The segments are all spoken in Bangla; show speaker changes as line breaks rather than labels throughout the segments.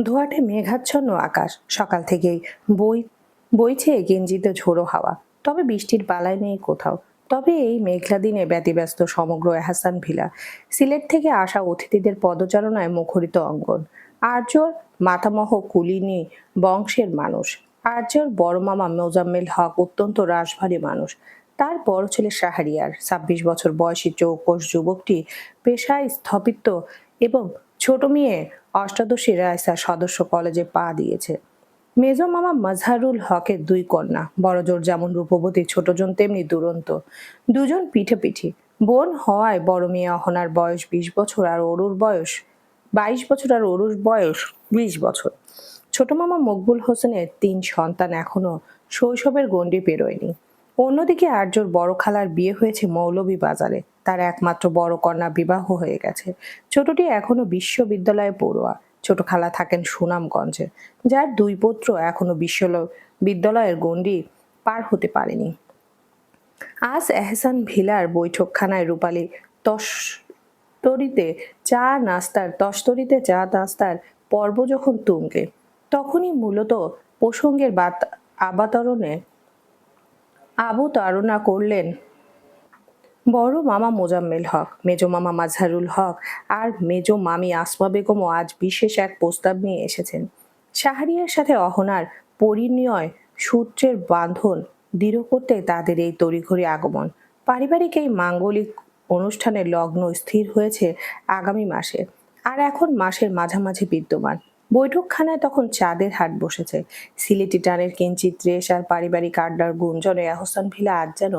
ধোঁয়াটে মেঘাচ্ছন্ন আকাশ, সকাল থেকেই বই বইছে গেঞ্জিতে ঝোড়ো হাওয়া। তবে বৃষ্টির বালাই নেই কোথাও। তবে এই মেঘলা দিনে ব্যতিব্যস্ত সমগ্র এহসান ভিলা। সিলেট থেকে আসা অতিথিদের পদচারণায় মুখরিত অঙ্গন। আর্যর মাতামহ কুলিনী বংশের মানুষ। আর্যর বড় মামা মোজাম্মেল হক অত্যন্ত রাশভারী মানুষ। তার বড় ছেলে শাহরিয়ার ২৬ বছর বয়সী চৌকস যুবকটি পেশায় স্থপিত এবং ছোট মেয়ে অষ্টাদশী রায়সা সদস্য কলেজে পা দিয়েছে। মেজ মামা মাজহারুল হকের দুই কন্যা, বড়জোর যেমন রূপবতী, ছোটজন তেমনি দুরন্ত। দুজন পিঠে বোন হওয়ায় বড় মেয়ে অহনার বয়স ২০ বছর আর অরুর বয়স ২২ বছর আর অরুর বয়স ২০ বছর। ছোট মামা মকবুল হোসেনের ৩ সন্তান এখনো শৈশবের গণ্ডি পেরোয়নি। অন্যদিকে আর্যর বড় খালার বিয়ে হয়েছে মৌলভীবাজারে। তার একমাত্র বড় কন্যা বিবাহ হয়ে গেছে। ছোটটি এখনো বিশ্ববিদ্যালয়ে পড়ুয়া। ছোট খালা থাকেন সুনামগঞ্জে, যার দুই পুত্র এখনো বিশ্ববিদ্যালয়ের গণ্ডি পার হতে পারেনি। আজ এহসান ভিলার বৈঠকখানায় রূপালী তস্তরিতে চা নাস্তার পর্ব যখন তুঙ্গে, তখনই মূলত প্রসঙ্গের অবতারণা করলেন বড় মামা মোজাম্মেল হক, মেজ মামা মাজহারুল হক আর মেজ মামি আসমা বেগমও আজ বিশেষ এক প্রস্তাব নিয়ে এসেছেন। শাহরিয়ার সাথে অহনার পরিণয় সূত্রের বাঁধন দৃঢ় করতে তাদের এই তড়িঘড়ি আগমন। পারিবারিক এই মাঙ্গলিক অনুষ্ঠানের লগ্ন স্থির হয়েছে আগামী মাসে, আর এখন মাসের মাঝামাঝি বিদ্যমান। বৈঠকখানায় তখন চাঁদের হাট বসেছে। সিলেটি টানের কিঞ্চিত রেশ আর পারিবারিক আড্ডার গুঞ্জনে এহসান ভিলা আজ যেন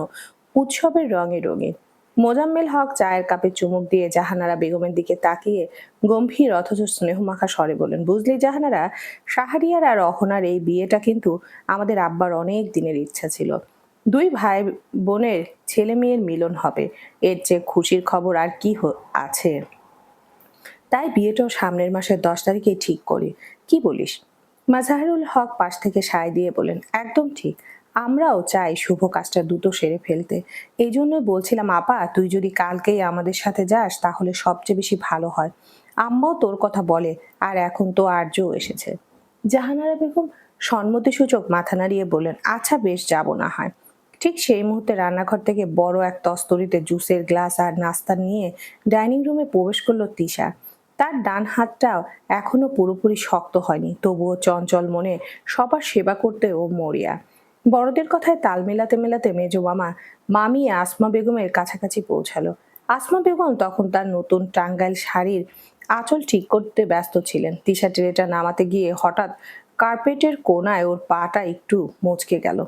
উৎসবের রঙে রঙিন। মোজাম্মেল হক চায়ের কাপে চুমুক দিয়ে জাহানারা বেগমের দিকে তাকিয়ে গম্ভীর অথচ স্নেহমাখা স্বরে বলেন, বুঝলি জাহানারা, শাহরিয়ার আর অহনার এই বিয়েটা কিন্তু আমাদের আব্বার অনেক দিনের ইচ্ছা ছিল। দুই ভাই বোনের ছেলে মেয়ের মিলন হবে, এর চেয়ে খুশির খবর আর কি আছে। তাই বিয়েটাও সামনের মাসের ১০ তারিখে ঠিক করি, কি বলিস? মাজহারুল হক পাশ থেকে সায় দিয়ে বলেন, একদম ঠিক। আমরাও চাই শুভ কাজটা দ্রুত সেরে ফেলতে। এই জন্য বলছিলাম আপা, তুই যদি কালকেই আমাদের সাথে যাস তাহলে সবচেয়ে বেশি ভালো হয়। আম্মাও তোর কথা বলে, আর এখন তো আর্যও এসেছে। জাহানারা বেগম সম্মতিসূচক মাথা নাড়িয়ে বললেন, আচ্ছা বেশ, যাব না হয়। ঠিক সেই মুহূর্তে রান্নাঘর থেকে বড় এক তস্তরিতে জুসের গ্লাস আর নাস্তা নিয়ে ডাইনিং রুমে প্রবেশ করলো তিশা। তার ডান হাতটাও এখনো পুরোপুরি শক্ত হয়নি, তবুও চঞ্চল মনে সবার সেবা করতে ও মরিয়া। বড়দের কথায় তাল মেলাতে মেলাতে মেজ মামা মামি আসমা বেগমের কাছাকাছি পৌঁছালো। আসমা বেগম তখন তার নতুন টাঙ্গাইল শাড়ির আঁচল ঠিক করতে ব্যস্ত ছিলেন। তিশা ট্রেটা নামাতে গিয়ে হঠাৎ কার্পেটের কোনায় ওর পাটা একটু মচকে গেল।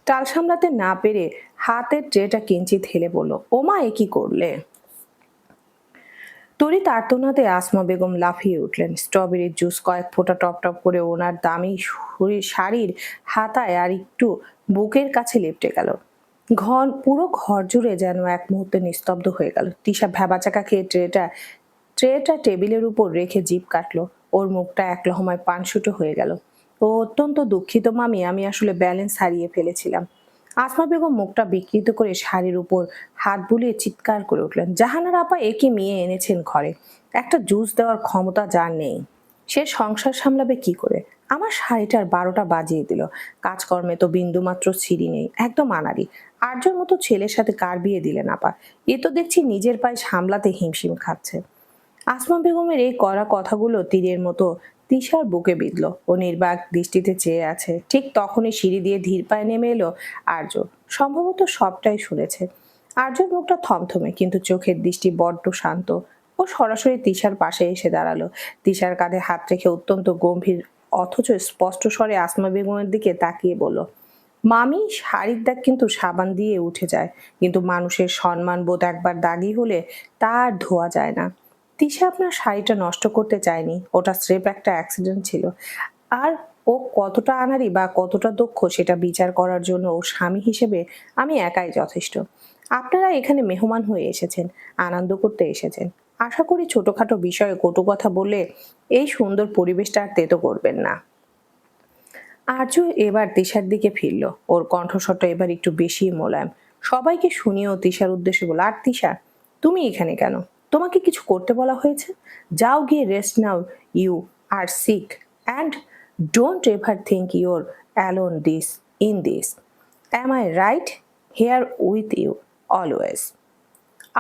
টাল সামলাতে না পেরে হাতের ট্রেটা কিঞ্চিত হেলে বলল, ওমা, এ কি করলে? তড়িৎ আর্তনাদে আসমা বেগম লাফিয়ে উঠলেন। স্ট্রবেরির জুস কয়েক ফোঁটা টপ টপ করে ওনার দামি শাড়ির হাতায় আর একটু বুকের কাছে লেপটে গেল। পুরো ঘর জুড়ে যেন এক মুহূর্তে নিস্তব্ধ হয়ে গেল। তিশা ভ্যাবাচাকা খেয়ে ট্রেটা টেবিলের উপর রেখে জিভ কাটলো। ওর মুখটা এক লহমায় পানসুটো হয়ে গেল। ও অত্যন্ত দুঃখিত মামি, আমি আসলে ব্যালেন্স হারিয়ে ফেলেছিলাম। আসমা বেগম মুখটা বিকৃত করে শাড়ির উপর হাত বুলিয়ে চিৎকার করে উঠলেন, জাহানারা আপা, একে মেয়ে এনেছেন ঘরে, একটা জুস দেওয়ার ক্ষমতা যার নেই, সে সংসার সামলাবে কি করে? আমার শাড়িটার ১২টা বাজিয়ে দিল। কাজকর্মে তো বিন্দুমাত্র ছিঁড়ি নেই, একদম আনাড়ি। আর্যর মতো ছেলের সাথে কার বিয়ে দিলেন আপা? এ তো দেখছি নিজের পায়ে সামলাতে হিমশিম খাচ্ছে। আসমা বেগমের এই কড়া কথাগুলো তীরের মতো তিশার বুকে বিঁধল। ও নির্বাক দৃষ্টিতে চেয়ে আছে। ঠিক তখনই সিঁড়ি দিয়ে ধীর পায়ে নেমে এলো আর্য। সম্ভবত সবটাই শুনেছে। আর্যর মুখটা থমথমে, কিন্তু চোখের দৃষ্টি বড্ড শান্ত। ও সরাসরি তিশার পাশে এসে দাঁড়ালো। তিশার কাঁধে হাত রেখে অত্যন্ত গম্ভীর অথচ স্পষ্ট স্বরে আসমা বেগমের দিকে তাকিয়ে বলল, মামি, শাড়ির দাগ কিন্তু সাবান দিয়ে উঠে যায়, কিন্তু মানুষের সম্মান বোধ একবার দাগি হলে তা আর ধোয়া যায় না। তিশা আপনার শাড়িটা নষ্ট করতে চায়নি, ওটা স্রেফ একটা অ্যাক্সিডেন্ট ছিল। আর ও কতটা আনাড়ি বা কতটা দক্ষ সেটা বিচার করার জন্য ও স্বামী হিসেবে আমি একাই যথেষ্ট। আপনারা এখানে মেহমান হয়ে এসেছেন, আনন্দ করতে এসেছেন। আশা করি ছোটখাটো বিষয়ে কটু কথা বলে এই সুন্দর পরিবেশটা আর তেতো করবেন না। আর্য এবার তিশার দিকে ফিরল। ওর কণ্ঠস্বরটা এবার একটু বেশি মোলায়েম। সবাইকে শুনিয়েও তিশার উদ্দেশ্যে বলল, আর তিশা, তুমি এখানে কেন? তোমাকে কিছু করতে বলা হয়েছে? যাও গিয়ে রেস্ট নাও, you are sick. And don't ever think you're alone in this. Am I right? Here with you always.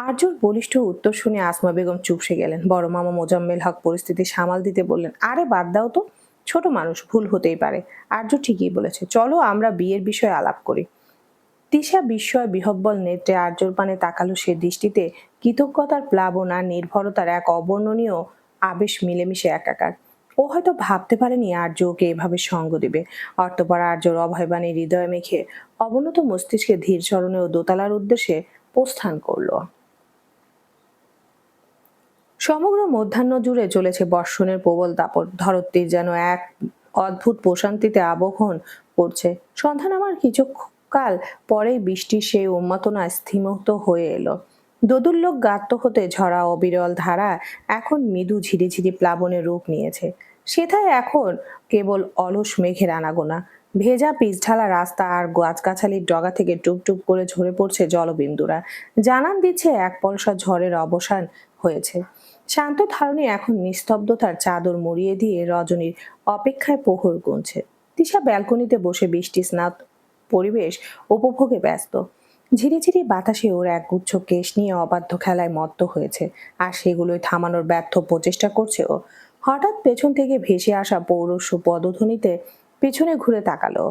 আরজুর বলিষ্ঠ উত্তর শুনে আসমা বেগম চুপসে গেলেন। বড় মামা মোজাম্মেল হক পরিস্থিতি সামাল দিতে বললেন, আরে বাদ দাও তো, ছোট মানুষ, ভুল হতেই পারে। আরজু ঠিকই বলেছে, চলো আমরা বিয়ের বিষয়ে আলাপ করি। তিশা বিস্ময় বিহব্বল নেত্রে আরজুর পানে তাকালো। সে দৃষ্টিতে কৃতজ্ঞতার প্লাবন আর নির্ভরতার এক অবর্ণনীয় আবেশ মিলেমিশে একাকার। ও হয়তো ভাবতে পারেনি আর্য ওকে এভাবে সঙ্গ দিবে। অর্থপর আর্যর অভয়বাণী হৃদয়ে মেখে অবনত মস্তিষ্কে ধীর চরণে ও দোতলার উদ্দেশ্যে প্রস্থান করলো। সমগ্র মধ্যাহ্ন জুড়ে চলেছে বর্ষণের প্রবল দাপট। ধরত্রীর যেন এক অদ্ভুত প্রশান্তিতে আবহন করছে। সন্ধ্যা নামার কিছুকাল পরেই বৃষ্টির সেই উন্মাদনা স্থিমিত হয়ে এলো। দোদুল্যক গাত্র হতে ঝরা অবিরল ধারা এখন মৃদু ঝিরিঝিরি প্লাবনে রূপ নিয়েছে। সেথায় এখন কেবল অলস মেঘের আনাগোনা। ভেজা পিচঢালা রাস্তা আর গাছগাছালির ডগা থেকে টুপটুপ করে ঝরে পড়ছে জলবিন্দুরা, জানান দিচ্ছে এক পলসা ঝড়ের অবসান হয়েছে। শান্ত ধারণী এখন নিস্তব্ধতার চাদর মুড়িয়ে দিয়ে রজনীর অপেক্ষায় প্রহর গুনছে। তিশা ব্যালকনিতে বসে বৃষ্টি স্নাত পরিবেশ উপভোগে ব্যস্ত। ঝিরিঝিরি বাতাসে ওর একগুচ্ছ কেশ নিয়ে অবাধ্য খেলায় মত্ত হয়েছে, আর সেগুলোই থামানোর ব্যর্থ প্রচেষ্টা করছে ও। হঠাৎ পেছন থেকে ভেসে আসা পৌরস্য পদধ্বনিতে পেছনে ঘুরে তাকালো।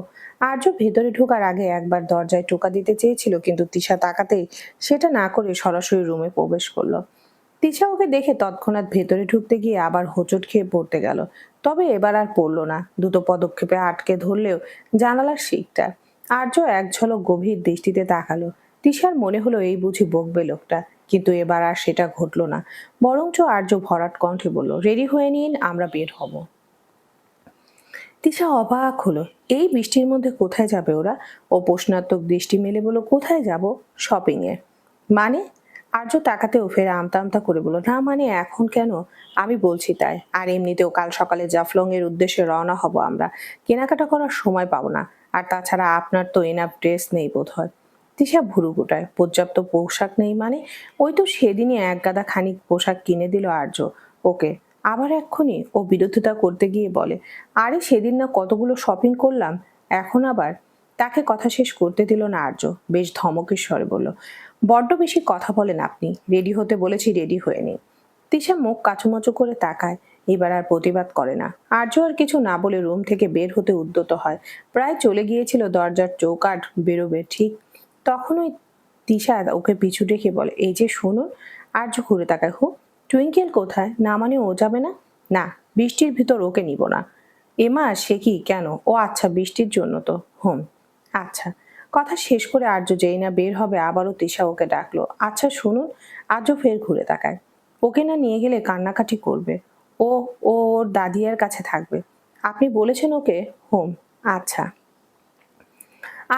আর্য ভেতরে ঢোকার আগে একবার দরজায় টোকা দিতে চেয়েছিল, কিন্তু তিশা তাকাতেই সেটা না করে সরাসরি রুমে প্রবেশ করলো। তিশা ওকে দেখে তৎক্ষণাৎ ভেতরে ঢুকতে গিয়ে আবার হোঁচট খেয়ে পড়তে গেল। তবে এবার আর পড়লো না। দ্রুত পদক্ষেপে আটকে ধরলেও জানালার শিকটা। আর্য এক ঝলক গভীর দৃষ্টিতে তাকালো। তিশার মনে হলো এই বুঝি বকবে লোকটা, কিন্তু এবার আর সেটা ঘটলো না। বরঞ্চ আর্য ভরাট কণ্ঠে বলল, রেডি হয়ে নিন, আমরা বের হব। তিশা অবাক হলো। এই বৃষ্টির মধ্যে কোথায় যাবে ওরা? ও প্রশ্নাত্মক দৃষ্টি মেলে বলল, কোথায় যাব? শপিং এ। মানে? আর্য তাকাতেও ফের আমতা আমতা করে বলল, না মানে এখন কেন? আমি বলছি তাই। আর এমনিতেও কাল সকালে জাফলং এর উদ্দেশ্যে রওনা হব আমরা। কেনাকাটা করার সময় পাবো না। আর তাছাড়া আপনার তো এনাফ ড্রেস নেই বোধ হয়। তিশা ভুরু গোটায়। পর্যাপ্ত পোশাক নেই মানে? ওই তো সেদিনই এক গাদা খানিক পোশাক কিনে দিল আর্য ওকে। আবার এক্ষুনি ও বিরোধিতা করতে গিয়ে বলে, আরে সেদিন না কতগুলো শপিং করলাম, এখন আবার। তাকে কথা শেষ করতে দিল না আর্য। বেশ ধমকের স্বরে বলল, বড্ড বেশি কথা বলেন আপনি। রেডি হতে বলেছি, রেডি হয়ে নিন। তিশা মুখ কাচুমাচু করে তাকায়। এবার আর প্রতিবাদ করে না। আর্য আর কিছু না বলে রুম থেকে বের হতে উদ্যত হয়। প্রায় চলে গিয়েছিল দরজার চৌকাঠ বেরোবে, ঠিক তখনই তিশা ওকে পিছু ডেকে বলে, এই যে শুনুন। আর্য ঘুরে তাকায়। টুইঙ্কেল কোথায়? না মানে ও যাবে না? না, বৃষ্টির ভিতর ওকে নিব না। এমা, সে কি, কেন? ও আচ্ছা, বৃষ্টির জন্য তো। আচ্ছা। কথা শেষ করে আর্য যেই না বের হবে, আবারও তিশা ওকে ডাকলো, আচ্ছা শুনুন। আর্য ফের ঘুরে তাকায়। ওকে না নিয়ে গেলে কান্নাকাটি করবে। ও ও ওর দাদিয়ার কাছে থাকবে। আপনি বলেছেন ওকে? আচ্ছা।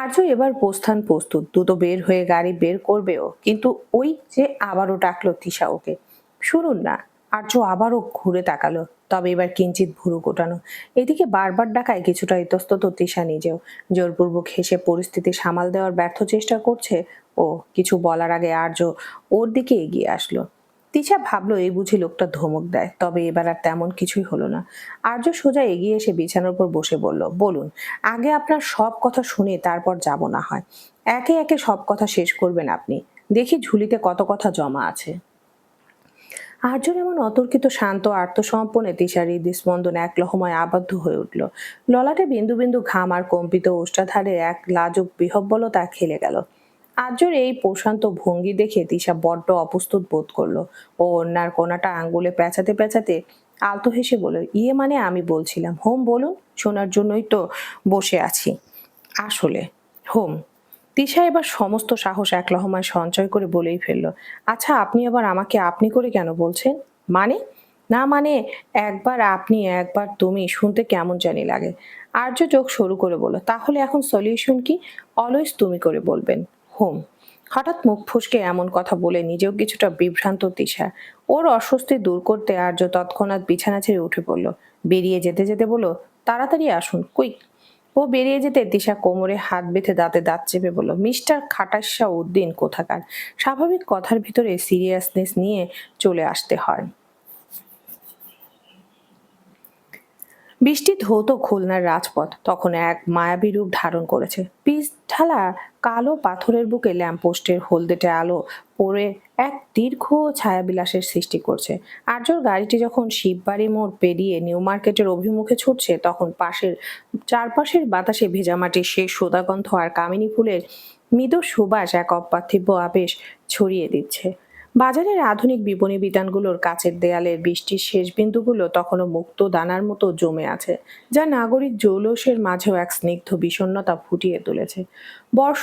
আর্য এবার প্রস্থান প্রস্তুত। দ্রুত বের হয়ে গাড়ি বের করবেও, কিন্তু ওই যে আবারও ডাকলো তিশা ওকে। শুনুন না। আর্য আবারও ঘুরে তাকালো, তবে এবার কিঞ্চিত ভুরু গোটানো। এদিকে বারবার ডাকায় কিছুটা ইতস্তত তিশা নিজেও। জোরপূর্বক হেসে পরিস্থিতি সামাল দেওয়ার ব্যর্থ চেষ্টা করছে ও। কিছু বলার আগে আর্য ওর দিকে এগিয়ে আসলো। তিশা ভাবলো এই বুঝি লোকটা ধমক দেয়, তবে এবার আর তেমন কিছুই হলো না। আর্য সোজা এগিয়ে এসে বিছানার উপর বসে বলল, বলুন, আগে আপনার সব কথা শুনে তারপর যাব না হয়। একে একে সব কথা শেষ করবেন আপনি। দেখি ঝুলিতে কত কথা জমা আছে। আর্যর এমন অতর্কিত শান্ত আত্মসমর্পণে তিশার হৃদস্পন্দন এক লহমায় আবদ্ধ হয়ে উঠল। ললাটে বিন্দু বিন্দু ঘাম আর কম্পিত ওষ্ঠাধারে এক লাজুক বিহব্বলতা খেলে গেল। আর্যর এই প্রশান্ত ভঙ্গি দেখে তিশা বড্ড অপ্রস্তুত বোধ করলো। ও অন্যার কোনাটা আঙ্গুলে পেঁচাতে পেঁচাতে আলতো হেসে বলল, ইয়ে মানে আমি বলছিলাম, বলুন, শোনার জন্যই তো বসে আছি আসলে। হোম। তিশা এবার সমস্ত সাহস এক লহমায় সঞ্চয় করে বলেই ফেলল, আচ্ছা আপনি আবার আমাকে আপনি করে কেন বলছেন? মানে? না মানে, একবার আপনি একবার তুমি শুনতে কেমন জানি লাগে। আর্য চোখ সরু করে বলল, তাহলে এখন সলিউশন কি? অলওয়েজ তুমি করে বলবেন। হোম। হঠাৎ মুখ ফসকে এমন কথা বলে নিজেও কিছুটা বিভ্রান্ত তিশা। ওর অস্বস্তি দূর করতে আর্য তৎক্ষণাৎ বিছানা ছেড়ে উঠে পড়ল। বেরিয়ে যেতে যেতে বলল, তাড়াতাড়ি আসুন, কুইক। ও বেরিয়ে যেতে তিশা কোমরে হাত বেঁধে দাঁতে দাঁত চেপে বলল, মিস্টার খাটাসা উদ্দিন কোথাকার। স্বাভাবিক কথার ভিতরে সিরিয়াসনেস নিয়ে চলে আসতে হয়। বৃষ্টি ধৌত খুলনার রাজপথ তখন এক মায়াবী রূপ ধারণ করেছে। পিচ ঢালা কালো পাথরের বুকে ল্যাম্পপোস্টের হলদেটে আলো পড়ে এক দীর্ঘ ছায়াবিলাসের সৃষ্টি করছে। আর্যর গাড়িটি যখন শিববাড়ি মোড় পেরিয়ে নিউ মার্কেটের অভিমুখে ছুটছে, তখন চারপাশের বাতাসে ভেজামাটির সেই সোদাগন্ধ আর কামিনী ফুলের মৃদু সুবাস এক অপার্থিব আবেশ ছড়িয়ে দিচ্ছে। বাজারের আধুনিক বিপণী বিতানগুলোর কাচের দেয়ালের বৃষ্টির শেষ বিন্দুগুলো তখনও মুক্ত দানার মতো জমে আছে, যা নাগরিক জৌলসের মাঝেও এক স্নিগ্ধ বিষণ্ণতা ফুটিয়ে তুলেছে। বর্ষ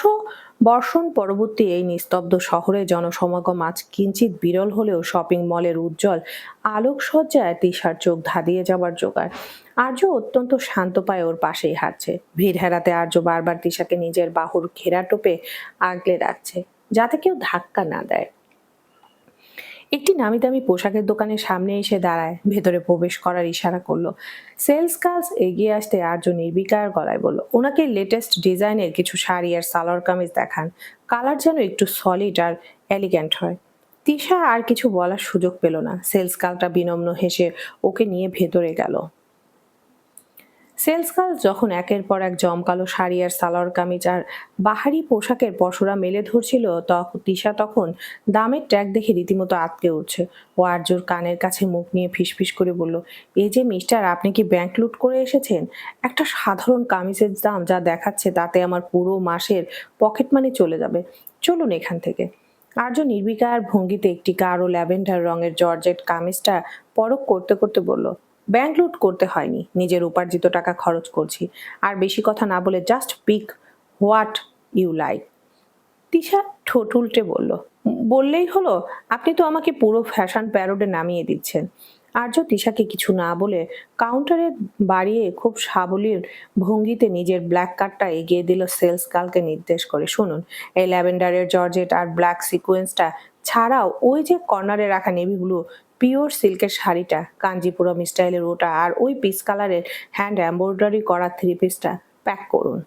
বর্ষণ পরবর্তী এই নিস্তব্ধ শহরে জনসমাগম আজ কিঞ্চিত বিরল হলেও শপিং মলের উজ্জ্বল আলোকসজ্জায় তিশার চোখ ধাঁধিয়ে যাবার জোগাড়। আর্য অত্যন্ত শান্ত পায়ে ওর পাশেই হাঁটছে। ভিড় হেরাতে আর্য বারবার তিশাকে নিজের বাহুর ঘেরা টোপে আগলে রাখছে, যাতে কেউ ধাক্কা না দেয়। একটি নামি দামি পোশাকের দোকানের সামনে এসে দাঁড়ায়, ভেতরে প্রবেশ করার ইশারা করলো। সেলস গার্লস এগিয়ে আসতে আর্য নির্বিকার গলায় বলল, ওনাকে লেটেস্ট ডিজাইনের কিছু শাড়ি আর সালোয়ার কামিজ দেখান। কালার যেন একটু সলিড আর এলিগ্যান্ট হয়। তিশা আর কিছু বলার সুযোগ পেল না। সেলস গার্লটা বিনম্র হেসে ওকে নিয়ে ভেতরে গেল। সেলস গার্ল যখন একের পর এক জমকালো শাড়ি আর সালোয়ার কামিজ আর বাহারি পোশাকের পসরা মেলে ধরছিল, তিশা তখন দামের ট্যাগ দেখে রীতিমতো আটকে উঠছে। ও আর্যর কানের কাছে মুখ নিয়ে ফিসফিস করে বলল, এই যে মিস্টার, আপনি কি ব্যাংক লুট করে এসেছেন? একটা সাধারণ কামিজের দাম যা দেখাচ্ছে, তাতে আমার পুরো মাসের পকেট মানি চলে যাবে। চলুন এখান থেকে। আর্য নির্বিকার ভঙ্গিতে একটি গাঢ় ল্যাভেন্ডার রঙের জর্জেট কামিজটা পরখ করতে করতে বলল, ব্যাংক লুট করতে হয়নি, নিজের উপার্জিত টাকা খরচ করছি। আর বেশি কথা না বলে just pick what you like. Tisha ঠোঁট উল্টে বলল, বললেই হলো? আপনি তো আমাকে পুরো ফ্যাশন প্যারোডে নামিয়ে দিচ্ছেন। আর্য তিশাকে কিছু না বলে কাউন্টারে বাড়িয়ে খুব সাবলীল ভঙ্গিতে নিজের ব্ল্যাক কার্ডটা এগিয়ে দিল সেলস গার্লকে নির্দেশ করে, শুনুন, এই ল্যাভেন্ডারের জর্জেট আর ব্ল্যাক সিকোয়েন্সটা ছাড়াও ওই যে কর্নারে রাখা নেভি ব্লু পিওর সিল্কের শাড়িটা, কাঞ্জিপুরম স্টাইলের ওটা, আর ওই পিচ কালারের হ্যান্ড এমব্রয়ডারি করা থ্রি পিসটা প্যাক করুন।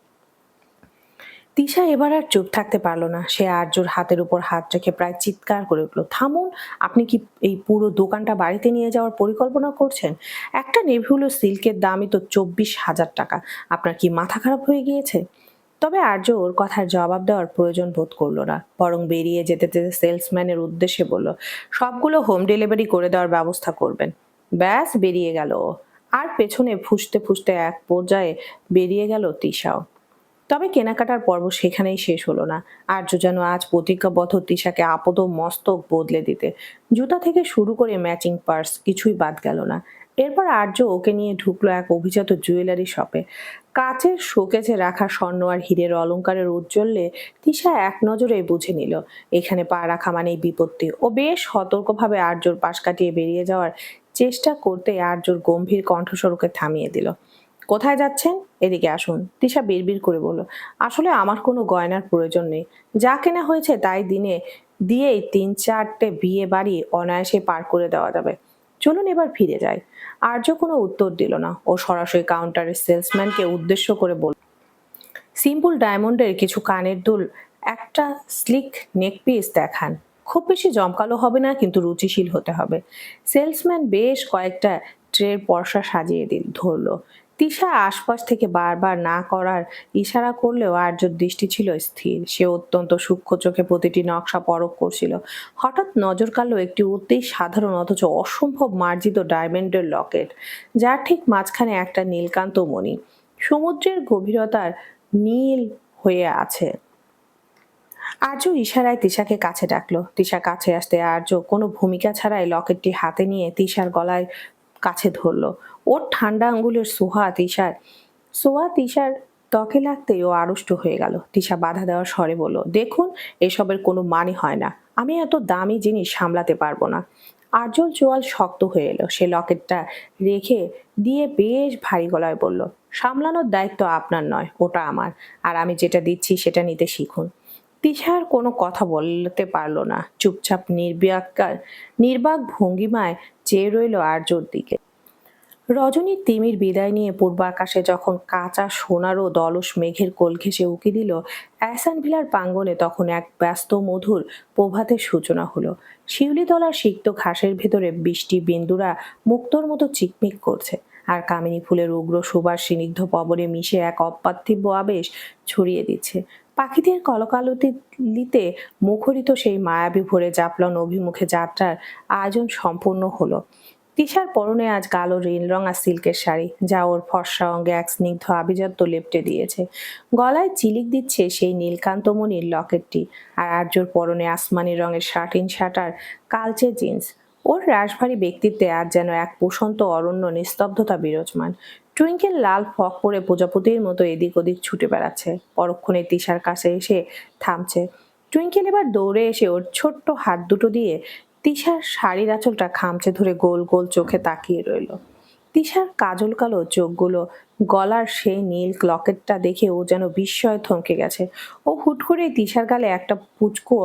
তিশা এবার আর চুপ থাকতে পারলো না। সে আর্যর হাতের উপর হাত রেখে প্রায় চিৎকার করে উঠল, থামুন! আপনি কি এই পুরো দোকানটা বাড়িতে নিয়ে যাওয়ার পরিকল্পনা করছেন? একটা নেভিউলো সিল্কের দামই তো 24,000 টাকা। আপনার কি মাথা খারাপ হয়ে গিয়েছে? তবে আর্য ওর কথার জবাব দেওয়ার প্রয়োজন বোধ করলো না, বরং বেরিয়ে যেতে যেতে সেলসম্যানের উদ্দেশ্যে বলল, সবগুলো হোম ডেলিভারি করে দেওয়ার ব্যবস্থা করবেন। ব্যাস, বেরিয়ে গেল ও। আর পেছনে ফুঁসতে ফুঁসতে এক পর্যায়ে বেরিয়ে গেল তিশাও। তবে কেনাকাটার পর্ব সেখানেই শেষ হলো না। আর্য যেন আজ প্রতিজ্ঞাবদ্ধ তিশাকে আপদ মস্তক বদলে দিতে। জুতা থেকে শুরু করে ম্যাচিং পার্স কিছুই বাদ গেল না। এরপর আর্য ওকে নিয়ে ঢুকলো এক অভিজাত জুয়েলারি শপে। কাচের শোকেজে রাখা স্বর্ণ আর হীরের অলংকারের উজ্জ্বল্যে তিশা এক নজরে বুঝে নিল, এখানে পা রাখা মানেই বিপত্তি। ও বেশ সতর্কভাবে আর্যর পাশ কাটিয়ে বেরিয়ে যাওয়ার চেষ্টা করতে আর্যর গম্ভীর কণ্ঠস্বরকে থামিয়ে দিল। কোথায় যাচ্ছেন? এদিকে আসুন, তিশা বিড়বিড় করে বলল, আসলে আমার কোনো গয়নার প্রয়োজন নেই। যা কেনা হয়েছে তাই দিয়েই 3-4টে বিয়ে বাড়ি অনায়াসে পার করে দেওয়া যাবে। চলুন এবার ফিরে যাই। আর্য কোনো উত্তর দিল না। ও সরাসরি কাউন্টারের সেলসম্যানকে উদ্দেশ্য করে বলল, সিম্পল ডায়মন্ডের কিছু কানের দুল, একটা স্লিক নেকপিস দেখান। খুব বেশি জমকালো হবে না, কিন্তু রুচিশীল হতে হবে। সেলসম্যান বেশ কয়েকটা ট্রের পর্সা সাজিয়ে ধরলো। তিশা আশপাশ থেকে বারবার না করার ইশারা করলেও আর্যর দৃষ্টি ছিল স্থির। সে অত্যন্ত সূক্ষ্ম চোখে প্রতিটি নকশা পরখ করছিল। হঠাৎ নজর কাড়ল একটি অতি সাধারণ অথচ অসম্ভব মার্জিত ডায়মন্ডের লকেট, যার ঠিক মাঝখানে একটা নীলকান্ত মণি সমুদ্রের গভীরতার নীল হয়ে আছে। আর্য ইশারায় তিশাকে কাছে ডাকলো। তিশা কাছে আসতে আর্য কোনো ভূমিকা ছাড়াই লকেটটি হাতে নিয়ে তিশার গলায় কাছে ধরলো। ওর ঠান্ডা আঙ্গুলের সোয়া তিশার ত্বকে লাগতেই ও আড়ষ্ট হয়ে গেল। তিশা বাধা দেওয়ার স্বরে বলল, দেখুন, এসবের কোনো মানে হয় না। আমি এত দামি জিনিস সামলাতে পারবো না। আর্যর চোয়াল শক্ত হয়ে এলো। সে লকেটটা রেখে দিয়ে বেশ ভারী গলায় বলল, সামলানোর দায়িত্ব আপনার নয়, ওটা আমার। আর আমি যেটা দিচ্ছি সেটা নিতে শিখুন। তিশার কোনো কথা বলতে পারল না। চুপচাপ নির্বাক ভঙ্গিমায় চেয়ে রইল আর্যর দিকে। রজনীর তিমির বিদায় নিয়ে পূর্ব আকাশে যখন কাঁচা সোনার ও দলস মেঘের কোল ঘেঁষে উকি দিল অ্যাসান ভিলার প্রাঙ্গণে, তখন এক ব্যস্ত মধুর প্রভাতের সূচনা হলো। শিউলিতলার সিক্ত ঘাসের ভেতরে বৃষ্টি বিন্দুরা মুক্তোর মতো চিকমিক করছে। আর কামিনী ফুলের উগ্র সুবাস স্নিগ্ধ পবনে মিশে এক অপার্থিব আবেশ ছড়িয়ে দিচ্ছে। পাখিদের কলকাকলিতে মুখরিত সেই মায়াবী ভোরে জাফলং অভিমুখে যাত্রার আয়োজন সম্পূর্ণ হলো। তিশার পরনে আজ কালো নীল রঙা সিল্কের শাড়ি, যা ওর ফর্সা অঙ্গে এক স্নিগ্ধ আভিজাত্য লেপ্টে দিয়েছে। গলায় চিলিক দিচ্ছে সেই নীলকান্তমণির লকেটটি। আর আর্যর পরনে আসমানি রঙের শার্টিন শার্ট আর কালচে জিন্স। ওর রাশভারী ব্যক্তিত্বে আজ যেন এক প্রশান্ত অরণ্য নিস্তব্ধতা বিরাজমান। টুইঙ্কেল লাল ফ্রক পরে প্রজাপতির মতো এদিক ওদিক ছুটে বেড়াচ্ছে, পরক্ষণে তিশার কাছে এসে থামছে। টুইঙ্কেল এবার দৌড়ে এসে ওর ছোট্ট হাত দুটো দিয়ে তিশার শাড়ির আঁচলটা খামচে ধরে গোল গোল চোখে তাকিয়ে রইল। তিশার কাজল কালো চোখগুলো, গলার সেই নীল লকেটটা দেখে ও যেন বিস্ময়ে থমকে গেছে। ও হুট করে তিশার গালে একটা পুচকো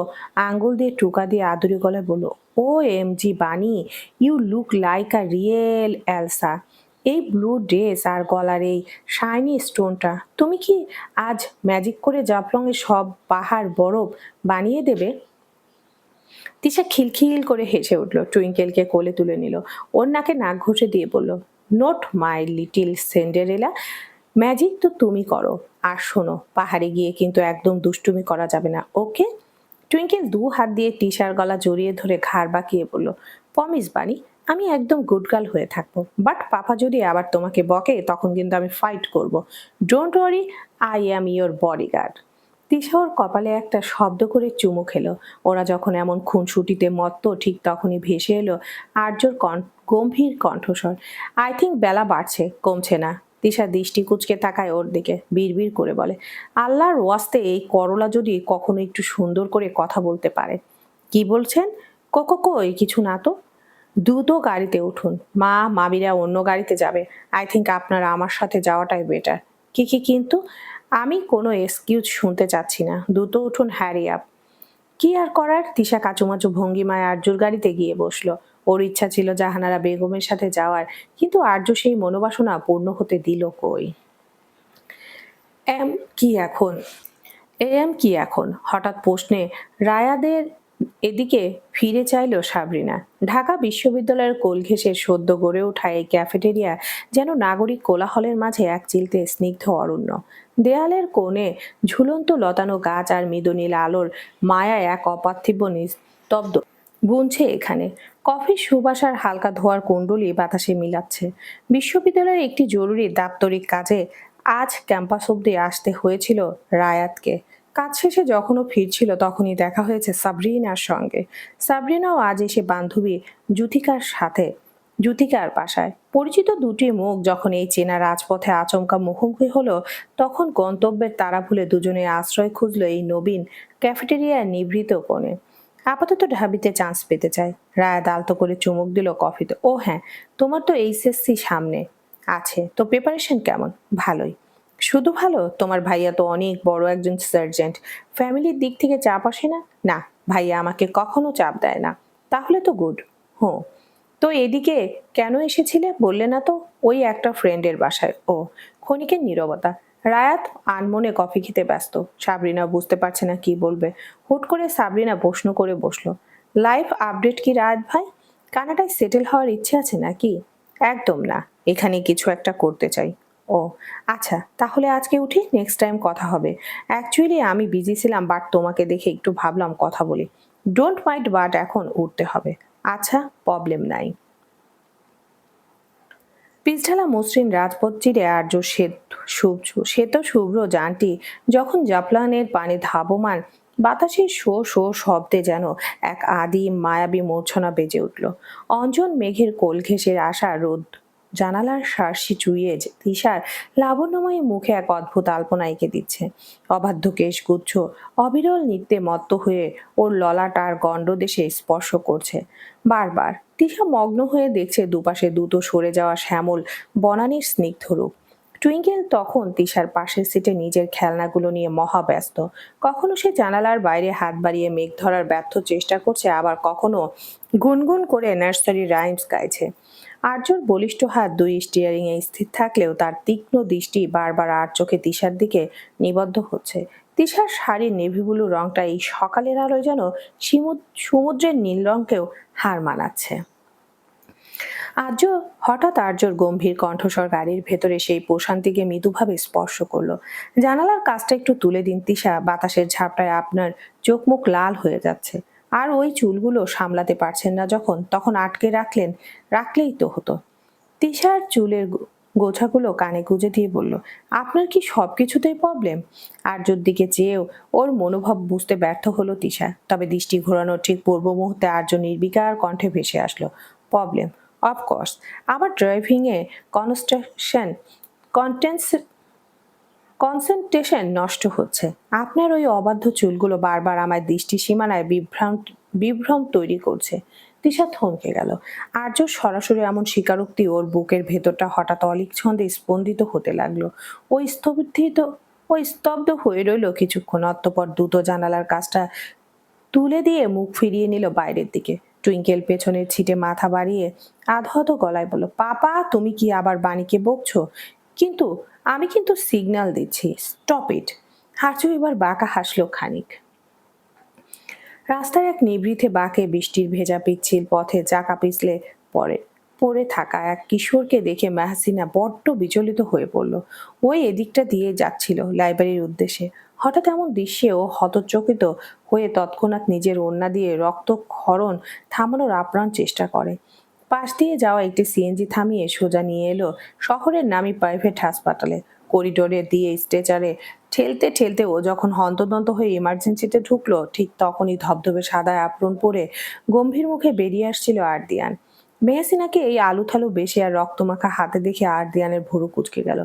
আঙ্গুল দিয়ে টোকা দিয়ে আদুরে গলায় বলল, ও M G bunny, you look like a real Elsa. এই ব্লু ড্রেস আর গলার এই শাইনি স্টোনটা, তুমি কি আজ ম্যাজিক করে জাফলং এর সব পাহাড় বরফ বানিয়ে দেবে? তিশা খিলখিল করে হেসে উঠল, টুইঙ্কেলকে কোলে তুলে নিল, ওর নাকে নাক ঘষে দিয়ে বলল, নোট মাই লিটিল সেন্ডারেলা, ম্যাজিক তো তুমি করো। আর শোনো, পাহাড়ে গিয়ে কিন্তু একদম দুষ্টুমি করা যাবে না, ওকে? টুইঙ্কেল দু হাত দিয়ে তিশার গলা জড়িয়ে ধরে ঘাড় বাঁকিয়ে বলল, প্রমিস বানি, আমি একদম গুড গার্ল হয়ে থাকবো, বাট পাপা যদি আবার তোমাকে বকে তখন কিন্তু আমি ফাইট করব। Don't worry, I am your bodyguard. Tisha ওর কপালে একটা শব্দ করে চুমু খেলো। ওরা যখন এমন খুনসুটিতে মত্ত, ঠিক তখনই ভেসে এলো আর্যর গম্ভীর কণ্ঠস্বর, আই থিঙ্ক বেলা বাড়ছে, কমছে না। তিশা দৃষ্টি কুচকে তাকায় ওর দিকে, বিড়বিড় করে বলে, আল্লাহর ওয়াস্তে এই করলা যদি কখনো একটু সুন্দর করে কথা বলতে পারে। কি বলছেন? কই কিছু না তো। দ্রুত গাড়িতে উঠুন, মা মামিরা অন্য গাড়িতে যাবে। আই থিঙ্ক আপনারা আমার সাথে যাওয়াটাই বেটার। কি কিন্তু? আমি কোনো এক্সকিউজ শুনতে চাচ্ছি না, দ্রুত উঠুন, হ্যারি আপ। কি আর করার, তিশা কাচুমাচু ভঙ্গিমায় আর্যর গাড়িতে গিয়ে বসলো। ওর ইচ্ছা ছিল জাহানারা বেগমের সাথে যাওয়ার, কিন্তু আর্য সেই মনোবাসনা পূর্ণ হতে দিল কই। এম কি এখন এম কি এখন হঠাৎ প্রশ্নে রায়াদের এদিকে ফিরে চাইল সাবরিনা। ঢাকা বিশ্ববিদ্যালয়ের কোল ঘেঁষে সদ্য গড়ে ওঠা এই ক্যাফেটেরিয়া যেন নাগরিক কোলাহলের মাঝে এক চিলতে স্নিগ্ধ অরণ্য। দেয়ালের কোণে ঝুলন্ত লতানো গাছ আর মৃদুনীল আলোর মায়ায় এক অপার্থিব নিস্তব্ধ বুনছে এখানে। কফির সুবাস আর হালকা ধোয়ার কুণ্ডলি বাতাসে মিলাচ্ছে। বিশ্ববিদ্যালয়ের একটি জরুরি দাপ্তরিক কাজে আজ ক্যাম্পাস অব্দি আসতে হয়েছিল রায়াতকে। কাজ শেষে যখন ও ফিরছিল তখনই দেখা হয়েছে সাবরিনার সঙ্গে। সাবরিনাও আজ এসে বান্ধবী জুথিকার বাসায়। পরিচিত দুটি মুখ যখন এই চেনা রাজপথে আচমকা মুখোমুখি হলো, তখন গন্তব্যের তারা ভুলে দুজনে আশ্রয় খুঁজলো এই নবীন ক্যাফেটেরিয়ার নিভৃত কোণে। আপাতত ঢাবিতে চান্স পেতে চাই। রায়াত আলতো করে চুমুক দিল কফিতে। ও হ্যাঁ, তোমার তো এইচএসসি সামনে আছে, তো প্রিপারেশন কেমন? ভালোই। শুধু ভালো? তোমার ভাইয়া তো অনেক বড় একজন সার্জেন্ট, ফ্যামিলির দিক থেকে চাপ আসে না? না, ভাইয়া আমাকে কখনো চাপ দেয় না। তাহলে তো গুড। হুঁ, তো এদিকে কেন এসেছিলে বললে না তো? ওই একটা ফ্রেন্ডের বাসায়। ও। ক্ষণিকের নীরবতা। রায়াত আনমনে কফি খেতে ব্যস্ত। সাবরিনা বুঝতে পারছে না কি বলবে। হুট করে সাবরিনা প্রশ্ন করে বসলো, লাইফ আপডেট কি রায়াত ভাই? কানাডায় সেটেল হওয়ার ইচ্ছে আছে নাকি? একদম না, এখানে কিছু একটা করতে চাই। ও আচ্ছা, তাহলে আজকে উঠি, নেক্সট টাইম কথা হবে। অ্যাকচুয়ালি আমি বিজি ছিলাম, বাট তোমাকে দেখে একটু ভাবলাম কথা বলি। ডোন্ট মাইন্ড, বাট এখন উঠতে হবে। আচ্ছা, প্রবলেম নাই। পিচঢালা মসৃণ রাজপথ চিরে আর্য শ্বেত শুভ্র যানটি যখন জাফলংয়ের পানি ধাবমান, বাতাসের শো শো শব্দে যেন এক আদি মায়াবী মূর্ছনা বেজে উঠল। অঞ্জন মেঘের কোল ঘেঁষে আসা রোদ জানালার শার্সি চুইয়ে তিশার লাবণ্যময়ী মুখে এক অদ্ভুত আলপনা এঁকে দিচ্ছে। অবাধ্য কেশগুচ্ছ অবিরল নৃত্যে মত্ত হয়ে ওর ললাট আর গণ্ডদেশে স্পর্শ করছে বারবার। তিশা মগ্ন হয়ে দেখছে দুপাশে দ্রুত সরে যাওয়া শ্যামল বনানীর স্নিগ্ধ রূপ। টুইঙ্কেল তখন তিশার পাশের সিটে নিজের খেলনাগুলো নিয়ে মহাব্যস্ত। কখনো সে জানালার বাইরে হাত বাড়িয়ে মেঘ ধরার ব্যর্থ চেষ্টা করছে, আবার কখনো গুনগুন করে নার্সারি রাইমস গাইছে। আর্যর বলিষ্ঠ হাত দুই স্টিয়ারিং এ স্থির থাকলেও তার তীক্ষ্ণ দৃষ্টি বারবার আর চোখে তিশার দিকে নিবদ্ধ হচ্ছে। তিশার শাড়ির নেভি ব্লু রংটা এই সকালের আলোয় যেন সমুদ্রের নীল রংকেও হার মানাচ্ছে। আর্য হঠাৎ আর্যর গম্ভীর কণ্ঠস্বর গাড়ির ভেতরে সেই প্রশান্তিকে মৃদুভাবে স্পর্শ করলো। জানালার কাজটা একটু তুলে দিন তিশা, বাতাসের ঝাপটায় আপনার চোখ মুখ লাল হয়ে যাচ্ছে। আর ওই চুলগুলো সামলাতে পারছেন না যখন, তখন আটকে রাখলেই তো হতো। তিশার চুলের গোছাগুলো কানে গুঁজে দিয়ে বলল, আপনার কি সবকিছুতেই প্রবলেম? আর্যর দিকে চেয়েও ওর মনোভাব বুঝতে ব্যর্থ হলো তিশা। তবে দৃষ্টি ঘোরানোর ঠিক পূর্ব মুহূর্তে আর্য নির্বিকার কণ্ঠে ভেসে আসলো, প্রবলেম অফকোর্স। আমার ড্রাইভিং এ কনস্ট্রাকশন কন্টেন্স কনসেন্ট্রেশন নষ্ট হচ্ছে। আপনার ওই অবাধ্য চুলগুলো বারবার আমার দৃষ্টি সীমানায় বিভ্রম তৈরি করছে। তিশা থমকে গেল। আর্য সরাসরি এমন স্বীকারোক্তি ওর বুকের ভেতরটা হঠাৎ অলিক ছন্দে স্পন্দিত হতে লাগলো। ওই স্তব্ধিত ওই স্তব্ধ হয়ে রইল কিছুক্ষণ, অতঃপর দ্রুত জানালার কাজটা তুলে দিয়ে মুখ ফিরিয়ে নিল বাইরের দিকে। টুইঙ্কেল পেছনের ছিটে মাথা বাড়িয়ে আধহত গলায় বলল, পাপা তুমি কি আবার বাণীকে বকছো? কিন্তু আমি কিন্তু সিগন্যাল দিচ্ছি, স্টপ ইট। হার্চু এবার বাঁকা হাসলো খানিক। রাস্তার এক নিভৃতে বাঁকে বৃষ্টির ভেজা পিচ্ছিল পথে চাকা পিছলে পড়ে পড়ে থাকা এক কিশোরকে দেখে মাহসিনা বড্ড বিচলিত হয়ে পড়ল। ওই এদিকটা দিয়ে যাচ্ছিল লাইব্রেরির উদ্দেশ্যে। হঠাৎ এমন দৃশ্যে ও হতচকিত হয়ে তৎক্ষণাৎ নিজের ওড়না দিয়ে রক্তক্ষরণ থামানোর আপ্রাণ চেষ্টা করে। পাশ দিয়ে যাওয়া একটি সিএনজি থামিয়ে সোজা নিয়ে এলো শহরের নামী প্রাইভেট হাসপাতালে। করিডোরে দিয়ে স্ট্রেচারে ঠেলতে ঠেলতে ও যখন হন্তদন্ত হয়ে ইমার্জেন্সিতে ঢুকলো, ঠিক তখনই ধবধবে সাদা আপ্রন পরে গম্ভীর মুখে বেরিয়ে আসছিল আরদিয়ান। মেহসিনাকে এই আলুথালু বেশি আর রক্তমাখা হাতে দেখে আরদিয়ানের ভুরু কুঁচকে গেল।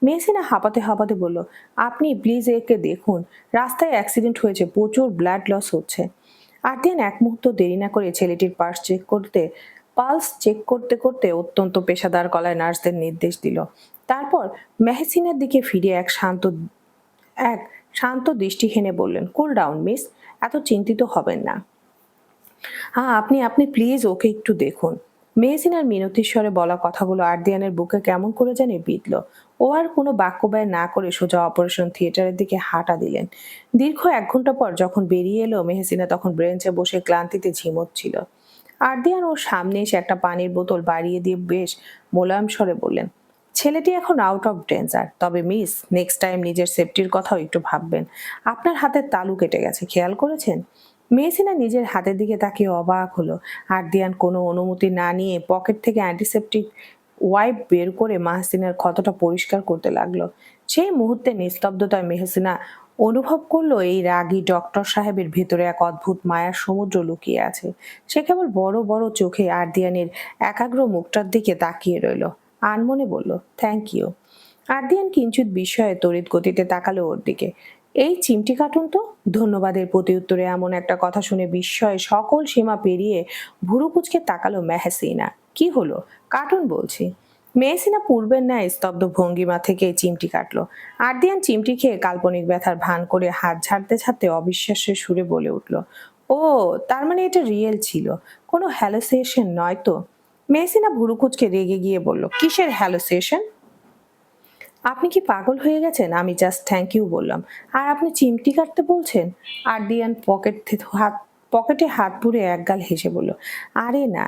মেহসিনা হাঁপাতে হাঁপাতে বলল, আপনি প্লিজ একে দেখুন, রাস্তায় অ্যাক্সিডেন্ট হয়েছে, প্রচুর ব্লাড লস হচ্ছে। আরদিয়ান এক মুহূর্ত দেরি না করে ছেলেটির পালস চেক করতে করতে অত্যন্ত পেশাদার গলায় নার্সদের নির্দেশ দিল। তারপর মেহসিনের দিকে ফিরে এক শান্ত দৃষ্টি হেনে বললেন, কুল ডাউন মিস, এত চিন্তিত হবেন না। হ্যাঁ, আপনি আপনি প্লিজ ওকে একটু দেখুন। মেহসিনার মিনতির স্বরে বলা কথাগুলো আরদিয়ানের বুকে কেমন করে জানি বিঁধল। ও আর কোনো বাক্য ব্যয় না করে সোজা অপারেশন থিয়েটারের দিকে হাঁটা দিলেন। দীর্ঘ 1 ঘন্টা পর যখন বেরিয়ে এলো মেহসিনা, তখন ব্রেঞ্চে বসে ক্লান্তিতে ঝিমোচ্ছিল। আরদিয়ান ওর সামনে এসে একটা পানির বোতল বাড়িয়ে দিয়ে বেশ মোলায়েম স্বরে বললেন, ছেলেটি এখন আউট অফ ডেঞ্জার, তবে মিস নেক্সট টাইম নিজের সেফটির কথাও একটু ভাববেন। আপনার হাতের তালু কেটে গেছে, খেয়াল করেছেন? মেহসিনা নিজের হাতের দিকে তাকিয়ে অবাক হলো। আরদিয়ান কোনো অনুমতি না নিয়ে পকেট থেকে অ্যান্টিসেপটিক ওয়াইপ বের করে মাহসিনার ক্ষতটা পরিষ্কার করতে লাগলো। সেই মুহূর্তে নিস্তব্ধতায় মেহসিনা অনুভব করলো এই রাগী ডক্টর সাহেবের ভেতরে এক অদ্ভুত মায়ার সমুদ্র লুকিয়ে আছে। সে কেবল বড় বড় চোখে আরদিয়ানের একাগ্র মুখটার দিকে তাকিয়ে রইল। আনমনে বলল, থ্যাংক ইউ। আরদিয়ান কিঞ্চিত বিস্ময়ে তড়িৎ গতিতে তাকালো ওর দিকে। এই চিমটি কাটুন তো। ধন্যবাদের প্রতি উত্তরে এমন একটা কথা শুনে বিস্ময়ে সকল সীমা পেরিয়ে ভুরু কুচকে তাকালো মেহসিনা। কি হলো? কাটুন বলছি। মেহসিনা পূর্বের ন্যায় স্তব্ধ ভঙ্গিমা থেকে চিমটি কাটলো। আরদিয়ান চিমটি খেয়ে কাল্পনিক ব্যথার ভান করে হাত ঝাড়তে ঝাড়তে অবিশ্বাসের সুরে বলে উঠল, ও তার মানে এটা রিয়েল ছিল, কোনো হ্যালোসিয়েশন নয় তো? মেহসিনা ভুরু কুচকে রেগে গিয়ে বলল, কিসের হ্যালোসিয়েশন? আপনি কি পাগল হয়ে গেছেন? আমি জাস্ট থ্যাংক ইউ বললাম, আর আপনি চিমটি কাটতে বলছেন? আরডিয়ান পকেটে হাত পুরে একগাল হেসে বলল, আরে না,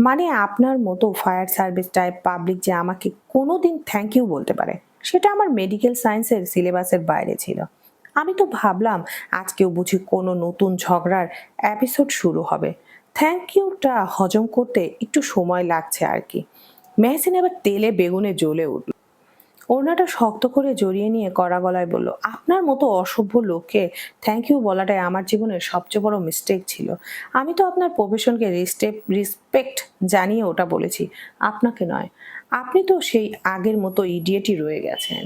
মানে আপনার মতো ফায়ার সার্ভিস টাইপ পাবলিক যে আমাকে কোনোদিন থ্যাংক ইউ বলতে পারে, সেটা আমার মেডিকেল সায়েন্সের সিলেবাসের বাইরে ছিল। আমি তো ভাবলাম আজকেও বুঝি কোনো নতুন ঝগড়ার এপিসোড শুরু হবে। থ্যাংক ইউটা হজম করতে একটু সময় লাগছে আর কি। মেহসিন এবার তেলে বেগুনে জ্বলে উঠল। ওড়নাটা শক্ত করে জড়িয়ে নিয়ে কড়া গলায় বলল, আপনার মতো অসভ্য লোককে থ্যাংক ইউ বলাটাই আমার জীবনের সবচেয়ে বড় মিস্টেক ছিল। আমি তো আপনার প্রফেশনকে রেসপেক্ট জানিয়ে ওটা বলেছি, আপনাকে নয়। আপনি তো সেই আগের মতো ইডিয়েটই রয়ে গেছেন।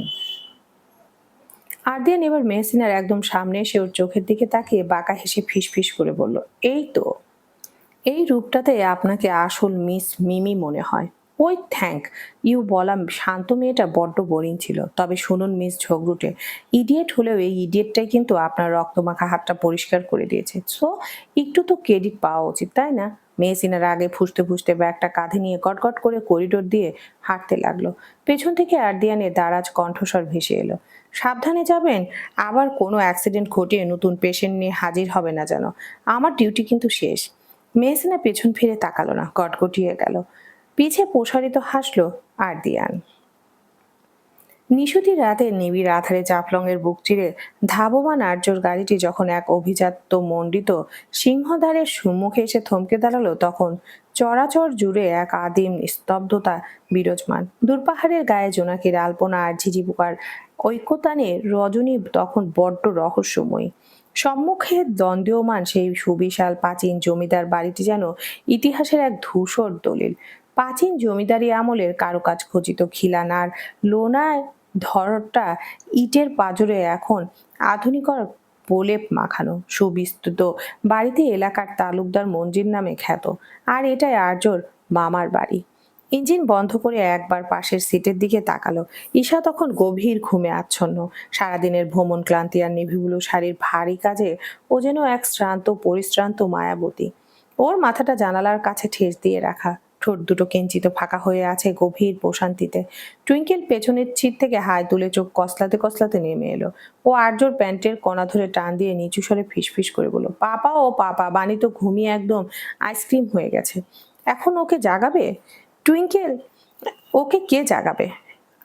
আরদিয়ান এবার মেহসিনার একদম সামনে এসে ওর চোখের দিকে তাকিয়ে বাঁকা হেসে ফিস করে বলল, এই তো, এই রূপটাতে আপনাকে আসল মিস মিমি মনে হয়। ওই থ্যাংক ইউ বলা শান্ত মেয়েটা বড্ড বোরিং ছিল। তবে শুনুন মিস ঝগড়ুটে, ইডিয়েট হলেও এই ইডিয়েটটাই কিন্তু আপনার রক্তমাখা হাতটা পরিষ্কার করে দিয়েছে, সো একটু তো ক্রেডিট পাওয়া উচিত, তাই না? মেহসিনার আগে ফুসতে ফুসতে ব্যাগটা কাঁধে নিয়ে গটগট করে করিডোর দিয়ে হাঁটতে লাগলো। পেছন থেকে আরদিয়ানের দারাজ কণ্ঠস্বর ভেসে এলো, সাবধানে যাবেন, আবার কোনো অ্যাক্সিডেন্ট ঘটিয়ে নতুন পেশেন্ট নিয়ে হাজির হবে না যেন। আমার ডিউটি কিন্তু শেষ। মেহসিনা পেছন ফিরে তাকালো না, গটগটিয়ে গেল। পিছে প্রসারিত হাসলো আর দিয়ান। নিশুতি রাতে নিবিড় আধারে জাফলংয়ের বুক চিরে ধাবমান আর্যর গাড়িটি যখন এক অভিজাত্য মণ্ডিত সিংহদ্বারের সম্মুখে এসে থমকে দাঁড়ালো, তখন চরাচর জুড়ে এক আদিম নিস্তব্ধতা বিরাজমান। দূরপাহাড়ের গায়ে জোনাকির আলপনা আর ঝিঝি পোকার ঐক্যতানে রজনী তখন বড্ড রহস্যময়ী। সম্মুখে দণ্ডীয়মান সেই সুবিশাল প্রাচীন জমিদার বাড়িটি যেন ইতিহাসের এক ধূসর দলিল। প্রাচীন জমিদারি আমলের কারুকাজ খচিত খিলান আর লোনায় ধরটা ইটের পাঁজরে এখন আধুনিকর প্রলেপ মাখানো। সুবিস্তৃত বাড়িতে এলাকার তালুকদার মঞ্জির নামে খ্যাত। আর এটাই আর্যর মামার বাড়ি। ইঞ্জিন বন্ধ করে একবার পাশের সিটের দিকে তাকালো। ঈশা তখন গভীর ঘুমে আচ্ছন্ন। সারাদিনের ভ্রমণ ক্লান্তি আর নিভিগুলো শাড়ির ভারী কাজে ও যেন এক শ্রান্ত পরিশ্রান্ত মায়াবতী। ওর মাথাটা জানালার কাছে ঠেস দিয়ে রাখা, ঠোঁট দুটো কিঞ্চিত ফাঁকা হয়ে আছে গভীর প্রশান্তিতে। টুইঙ্কেল পেছনের সিট থেকে হাই তুলে চোখ কসলাতে কসলাতে নেমে এলো। ও আর্যর প্যান্টের কণা ধরে টান দিয়ে নিচু স্বরে ফিসফিস করে বলল, পাপা ও পাপা, বানি তো ঘুমিয়ে একদম আইসক্রিম হয়ে গেছে। এখন ওকে জাগাবে? টুইঙ্কেল, ওকে কে জাগাবে?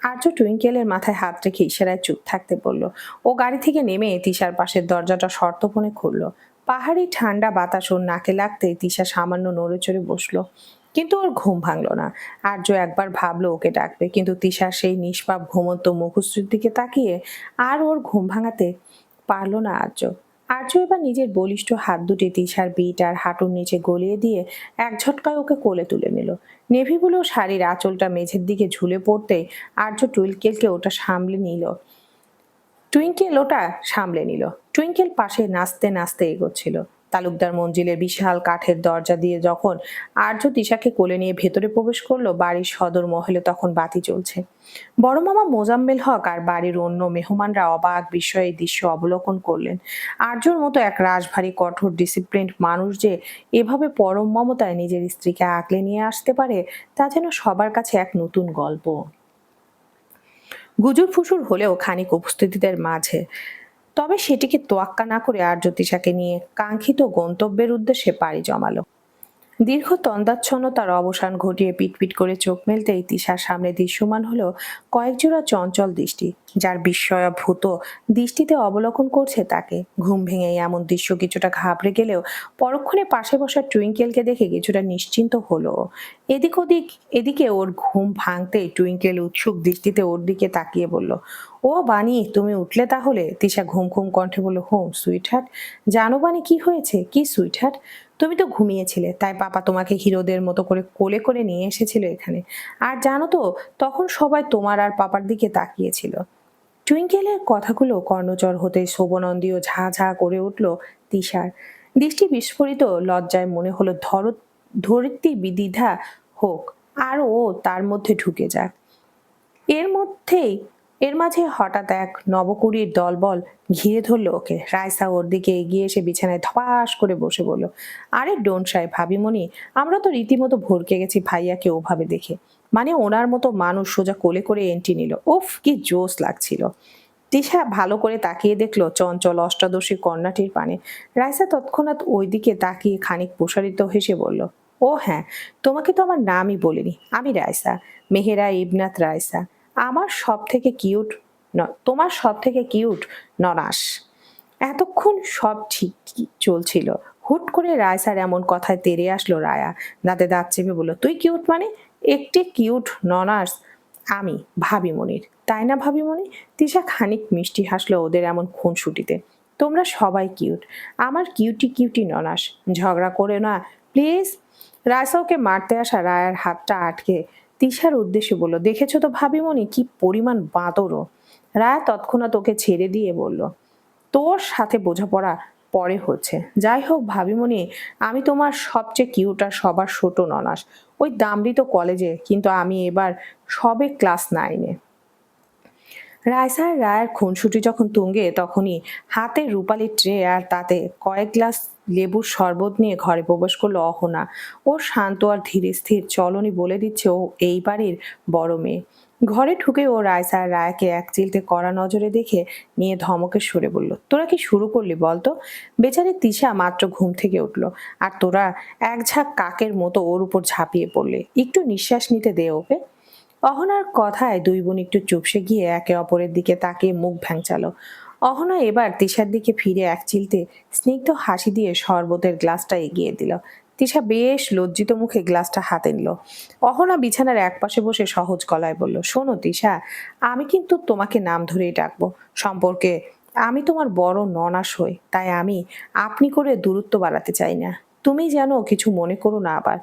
আর্য টুইঙ্কেলের মাথায় হাত রেখে ইশারায় চুপ থাকতে বলল। ও গাড়ি থেকে নেমে তিশার পাশের দরজাটা শর্তপণে খুলল। পাহাড়ি ঠান্ডা বাতাস ওর নাকে লাগতে তিশা সামান্য নড়ে চড়ে বসলো, কিন্তু ওর ঘুম ভাঙলো না। আর্য একবার ভাবলো ওকে ডাকবে, কিন্তু তিশার সেই নিষ্পাপ ঘুমন্ত মুখশ্রীর দিকে তাকিয়ে আর ওর ঘুম ভাঙাতে পারল না আর্য। আর্য এবার নিজের বলিষ্ঠ হাত দুটি তিশার বিট আর হাঁটুর নিচে গলিয়ে দিয়ে এক ঝটকায় ওকে কোলে তুলে নিল। নেভিগুলো শাড়ির আঁচলটা মেঝের দিকে ঝুলে পড়তে আর্য টুইঙ্কেল নিল। টুইঙ্কেল পাশে নাচতে নাচতে এগোচ্ছিল। তালুকদার মঞ্জিলের বিশাল কাঠের দরজা দিয়ে যখন আর্য তিশাকে কোলে নিয়ে ভেতরে প্রবেশ করলো, বাড়ির সদর মহলে তখন বাতি জ্বলছে। বড় মামা মোজাম্মেল হক আর বাড়ির অন্য মেহমানরা অবাক বিস্ময়ে এই দৃশ্য অবলোকন করলেন। আর্যর মতো এক রাশভারী কঠোর ডিসিপ্লিন মানুষ যে এভাবে পরম মমতায় নিজের স্ত্রীকে আগলে নিয়ে আসতে পারে, তা যেন সবার কাছে এক নতুন গল্প। গুজুর ফুসুর হলেও খানিক উপস্থিতিদের মাঝে, তবে সেটিকে তোয়াক্কা না করে আর্য তিশাকে নিয়ে কাঙ্ক্ষিত গন্তব্যের উদ্দেশ্যে পাড়ি জমালো। দীর্ঘ তন্দাচ্ছন্নতার অবসান ঘটিয়ে পিটপিট করে চোখ মেলতেই তিশার সামনে দৃশ্যমান হলো কয়েকজোড়া চঞ্চল দৃষ্টি, যার বিস্ময়াভূত দৃষ্টিতে অবলোকন করছে তাকে। ঘুম ভেঙে এমন দৃশ্য কিছুটা ঘাবড়ে গেলেও পরক্ষণে পাশে বসা টুইঙ্কেলকে দেখে কিছুটা নিশ্চিন্ত হলো। এদিকে ওর ঘুম ভাঙতেই টুইঙ্কেল উৎসুক দৃষ্টিতে ওর দিকে তাকিয়ে বলল, ও বানি, তুমি উঠলে তাহলে? তিশা ঘুম ঘুম কণ্ঠে বলল, হোম সুইটহার্ট। জানো বানি কি হয়েছে? কি সুইটহার্ট? তুমি তো ঘুমিয়েছিলে, তাই পাপা তোমাকে হিরোদের মতো করে কোলে করে নিয়ে এসেছিল এখানে। আর জানো তো, তখন সবাই তোমার আর পাপার দিকে তাকিয়েছিল। টুইঙ্কেলের কথাগুলো কর্ণচর হতে শোভনন্দীয় ঝা ঝা করে উঠল তিশার। দৃষ্টি বিস্ফোরিত লজ্জায় মনে হলো ধরিত্রী বিদ্বিধা হোক আর ও তার মধ্যে ঢুকে যাক। এর মাঝে হঠাৎ এক নবকুড়ির দলবল ঘিরে ধরলো ওকে। রাইসা ওর দিকে এগিয়ে এসে বিছানায় ধপাস করে বসে বলল, আরে ডোন্ট সাই ভাবিমণি, আমরা তো রীতিমতো ভরকে গেছি ভাইয়াকে ওভাবে দেখে। মানে ওনার মতো মানুষ সোজা কোলে করে এন্ট্রি নিল। উফ, কি জোশ লাগছিল। তিশা ভালো করে তাকিয়ে দেখলো চঞ্চল অষ্টাদশী কন্যাটির পানে। রাইসা তৎক্ষণাৎ ওই দিকে তাকিয়ে খানিক প্রসারিত হেসে বলল, ও হ্যাঁ, তোমাকে তো আমার নামই বলিনি। আমি রাইসা, মেহেরা ইবনাত রাইসা। তোমার সব থেকে কিউট ননাস। এতক্ষণ সব ঠিক চলছিল। হুট করে রায়সার এমন কথায় তেড়ে আসলো রায়া। দাঁতে দাঁত চেপে বলল, তুই কিউট মানে? একটি কিউট ননাস আমি, ভাবিমণির। তাই না ভাবিমণি? তিশা খানিক মিষ্টি হাসলো ওদের এমন খুনসুটিতে। তোমরা সবাই কিউট, আমার কিউটি কিউটি ননাস। ঝগড়া করে না প্লিজ। রায়সা ওকে মারতে আসা রায়ার হাতটা আটকে তিশার উদ্দেশ্যে বলল, দেখেছো তো ভাবিমণি, কি পরিমাণ বাঁদরও। রায়া তৎক্ষণাৎ ওকে ছেড়ে দিয়ে বলল, তোর সাথে বোঝাপড়া পরে হচ্ছে। যাই হোক ভাবিমণি, আমি তোমার সবচেয়ে কিউট আর সবার ছোট ননাস। ওই দামড়ি তো কলেজে, কিন্তু আমি এবার সবে ক্লাস 9-এ। রায়সার রায়ের খুনসুটি যখন তুঙ্গে, তখনই হাতে রূপালি ট্রে আর তাতে কয়েক গ্লাস লেবুর শরবত নিয়ে ঘরে প্রবেশ করলো অহনা। ওর শান্ত আর ধীর স্থির চলনই বলে দিচ্ছে ও এই বাড়ির বড় মেয়ে। ঘরে ঢুকে ও রায়সা আর রায়াকে এক চিলতে কড়া নজরে দেখে নিয়ে ধমকের সুরে বলল, তোরা কি শুরু করলি বলতো? বেচারি তিশা মাত্র ঘুম থেকে উঠলো, আর তোরা এক ঝাঁক কাকের মতো ওর উপর ঝাঁপিয়ে পড়লে। একটু নিঃশ্বাস নিতে দে ওকে। অহনার কথায় দুই বোন একটু চুপসে গিয়ে একে অপরের দিকে তাকিয়ে মুখ ভ্যাংচালো। অহনা এবার তিশার দিকে ফিরে এক চিলতে স্নিগ্ধ হাসি দিয়ে শরবতের গ্লাসটা এগিয়ে দিল। তিশা বেশ লজ্জিত মুখে গ্লাসটা হাতে নিল। অহনা বিছানার একপাশে বসে সহজ গলায় বলল, শোনো তিশা, আমি কিন্তু তোমাকে নাম ধরেই ডাকবো। সম্পর্কে আমি তোমার বড় ননাস হই, তাই আমি আপনি করে দূরত্ব বাড়াতে চাই না। তুমি যেন কিছু মনে করো না আবার।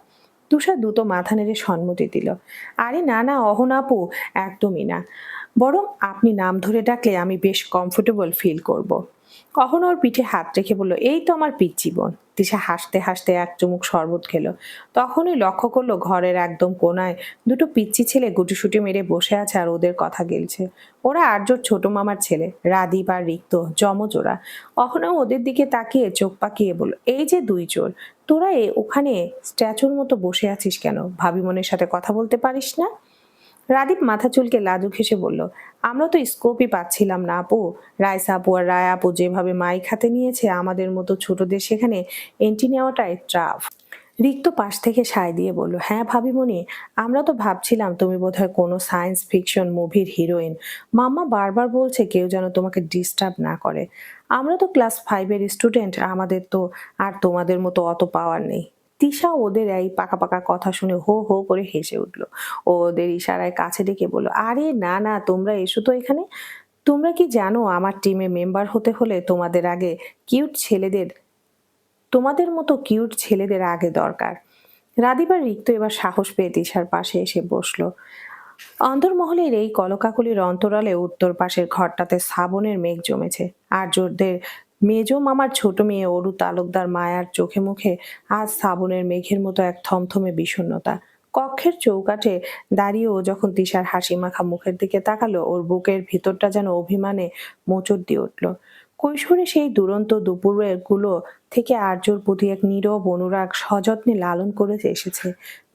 তুষার দ্রুত মাথা নেড়ে সম্মতি দিল। আরে না না অহনা আপু, একদমই না। বরং আপনি নাম ধরে ডাকলে আমি বেশ কমফোর্টেবল ফিল করব। অহনা ওর পিঠে হাত রেখে বলল, এই তো আমার পিচ্চি বোন। তিশা হাসতে হাসতে এক চুমুক শরবত খেলো। তখনই লক্ষ্য করলো ঘরের একদম কোনায় দুটো পিচ্চি ছেলে গুটিসুটি মেরে বসে আছে আর ওদের কথা গেলছে। ওরা আর্যর ছোট মামার ছেলে, রাদীপ আর রিক্ত, যমজ ওরা। অহনা ওদের দিকে তাকিয়ে চোখ পাকিয়ে বলল, এই যে দুই চোর, তোরা ওখানে স্ট্যাচুর মতো বসে আছিস কেন? ভাবি বোনের সাথে কথা বলতে পারিস না? রাদীপ মাথা চুলকে লাজুক হেসে বলল, আমরা তো স্কোপই পাচ্ছিলাম না আপু। রায়সা আপু আর রায় আপু যেভাবে মাইক হাতে নিয়েছে, আমাদের মতো ছোটদের সেখানে এন্ট্রি নেওয়াটাই ট্রাফ। রিক্ত পাশ থেকে সায় দিয়ে বলল, হ্যাঁ ভাবিমণি, আমরা তো ভাবছিলাম তুমি বোধহয় কোনো সায়েন্স ফিকশন মুভির হিরোইন। মাম্মা বারবার বলছে কেউ যেন তোমাকে ডিস্টার্ব না করে। আমরা তো ক্লাস 5-এর স্টুডেন্ট, আমাদের তো আর তোমাদের মতো অত পাওয়ার নেই। তিশা ওদের এই পাকা পাকা কথা শুনে হো হো করে হেসে উঠল। ও ওদের ইশারায় কাছে ডেকে বলল, আরে না না, তোমরা এসো তো এখানে। তোমরা কি জানো আমার টিমে মেম্বার হতে হলে কিউট ছেলেদের তোমাদের মতো কিউট ছেলেদের আগে দরকার। রাধিবার রিক্ত এবার সাহস পেয়ে তিশার পাশে এসে বসলো। অন্দরমহলের এই কলকাকলির অন্তরালে উত্তর পাশের ঘরটাতে শ্রাবণের মেঘ জমেছে। আর্যদের মেজ মামার ছোট মেয়ে অরু তালুকদার মায়ার চোখে মুখে আজ শ্রাবণের মেঘের মতো এক থমথমে বিষণ্ণতা। কক্ষের চৌকাঠে দাঁড়িয়েও যখন তিশার হাসি মাখা মুখের দিকে তাকালো, ওর বুকের ভিতরটা যেন অভিমানে মোচড় দিয়ে উঠল। কৈশোরে সেই দুরন্ত দুপুরের গুলো থেকে আর্যর প্রতি এক নীরব অনুরাগ সযত্নে লালন করে এসেছে।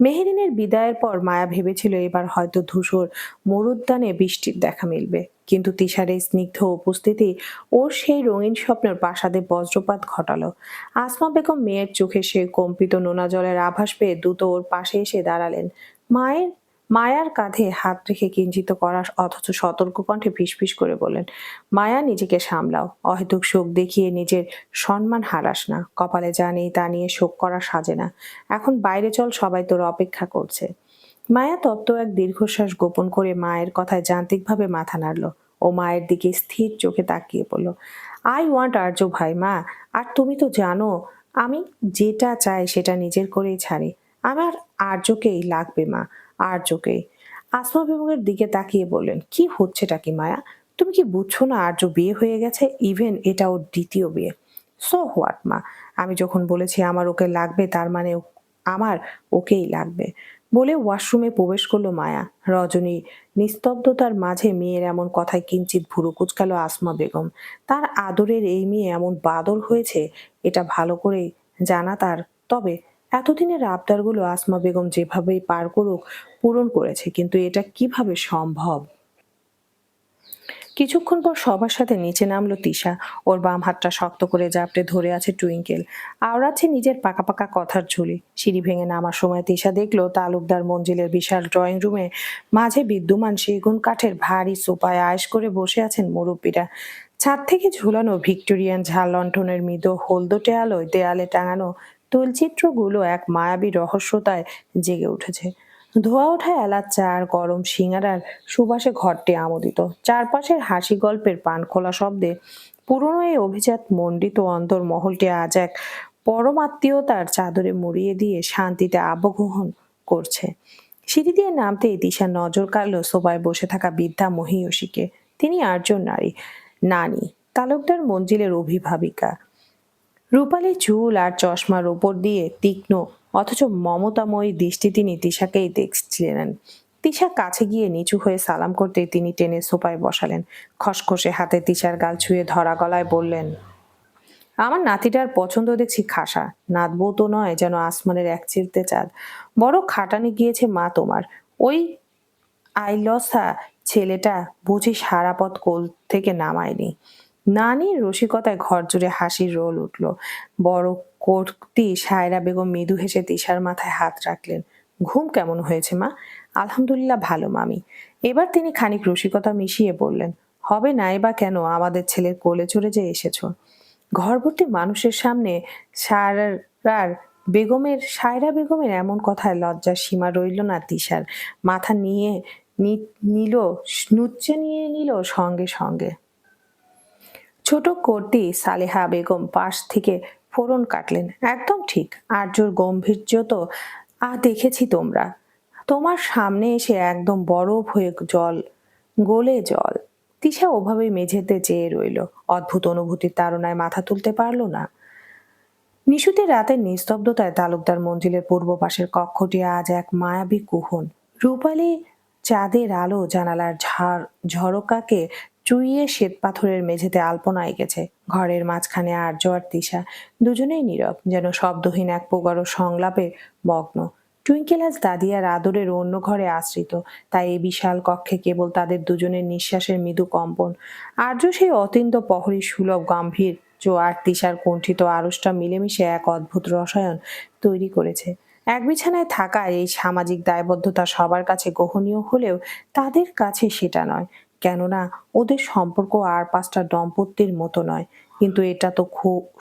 মেহেরিনের বিদায়ের পর মায়া ভেবেছিল এবার হয়তো ধূসর মরুদ্যানে বৃষ্টির দেখা মিলবে, কিন্তু তিশার এই স্নিগ্ধ উপস্থিতি ওর সেই রঙিন স্বপ্নের প্রাসাদে বজ্রপাত ঘটালো। আসমা বেগম মেয়ের চোখে সে কম্পিত নোনা জলের আভাস পেয়ে দ্রুত ওর পাশে এসে দাঁড়ালেন। মায়ের মায়ার কাঁধে হাত রেখে কিঞ্চিত করা অথচ সতর্ক কণ্ঠে ফিসফিস করে বললেন, মায়া নিজেকে সামলাও, অহেতুক শোক দেখিয়ে নিজের সম্মান হারাস না। কপালে যা নেই তা নিয়ে শোক করা সাজে না। এখন বাইরে চল, সবাই তোর অপেক্ষা করছে। মায়া তপ্ত এক দীর্ঘশ্বাস গোপন করে মায়ের কথায় যান্ত্রিকভাবে মাথা নাড়ল। ও মায়ের দিকে স্থির চোখে তাকিয়ে বলল, আই ওয়ান্ট আর্য ভাই মা। আর তুমি তো জানো আমি যেটা চাই সেটা নিজের করেই ছাড়ি। আমার আর্যকেই লাগবে মা, আর্যকেই। আসমা বেগমের দিকে তাকিয়ে বললেন, কি হচ্ছেটা কি মায়া? তুমি কি বুঝছো না আর্য বিয়ে হয়ে গেছে? ইভেন এটা ওর দ্বিতীয় বিয়ে। সো হোয়াট মা, আমি যখন বলেছি আমার ওকে লাগবে, তার মানে আমার ওকেই লাগবে। বলে ওয়াশরুমে প্রবেশ করলো মায়া। রজনী নিস্তব্ধতার মাঝে মেয়ের এমন কথায় কিঞ্চিত ভুরু কুঁচকালো আসমা বেগম। তার আদরের এই মেয়ে এমন বাদর হয়েছে এটা ভালো করে জানা তার। তবে এতদিনের আবদারগুলো আসমা বেগম যেভাবেই পার করুক পূরণ করেছে, কিন্তু এটা কিভাবে সম্ভব? কিছুক্ষণ পর সবার সাথে নিচে নামলো তিশা। ওর বাম হাতটা শক্ত করে জাপটে ধরে আছে টুইঙ্কেল, আওড়াচ্ছে নিজের পাকা পাকা কথার ঝুলি। সিঁড়ি ভেঙে নামার সময় তিশা দেখলো তালুকদার মঞ্জিলের বিশাল ড্রয়িং রুমে মাঝে বিদ্যমান সেগুন কাঠের ভারী সোফায় আয়েশ করে বসে আছেন মুরব্বীরা। ছাদ থেকে ঝুলানো ভিক্টোরিয়ান ঝাল লণ্ঠনের মৃদু হলদটে আলোয় দেয়ালে টাঙানো তৈলচিত্রগুলো এক মায়াবী রহস্যতায় জেগে উঠেছে। ধোয়া ওঠা এলাচ চা আর গরম সিঙাড়ার সুবাসে ঘরটি আমোদিত। চারপাশের হাসি গল্পের পান খোলা শব্দে পুরনো এই অভিজাত মণ্ডিত অন্তর মহলটি আজ এক পরমাত্মীয়তার চাদরে মুড়িয়ে দিয়ে শান্তিতে আবগ্রহণ করছে। সিঁড়ি দিয়ে নামতেই দিশা নজর কাড়ল সোফায় বসে থাকা বৃদ্ধা মহিয়সীকে। তিনি আর্যর নানি, তালুকদার মঞ্জিলের অভিভাবিকা। রূপালী চুল আর চশমার ওপর দিয়ে তীক্ষ্ণ অথচ মমতাময়ী দৃষ্টি তিনি তিশাকেই দেখছিলেন। তিশা কাছে গিয়ে নিচু হয়ে সালাম করতে তিনি টেনে সোফায় বসালেন। খসখসে হাতে তিশার গাল ছুঁয়ে ধরা গলায় বললেন, আমার নাতিটার পছন্দ দেখছি খাসা। নাতবউ তো নয় যেন আসমানের এক চিলতে চাঁদ। বড় খাটানি গিয়েছে মা তোমার। ওই আইলসা ছেলেটা বুঝি সারা পথ কোল থেকে নামায়নি। নানির রসিকতায় ঘর জুড়ে হাসির রোল উঠল। বড় কর্তি সায়রা বেগম মৃদু হেসে তিশার মাথায় হাত রাখলেন। ঘুম কেমন হয়েছে মা? আলহামদুলিল্লাহ ভালো মামি। এবার তিনি খানিক রসিকতা মিশিয়ে বললেন, হবে নাই বা কেন, আমাদের ছেলের কোলে চড়ে যে এসেছো। ঘরভর্তি মানুষের সামনে সায়রা বেগমের এমন কথায় লজ্জার সীমা রইল না তিশার। মাথা নিয়ে নিল, নুচ্চে নিয়ে নিল সঙ্গে সঙ্গে। ছোট কর্তি সালেহা বেগম পাশ থেকে ফোড়ন কাটলেন। একদম ঠিক, আর্যর গম্ভীর্য তো দেখেছি তোমরা। তোমার সামনে এসে একদম বরফ হয়ে গলে জল। তিশা ওভাবে মেঝেতে চেয়ে রইল, অদ্ভুত অনুভূতির তাড়নায় মাথা তুলতে পারল না। নিশুতি রাতের নিস্তব্ধতায় তালুকদার মঞ্জিলের পূর্ব পাশের কক্ষটি আজ এক মায়াবী কুহন। রূপালী চাঁদের আলো জানালার ঝরকাকে চুইয়ে শ্বেতপাথরের মেঝেতে আলপনা এঁকেছে। ঘরের মাঝখানে আর্য আর তিশা, দুজনেই নীরব, যেন শব্দহীন এক প্রগাঢ় সংলাপে মগ্ন। টুইঙ্কেল আজ দাদিয়ার আদরের অন্য ঘরে আশ্রিত, তাই এই বিশাল কক্ষে কেবল তাদের দুজনের নিঃশ্বাসের মৃদু কম্পন। আর্য সেই অতীন্দ্র প্রহরী সুলভ গম্ভীর আর তিশার কুণ্ঠিত আড়সটা মিলেমিশে এক অদ্ভুত রসায়ন তৈরি করেছে। এক বিছানায় থাকা এই সামাজিক দায়বদ্ধতা সবার কাছে গ্রহণীয় হলেও তাদের কাছে সেটা নয়। কেননা ওদের সম্পর্ক আর পাঁচটা দম্পতির মতো নয়। কিন্তু এটা তো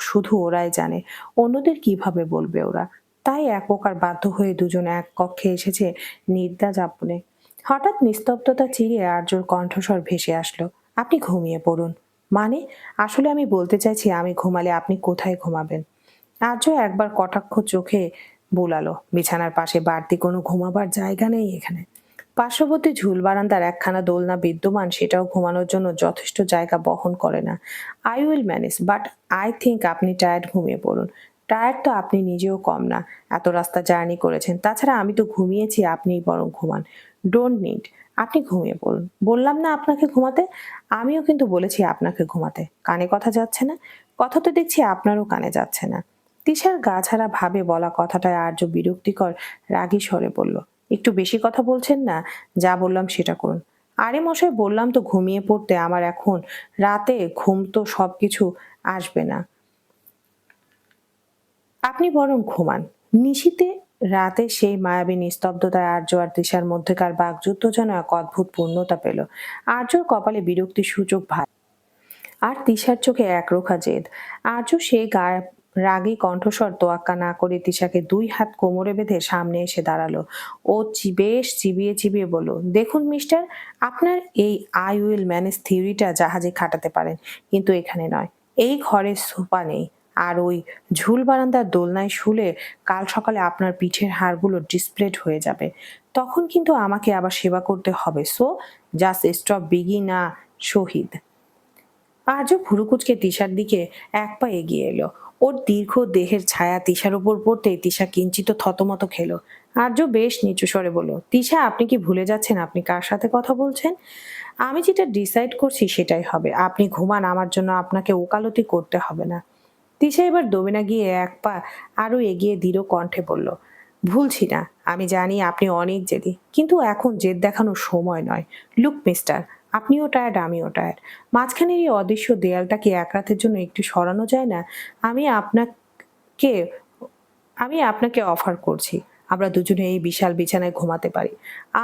শুধু ওরাই জানে, অন্যদের কিভাবে বলবে ওরা। তাই এক প্রকার বাধ্য হয়ে দুজন এক কক্ষে এসেছে নিদ্রা যাপনে। হঠাৎ নিস্তব্ধতা চিরিয়ে আর্যর কণ্ঠস্বর ভেসে আসলো, আপনি ঘুমিয়ে পড়ুন। মানে, আসলে আমি বলতে চাইছি আমি ঘুমালে আপনি কোথায় ঘুমাবেন? আর্য একবার কটাক্ষ চোখে বুলালো। বিছানার পাশে বাড়তি কোনো ঘুমাবার জায়গা নেই এখানে। পার্শ্ববর্তী ঝুল বারান্দার একখানা দোলনা বিদ্যমান, সেটাও ঘুমানোর জন্য যথেষ্ট জায়গা বহন করে না। I will manage, but I think আপনি টায়ার্ড, ঘুমিয়ে পড়ুন। টায়ার্ড তো আপনি নিজেও কম না, এত রাস্তা জার্নি করেছেন। তাছাড়া আমি তো ঘুমিয়েছি, আপনিই বরং ঘুমান। ডোন্ট নিড, আপনি ঘুমিয়ে পড়ুন। বললাম না আপনাকে ঘুমাতে? আমিও কিন্তু বলেছি আপনাকে ঘুমাতে। কানে কথা যাচ্ছে না? কথা তো দেখছি আপনারও কানে যাচ্ছে না। তিশার গা ছাড়া ভাবে বলা কথাটায় আর্য বিরক্তিকর রাগী স্বরে বলল, একটু বেশি কথা বলছেন না? যা বললাম সেটা করুন। আরে মশাই, বললাম তো ঘুমিয়ে পড়তে। আমার এখন রাতে ঘুম তো সবকিছু আসবে না, আপনি বরং ঘুমান। নিশীথে রাতে সেই মায়াবী নিস্তব্ধতায় আর্য আর তিশার মধ্যেকার বাকযুদ্ধ যেন এক অদ্ভুত পূর্ণতা পেল। আর্যর কপালে বিরক্তি সূচক ভাই, আর তিশার চোখে একরোখা জেদ। আর্য সেই রাগী কণ্ঠস্বর তোয়াক্কা না করে তিশাকে দুই হাত কোমরে বেঁধে সামনে এসে দাঁড়ালো। ও বেশ চিবিয়ে চিবিয়ে বলল, দেখুন মিস্টার, আপনার এই আই উইল ম্যানেজ থিওরিটা জাহাজে খাটাতে পারেন, কিন্তু এখানে নয়। এই ঘরে সোফা নেই, আর ওই ঝুল বারান্দার দোলনায় শুলে কাল সকালে আপনার পিঠের হাড়গুলো ডিসপ্লেড হয়ে যাবে। তখন কিন্তু আমাকে আবার সেবা করতে হবে। সো জাস্ট স্টপ বিগিং আ শহীদ। আজও ভুরুকুচকে তিশার দিকে এক পা এগিয়ে এলো। ওর দীর্ঘ দেহের ছায়া তিশার উপর পড়তেই তিশা কিঞ্চিত থতমত খেলো। আর্য বেশ নিচু স্বরে বলল, তিশা, আপনি কি ভুলে যাচ্ছেন আপনি কার সাথে কথা বলছেন? আমি যেটা ডিসাইড করছি সেটাই হবে। আপনি ঘুমান, আমার জন্য আপনাকে ওকালতি করতে হবে না। তিশা এবার দমিনা গিয়ে এক পা আরো এগিয়ে দৃঢ় কণ্ঠে বলল, ভুলছি না। আমি জানি আপনি অনেক জেদি, কিন্তু এখন জেদ দেখানোর সময় নয়। লুক মিস্টার, আপনিও টায়ার্ড, আমিও টায়ার্ড। মাঝখানের এই অদৃশ্য দেয়ালটা কি এক রাতের জন্য একটু সরানো যায় না? আমি আপনাকে আমি আপনাকে অফার করছি, আমরা দুজনে এই বিশাল বিছানায় ঘুমাতে পারি।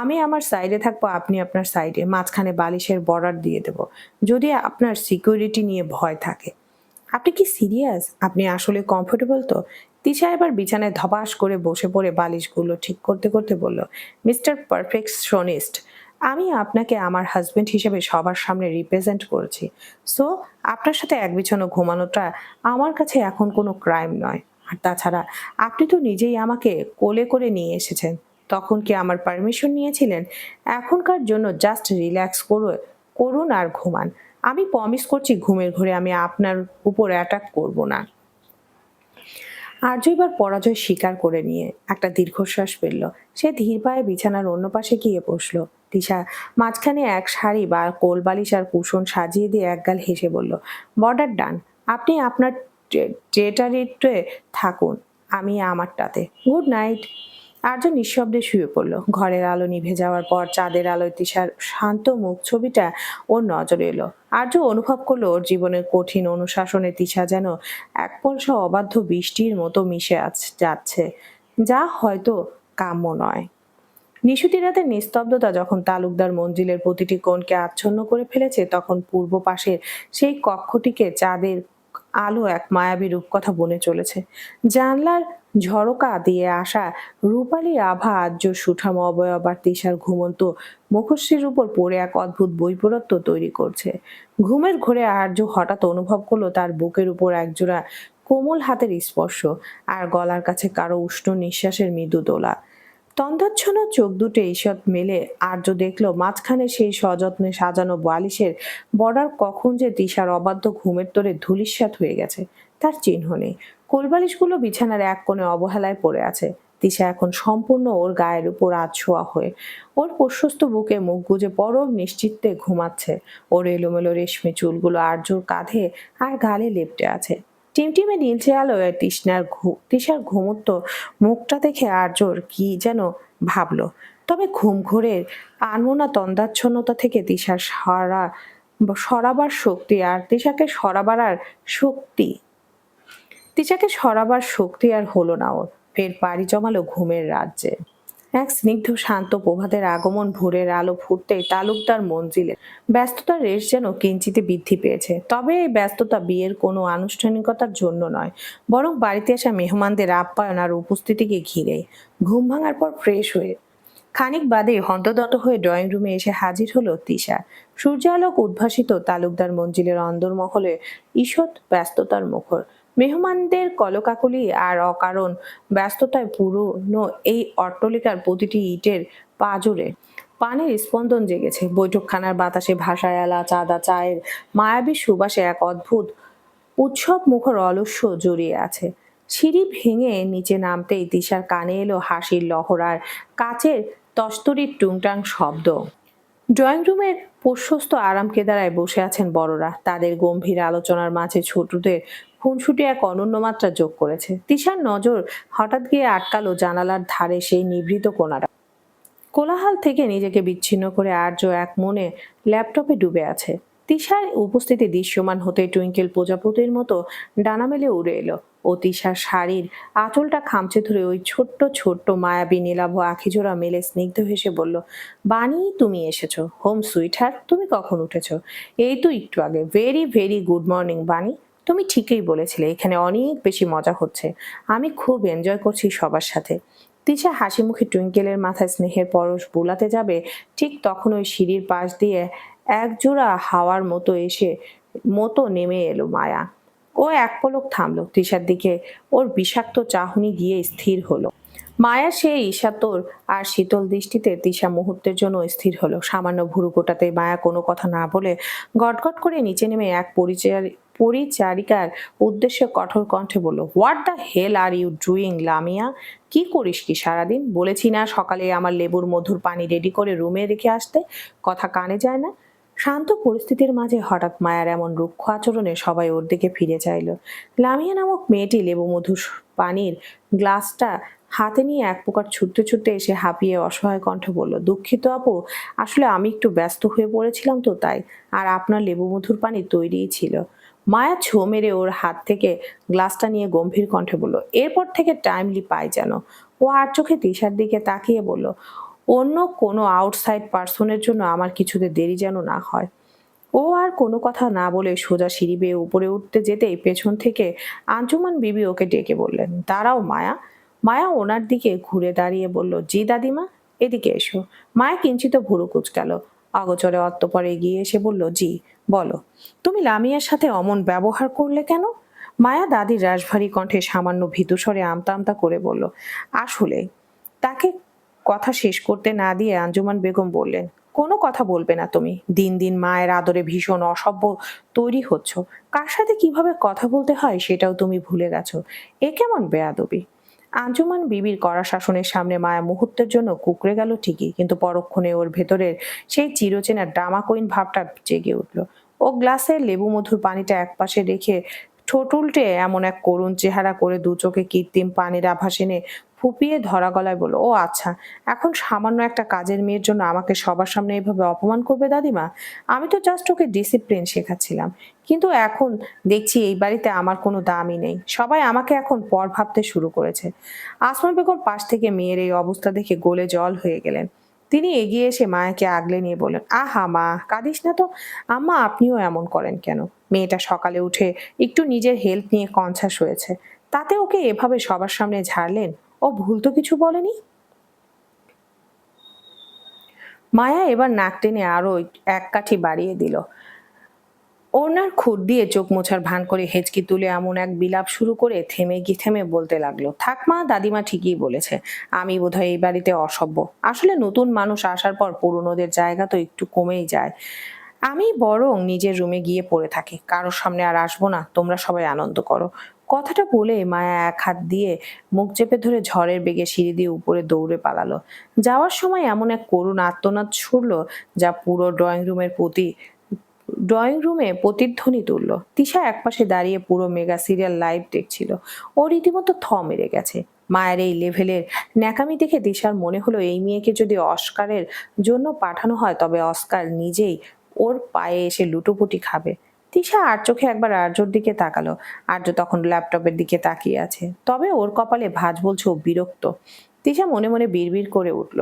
আমি আমার সাইডে থাকবো, আপনি আপনার সাইডে। মাঝখানে বালিশের বর্ডার দিয়ে দেব, যদি আপনার সিকিউরিটি নিয়ে ভয় থাকে। আপনি কি সিরিয়াস? আপনি আসলে কমফোর্টেবল তো? তিশা এবার বিছানায় ধপাস করে বসে পড়ে বালিশগুলো ঠিক করতে করতে বলল, মিস্টার পারফেকশনিস্ট, আমি আপনাকে আমার হাজবেন্ড হিসেবে সবার সামনে রিপ্রেজেন্ট করছি। সো আপনার সাথে এক বিছানো ঘুমানোটা আমার কাছে এখন কোনো ক্রাইম নয়। আর তাছাড়া আপনি তো নিজেই আমাকে কোলে করে নিয়ে এসেছেন। তখন কি আমার পারমিশন নিয়েছিলেন? এখনকার জন্য জাস্ট রিল্যাক্স করুন আর ঘুমান। আমি প্রমিস করছি ঘুমের ঘরে আমি আপনার উপর অ্যাটাক করব না। আর্য এবার পরাজয় স্বীকার করে নিয়ে একটা দীর্ঘশ্বাস ফেলল। সে ধীর পায়ে বিছানার অন্য পাশে গিয়ে বসল। তিশা মাঝখানে এক শাড়ি বা কোল বালিশ আর কুশন সাজিয়ে দিয়ে একগাল হেসে বলল, বর্ডার ডান। আপনি আপনার টেরিটরিতে থাকুন, আমি আমারটাতে। Good night. আর্য নিঃশব্দে শুয়ে পড়ল। ঘরের আলো নিভে যাওয়ার পর চাঁদের আলোয় তিশার শান্ত মুখ ছবিটা ওর নজরে এলো। আর্য অনুভব করলো ওর জীবনের কঠিন অনুশাসনে তিশা যেন এক পলসা অবাধ্য বৃষ্টির মতো মিশে যাচ্ছে, যা হয়তো কাম্য নয়। নিশুতি রাতের নিস্তব্ধতা যখন তালুকদার মঞ্জিলের প্রতিটি কোণকে আচ্ছন্ন করে ফেলেছে, তখন পূর্ব পাশের সেই কক্ষটিকে চাঁদের আলো এক মায়াবী রূপকথা বনে চলেছে। জানলার ঝরকা দিয়ে আসা রূপালী আভা আর্য সুঠাম অবয়ব আর তিশার ঘুমন্ত মুখশ্রীর উপর পড়ে এক অদ্ভুত বৈপরত্য তৈরি করছে। ঘুমের ঘোরে আর্য হঠাৎ অনুভব করলো তার বুকের উপর একজোড়া কোমল হাতের স্পর্শ, আর গলার কাছে কারো উষ্ণ নিঃশ্বাসের মৃদু দোলা। তন্দ্রাচ্ছন্ন চোখ দুটো ঈষৎ মেলে আর্য দেখল মাঝখানে সেই সযত্নে সাজানো বালিশের বর্ডার কখন যে তিশার অবাধ্য ঘুমের তোরে ধূলিসাৎ হয়ে গেছে তার চিহ্ন নেই। কোলবালিশগুলো বিছানার এক কোণে অবহেলায় পড়ে আছে। তিশা এখন সম্পূর্ণ ওর গায়ের উপর আছোয়া হয়ে ওর প্রশস্ত বুকে মুখ গুজে পরম নিশ্চিন্তে ঘুমাচ্ছে। ওর এলোমেলো রেশমি চুলগুলো আর্যর কাঁধে আর গালে লেপ্টে আছে। টিমটিমে নীলচে আলোয় তিশার ঘুমন্ত মুখটা দেখে আর্যর কি যেন ভাবলো। তবে ঘুম ঘোরের আনমনা তন্দ্রাচ্ছন্নতা থেকে তিশার সরাবার শক্তি আর তিশাকে সরাবার শক্তি আর হলো না ওর। ফের পাড়ি জমালো ঘুমের রাজ্যে। এক স্নিগ্ধ শান্ত প্রভাতের আগমন। ভোরের আলো ফুটতেই তালুকদার মঞ্জিলে ব্যস্ততার রেশ যেন কিঞ্চিতে বৃদ্ধি পেয়েছে। তবে এই ব্যস্ততা বিয়ের কোনো আনুষ্ঠানিকতার জন্য নয়, বরং বাড়িতে আসা মেহমানদের আপ্যায়ন আর উপস্থিতিকে ঘিরে। ঘুম ভাঙার পর ফ্রেশ হয়ে খানিক বাদে হন্তদন্ত হয়ে ড্রয়িং রুমে এসে হাজির হলো তিশা। সূর্যালোক উদ্ভাসিত তালুকদার মঞ্জিলের অন্দরমহলে ঈষৎ ব্যস্ততার মুখর। মেহমানদের কলকাকলি আর অকারণ ব্যস্ততায় পুরনো এই অট্টালিকার প্রতিটি ইটের পাঁজরে পানের স্পন্দন জেগেছে। বৈঠকখানার বাতাসে ভাসায় এলা চাঁদা চায়ের মায়াবী সুবাসে এক অদ্ভুত উৎসব মুখর অলস্য জড়িয়ে আছে। সিঁড়ি ভেঙে নিচে নামতেই তিশার কানে এলো হাসির লহর আর কাচের তস্তরির টুংটাং শব্দ। ড্রয়িং রুমের প্রশস্ত আরাম কেদারায় বসে আছেন বড়রা। তাদের গম্ভীর আলোচনার মাঝে ছোটদের খুনসুটি এক অনন্য মাত্রা যোগ করেছে। তিশার নজর হঠাৎ গিয়ে আটকালো জানালার ধারে সেই নিভৃত কোণাটা। কোলাহল থেকে নিজেকে বিচ্ছিন্ন করে আর্য এক মনে ল্যাপটপে ডুবে আছে। তিশার উপস্থিতি দৃশ্যমান হতে টুইঙ্কেল প্রজাপতির মতো ডানা মেলে উড়ে এলো। ও তিশার শাড়ির আঁচলটা খামচে ধরে ওই ছোট্ট ছোট্ট মায়াবী নীলাভ আখিজোড়া মেলে স্নিগ্ধ হেসে বলল, বানি তুমি এসেছো হোম সুইট হার্ট। তুমি কখন উঠেছো? এই তো একটু আগে। ভেরি ভেরি গুড মর্নিং বানি। তুমি ঠিকই বলেছিলে, এখানে অনেক বেশি মজা হচ্ছে। আমি খুব এনজয় করছি সবার সাথে। তিশা হাসি মুখে টুইঙ্কেলের মাথায় স্নেহের পরশ বুলাতে যাবে, ঠিক তখন ওই সিঁড়ির পাশ দিয়ে একজোড়া হাওয়ার মতো নেমে এলো মায়া। ও এক পলক থামলো। তিশার দিকে ওর বিষাক্ত চাহনি গিয়ে স্থির হলো। মায়া সেই ঈশাতর আর শীতল দৃষ্টিতে তিশা মুহূর্তের জন্য স্থির হলো। সামান্য ভুরু কোটাতে মায়া কোনো কথা না বলে গটগট করে নিচে নেমে এক পরিচারিকার উদ্দেশ্যে কঠোর কণ্ঠে বলল, what the hell are you doing Lamia? কি করিস কি সারাদিন? বলেছি না সকালে আমার লেবুর মধুর পানি রেডি করে রুমে রেখে আসতে? কথা কানে যায় না? শান্ত পরিস্থিতির মাঝে হঠাৎ মায়ার এমন রুক্ষ আচরণে সবাই ওর দিকে ফিরে চাইল। লামিয়া নামক মেয়েটি লেবু মধুর পানির গ্লাসটা হাতে নিয়ে এক প্রকার ছুটতে ছুটতে এসে হাঁপিয়ে অসহায় কণ্ঠে বলল, দুঃখিত আপু, আসলে আমি একটু ব্যস্ত হয়ে পড়েছিলাম তো তাই। আর আপনার লেবু মধুর পানি তৈরিই ছিল। মায়া ছো মেরে ওর হাত থেকে গ্লাসটা নিয়ে গম্ভীর কণ্ঠে বলল, এরপর থেকে টাইমলি পাই যেন। ও আর চোখে তিশার দিকে তাকিয়ে বলল, অন্য কোনো আউটসাইড পার্সনের জন্য আমার কিছুতে দেরি যেন না হয়। ও আর কোনো কথা না বলে সোজা সিঁড়ি বেয়ে উপরে উঠতে যেতেই পেছন থেকে আঞ্জুমান বিবি ওকে ডেকে বললেন, দাঁড়াও মায়া। মায়া ওনার দিকে ঘুরে দাঁড়িয়ে বলল, জি দাদিমা, এদিকে এসো। মায়া কিঞ্চিত ভুরু কুঁচকালো। অগোচরে অতঃপর এগিয়ে এসে বলল, জি বলো, তুমি লামিয়ার সাথে অমন ব্যবহার করলে কেন? মায়া দাদির রাশভারী কণ্ঠে সামান্য ভীতুস্বরে আমতা আমতা করে বলল, আসলে। তাকে কথা শেষ করতে না দিয়ে আঞ্জুমান বেগম বললেন, কোনো কথা বলবে না তুমি। দিন দিন মায়ের আদরে ভীষণ অসভ্য তৈরি হচ্ছ। কার সাথে কিভাবে কথা বলতে হয় সেটাও তুমি ভুলে গেছো। এ কেমন বেয়াদবি! আঞ্জুমান বিবির কড়া শাসনের সামনে মায়া মুহূর্তের জন্য কুঁকড়ে গেল ঠিকই, কিন্তু পরক্ষণে ওর ভেতরের সেই চিরচেনা ড্রামা কুইন ভাবটা জেগে উঠল। ও গ্লাসের লেবু মধুর পানিটা একপাশে রেখে ঠোঁট উল্টে এমন এক করুণ চেহারা করে দু চোখে কৃত্রিম পানির আভাস এনে ফুপিয়ে ধরা গলায় বলল, ও আচ্ছা, এখন সামান্য একটা কাজের মেয়ের জন্য আমাকে সবার সামনে এইভাবে অপমান করবে দাদিমা? আমি তো জাস্ট ওকে ডিসিপ্লিন শেখাচ্ছিলাম। কিন্তু এখন দেখছি এই বাড়িতে আমার কোনো দামই নেই, সবাই আমাকে এখন পর ভাবতে শুরু করেছে। আসমা বেগম পাশ থেকে মেয়ের এই অবস্থা দেখে গলে জল হয়ে গেলেন। তিনি এগিয়ে এসে মায়াকে আগলে নিয়ে বললেন, আহা মা, কাঁদিস না তো। আম্মা, আপনিও এমন করেন কেন? মেয়েটা সকালে উঠে একটু নিজের হেলথ নিয়ে কনসাস হয়েছে, তাতে ওকে এভাবে সবার সামনে ঝাড়লেন? ও ভুল তো কিছু বলেনি। মায়া এবার নাক টেনে আরো এক কাঠি বাড়িয়ে দিল। ওনার খুঁট দিয়ে চোখ মোছার ভান করে হেঁচকি তুলে এমন এক বিলাপ শুরু করে থেমে বলতে লাগলো, থাক মা, দাদিমা ঠিকই বলেছে। আমি বোধহয় এই বাড়িতে অসভ্য। আসলে নতুন মানুষ আসার পর পুরনোদের জায়গা তো একটু কমেই যায়। আমি বরং নিজের রুমে গিয়ে পড়ে থাকি, কারোর সামনে আর আসবো না, তোমরা সবাই আনন্দ করো। কথাটা বলে মায়া এক হাত দিয়ে মুখ চেপে ধরে ঝড়ের বেগে সিঁড়ি দিয়ে উপরে দৌড়ে পালালো। যাওয়ার সময় এমন এক করুণ আর্তনাদ ছুড়লো যা পুরো ড্রয়িং রুমে প্রতিধ্বনি তুলল। তিশা একপাশে দাঁড়িয়ে পুরো মেগা সিরিয়াল লাইভ দেখছিল। ও রীতিমতো থ মেরে গেছে। মায়ের এই লেভেলের ন্যাকামি দেখে তিশার মনে হলো এই মেয়েকে যদি অস্কারের জন্য পাঠানো হয় তবে অস্কার নিজেই ওর পায়ে এসে লুটোপুটি খাবে। তিশা আর চোখে একবার আর্যর দিকে তাকালো। আর্য তখন ল্যাপটপের দিকে তাকিয়ে আছে, তবে ওর কপালে ভাঁজ বলছে ও বিরক্ত। তিশা মনে মনে বিড়বিড় করে উঠল,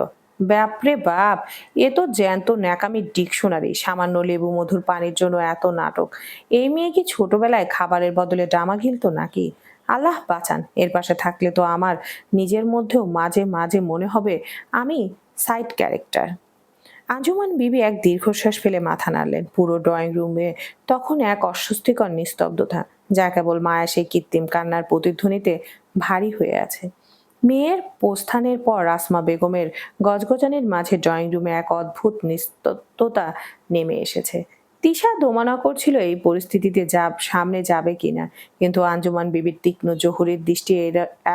বাপরে বাপ, এ তো জ্যান্ত ন্যাকামির ডিকশনারি। সামান্য লেবু মধুর পানির জন্য এত নাটক। এই মেয়ে কি ছোটবেলায় খাবারের বদলে ডামা গিলতো নাকি? আল্লাহ বাঁচান, এর পাশে থাকলে তো আমার নিজের মধ্যেও মাঝে মাঝে মনে হবে আমি সাইড ক্যারেক্টার। আঞ্জুমান বিবি এক দীর্ঘশ্বাস ফেলে মাথা নাড়লেন। পুরো ড্রয়িং রুমে তখন এক অস্বস্তিকর নিস্তব্ধতা, যা কেবল মায়া সেই কৃত্রিম কান্নার প্রতিধ্বনিতে ভারী হয়ে আছে। মেয়ের প্রস্থানের পর আসমা বেগমের গজগজানির মাঝে ড্রয়িং রুমে এক অদ্ভুত নিস্তব্ধতা নেমে এসেছে। তিশা দোমনা করছিল এই পরিস্থিতিতে সামনে যাবে কিনা, কিন্তু আঞ্জুমান বিবির তীক্ষ্ণ জহুরির দৃষ্টি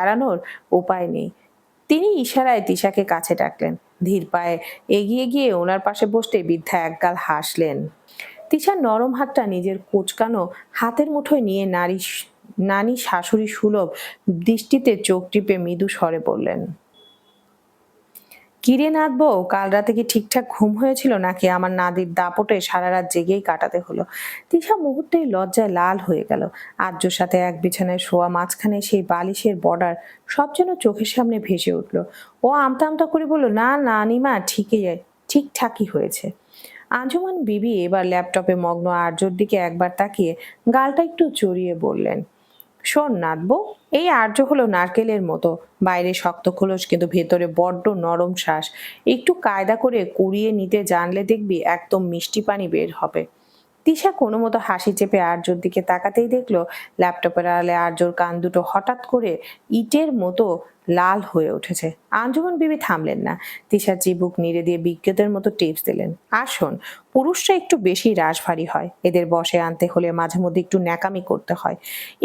এড়ানোর উপায় নেই। তিনি ইশারায় তিশাকে কাছে ডাকলেন। ধীর পায়ে এগিয়ে গিয়ে ওনার পাশে বসতে বৃদ্ধা একগাল হাসলেন। তিশার নরম হাতটা নিজের কোঁচকানো হাতের মুঠোয় নিয়ে নানি শাশুড়ি সুলভ দৃষ্টিতে চোখ টিপে মৃদু স্বরে বললেন, কিরে নাথবো, কাল রাতে কি ঠিকঠাক ঘুম হয়েছিল নাকি আমার নাদির দাপটে সারা রাত জেগেই কাটাতে হলো? তিশা মুহূর্তেই লজ্জায় লাল হয়ে গেল। আর্যর সাথে এক বিছানায় শোয়া মাঝখানে সেই বালিশের বর্ডার সব যেন চোখের সামনে ভেসে উঠল। ও আমতা আমতা করে বলল, না নানিমা, ঠিকঠাকই হয়েছে। আঞ্জুমান বিবি এবার ল্যাপটপে মগ্ন আর্যর দিকে একবার তাকিয়ে গালটা একটু চড়িয়ে বললেন, শোন নাথবো, এই আর্য হলো নারকেলের মতো, বাইরে শক্ত খোলস কিন্তু ভেতরে বড্ড নরম শ্বাস। একটু কায়দা করে কুড়িয়ে নিতে জানলে দেখবি একদম মিষ্টি পানি বের হবে। তিশা কোনো মতো হাসি চেপে আর্যর দিকে তাকাতেই দেখলো ল্যাপটপের আড়ালে আর্যর কান দুটো হঠাৎ করে ইটের মতো লাল হয়ে উঠেছে। আঞ্জুমান বিবি থামলেন না। তিশার চিবুক নিড়ে দিয়ে বিজ্ঞদের মতো টিপস দিলেন, আর শোন, পুরুষরা একটু বেশি রাশভারী হয়, এদের বশে আনতে হলে মাঝে মধ্যে একটু ন্যাকামি করতে হয়,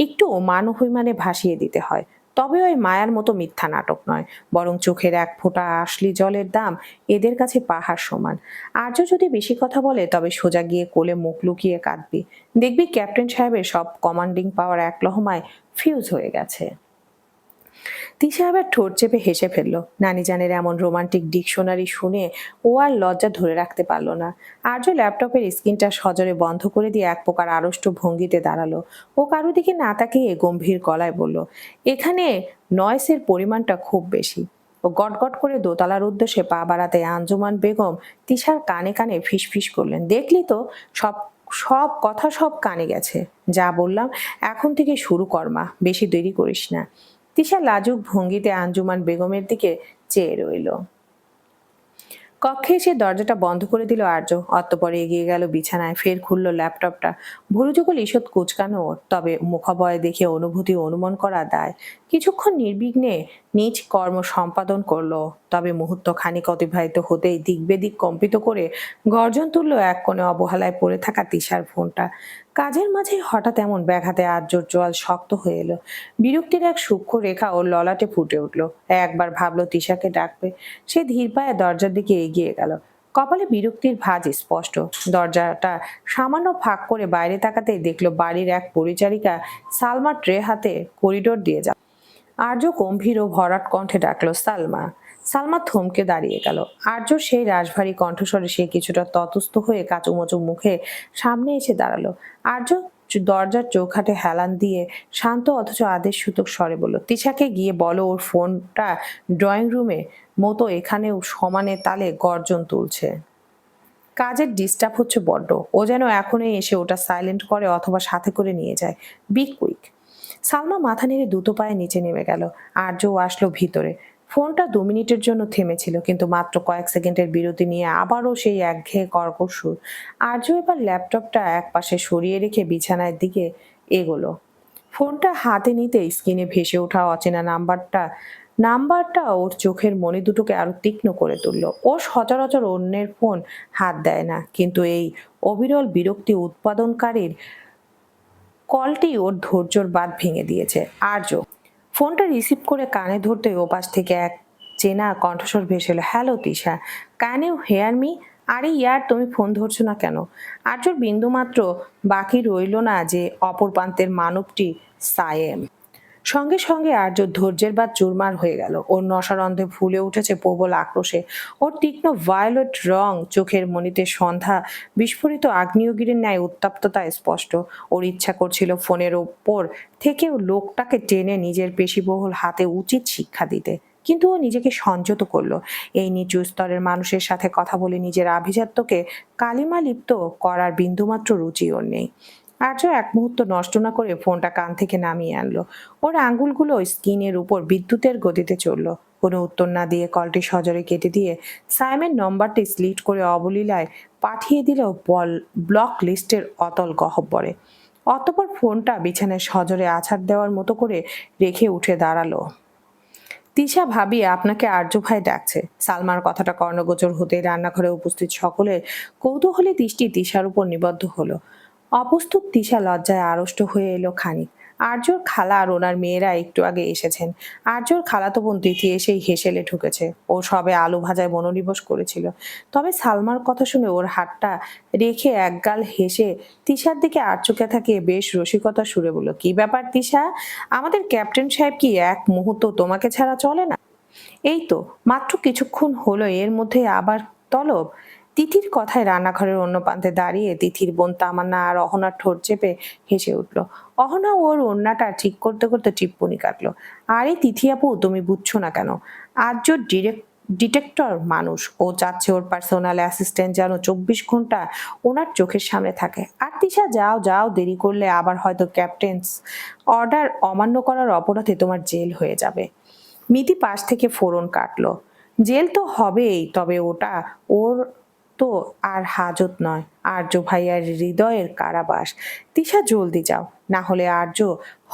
একটু মান অভিমানে ভাসিয়ে দিতে হয়। তবে ওই মায়ার মতো মিথ্যা নাটক নয়, বরং চোখের এক ফোঁটা আসলি জলের দাম এদের কাছে পাহাড় সমান। আর্য যদি বেশি কথা বলে তবে সোজা গিয়ে কোলে মুখ লুকিয়ে কাঁদবি, দেখবি ক্যাপ্টেন সাহেবের সব কমান্ডিং পাওয়ার এক লহমায় ফিউজ হয়ে গেছে। তিশা আবার ঠোঁট চেপে হেসে ফেললো। নানিজানের এমন রোমান্টিক ডিকশনারি শুনে ও আর লজ্জা ধরে রাখতে পারলো না। আর্য ল্যাপটপের স্ক্রিনটা সজোরে বন্ধ করে দিয়ে এক প্রকার আড়ষ্ট ভঙ্গিতে দাঁড়ালো। ও কারো দিকে না তাকিয়ে গম্ভীর গলায় বলল, এখানে নয়েসের পরিমাণটা খুব বেশি। ও গটগট করে দোতলার উদ্দেশ্যে পা বাড়াতে আঞ্জুমান বেগম তিশার কানে কানে ফিসফিস করলেন, দেখলি তো, সব সব কথা সব কানে গেছে। যা বললাম এখন থেকে শুরু কর মা, বেশি দেরি করিস না। তিশা লাজুক ভঙ্গিতে আঞ্জুমান বেগমের দিকে চেয়ে রইল। কক্ষে এসে দরজাটা বন্ধ করে দিল আর্য। অতঃপরে এগিয়ে গেল বিছানায়, ফের খুলল ল্যাপটপটা। ভুরু যুগল ঈষৎ কুচকানো, তবে মুখাবয় দেখে অনুভূতি অনুমান করা দায়। কিছুক্ষণ নির্বিঘ্নে নিজ কর্ম সম্পাদন করলো, তবে মুহূর্ত খানিক অতিবাহিত হতেই দিক বেদিক কম্পিত করে গর্জন তুলল এক কোণে অবহেলায় পড়ে থাকা তিশার ফোনটা। কাজের মাঝে হঠাৎ এমন ব্যাঘাতে আর্যর জল শক্ত হয়ে এলো। বিরক্তির এক সূক্ষ্ম রেখা ওর ললাটে ফুটে উঠল। একবার ভাবলো তিশাকে ডাকবে। সে ধীর পায়ে দরজার দিকে এগিয়ে গেল। কপালে বিরক্তির ভাঁজ স্পষ্ট। দরজাটা সামান্য ফাঁক করে বাইরে তাকাতেই দেখলো বাড়ির এক পরিচারিকা সালমা ট্রে হাতে করিডোর দিয়ে যায়। আর্য গম্ভীর ও ভরাট কণ্ঠে ডাকলো, সালমা। সালমা থমকে দাঁড়িয়ে গেল। আর্য সেই রাশভারী কণ্ঠস্বরে সে কিছুটা ততস্থ হয়ে কাচুমাচু মুখে সামনে এসে দাঁড়ালো। আর্য দরজার চৌখাটে হেলান দিয়ে শান্ত অথচ আদেশ সূচক স্বরে বলল, তিশাকে গিয়ে বলো ওর ফোনটা ড্রয়িং রুমে মতো এখানেও সমানে তালে গর্জন তুলছে। কাজের ডিস্টার্ব হচ্ছে বড্ড। ও যেন এখনই এসে ওটা সাইলেন্ট করে অথবা সাথে করে নিয়ে যায়। Be quick. সালমা মাথা নেড়ে দ্রুত পায়ে নিচে নেমে গেল। আর্যও আসলো ভিতরে। ফোনটা 2 মিনিটের জন্য থেমেছিল, কিন্তু মাত্র কয়েক সেকেন্ডের বিরতি নিয়ে আবারও সেই একঘেয়ে কর্কশ সুর। আর্য এবার ল্যাপটপটা একপাশে সরিয়ে রেখে বিছানার দিকে এগোলো। ফোনটা হাতে নিতে স্ক্রিনে ভেসে ওঠা অচেনা নাম্বারটা ওর চোখের মণি দুটোকে আরো তীক্ষ্ণ করে তুললো। ও সচরাচর অন্যের ফোন হাত দেয় না, কিন্তু এই অবিরল বিরক্তি উৎপাদনকারীর কলটি ওর ধৈর্যর বাঁধ ভেঙে দিয়েছে। আর্য ফোনটা রিসিভ করে কানে ধরতে ওপাশ থেকে এক চেনা কণ্ঠস্বর ভেসে এলো, hello Tisha, can you hear me? আরে ইয়ার, তুমি ফোন ধরছো না কেন? আর্যর বিন্দুমাত্র বাকি রইল না যে অপর প্রান্তের মানবটি সায়েম। সঙ্গে সঙ্গে আর্য ধৈর্যের বাদ চুরমার হয়ে গেল। ওর নসারন্ধে ফুলে উঠেছে প্রবল আক্রোশে। ওর তীক্ষ্ণ ভায়োলেট রং চোখের মণিতে সন্ধ্যা বিস্ফোরিত আগ্নেয়গিরির ন্যায় উত্তপ্ততা স্পষ্ট। ওর ইচ্ছা করছিল ফোনের ওপর থেকেও লোকটাকে টেনে নিজের পেশিবহুল হাতে উচিত শিক্ষা দিতে, কিন্তু ও নিজেকে সংযত করলো। এই নিচু স্তরের মানুষের সাথে কথা বলে নিজের আভিজাত্যকে কালিমা লিপ্ত করার বিন্দুমাত্র রুচি ওর নেই। আর্য এক মুহূর্ত নষ্ট না করে ফোনটা কান থেকে নামিয়ে আনলো। ওর আঙ্গুলগুলো স্ক্রিনের উপর বিদ্যুতের গতিতে চলল। কোনো উত্তর না দিয়ে কলটি সজোরে কেটে দিয়ে সাইমের নম্বরটি স্লিট করে অবলীলায় পাঠিয়ে দিল ব্লক লিস্টের অতল গহ্বরে। অতঃপর ফোনটা বিছানায় সজোরে আছাড় দেওয়ার মতো করে রেখে উঠে দাঁড়ালো। তিশা ভাবি, আপনাকে আর্য ভাই ডাকছে। সালমার কথাটা কর্ণগোচর হতেই রান্নাঘরে উপস্থিত সকলের কৌতূহলী দৃষ্টি তিশার উপর নিবদ্ধ হলো। অপ্রস্তুত তিশা লজ্জায় আড়ষ্ট হয়ে এলো খানিক। আর্যর খালা আর ওনার মেয়েরা একটু আগে এসেছেন। আর্যর খালাতো বোন তিথি এসেই হেসেলে ঢুকেছে। ও সবে আলু ভাজায় মনোনিবেশ করেছিল, তবে সালমার কথা শুনে ওর হাতটা রেখে একগাল হেসে তিশার দিকে আর্চকে তাকিয়ে বেশ রসিকতা সুরে বলল, কি ব্যাপার তিশা, আমাদের ক্যাপ্টেন সাহেব কি এক মুহূর্ত তোমাকে ছাড়া চলে না? এই তো মাত্র কিছুক্ষণ হলো, এর মধ্যে আবার তলব? তিথির কথায় রান্নাঘরের অন্য প্রান্তে দাঁড়িয়ে তিথির বোন তামান্না আর অহনার ঠোঁট চেপে হেসে উঠল। অহনা ওর ওড়নাটা ঠিক করতে করতে টিপ্পনি কাটলো, আরে তিথি আপু, তুমি বুঝছো না কেন? আর্য ডিটেক্টর মানুষ, ও চাচ্ছে ওর পার্সোনাল অ্যাসিস্ট্যান্ট যেন 24 ঘন্টা ওনার চোখের সামনে থাকে। আর তিশা, যাও যাও, দেরি করলে আবার হয়তো ক্যাপ্টেন্স অর্ডার অমান্য করার অপরাধে তোমার জেল হয়ে যাবে। মিতি পাশ থেকে ফোড়ন কাটলো, জেল তো হবেই, তবে ওটা ওর তো আর হাজত নয়, আর্য ভাইয়ার হৃদয়ের কারাবাস। তিশা, জলদি যাও, না হলে আর্য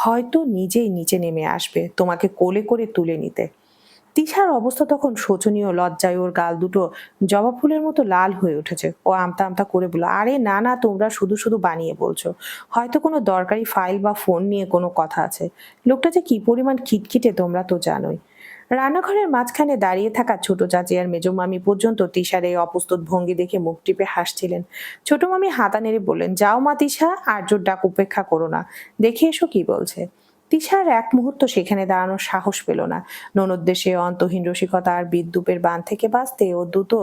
হয়তো নিজেই নিচে নেমে আসবে তোমাকে কোলে করে তুলে নিতে। তিশার অবস্থা তখন শোচনীয়। লজ্জায় ওর গাল দুটো জবা ফুলের মতো লাল হয়ে উঠেছে। ও আমতা আমতা করে বলল, আরে না না, তোমরা শুধু শুধু বানিয়ে বলছো, হয়তো কোনো দরকারি ফাইল বা ফোন নিয়ে কোনো কথা আছে। লোকটা যে কি পরিমাণ খিটখিটে তোমরা তো জানোই। রান্নাঘরের মাঝখানে দাঁড়িয়ে থাকা ছোট চাচি আর মেজো মামি পর্যন্ত তিশার এই অপ্রস্তুত ভঙ্গি দেখে মুখ টিপে হাসছিলেন। ছোট মামি হাতা নেড়ে বললেন, যাও মা তিশা, আর্যর ডাক উপেক্ষা করো না, দেখে এসো কি বলছে। তিশার এক মুহূর্ত সেখানে দাঁড়ানোর সাহস পেল না। ননদদের সে অন্তহীন রসিকতা আর বিদ্যুপের বান থেকে বাঁচতে ও দ্রুত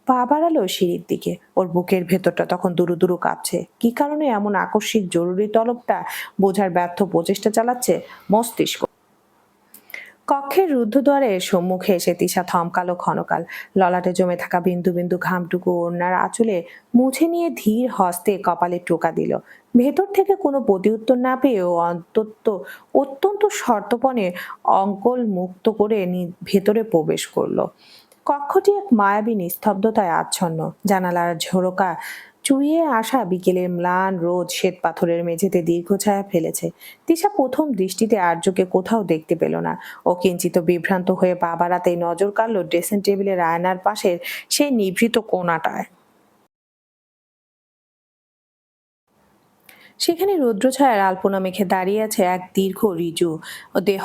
পা বাড়ালো সিঁড়ির দিকে। ওর বুকের ভেতরটা তখন দুরু দুরু কাঁপছে। কি কারণে এমন আকস্মিক জরুরি তলবটা বোঝার ব্যর্থ প্রচেষ্টা চালাচ্ছে মস্তিষ্ক। কক্ষের রুদ্ধদ্বারের সম্মুখে এসে তিশা থমকালো ক্ষণকাল। ললাটে জমে থাকা বিন্দু বিন্দু ঘামটুকু ওড়নার আঁচলে মুছে নিয়ে ধীর হস্তে কপালে টোকা দিল। ভেতর থেকে কোনো প্রতিউত্তর না পেয়ে ও অত্যন্ত সর্তপণে অঙ্কল মুক্ত করে ভেতরে প্রবেশ করলো। কক্ষটি এক মায়াবী নিস্তব্ধতায় আচ্ছন্ন। জানালার ঝোরকা চুইয়ে আসা বিকেলের ম্লান রোদ শ্বেত পাথরের মেঝেতে দীর্ঘ ছায়া ফেলেছে। তিশা প্রথম দৃষ্টিতে আর্যকে কোথাও দেখতে পেল না। ও কিঞ্চিত বিভ্রান্ত হয়ে পা বাড়াতেই নজর কাড়ল ড্রেসিং টেবিলের আয়নার পাশের সেই নিভৃত কোণাটায়। সেখানে রৌদ্রছায়ার আলপনা মেখে দাঁড়িয়ে আছে এক দীর্ঘ ঋজু দেহ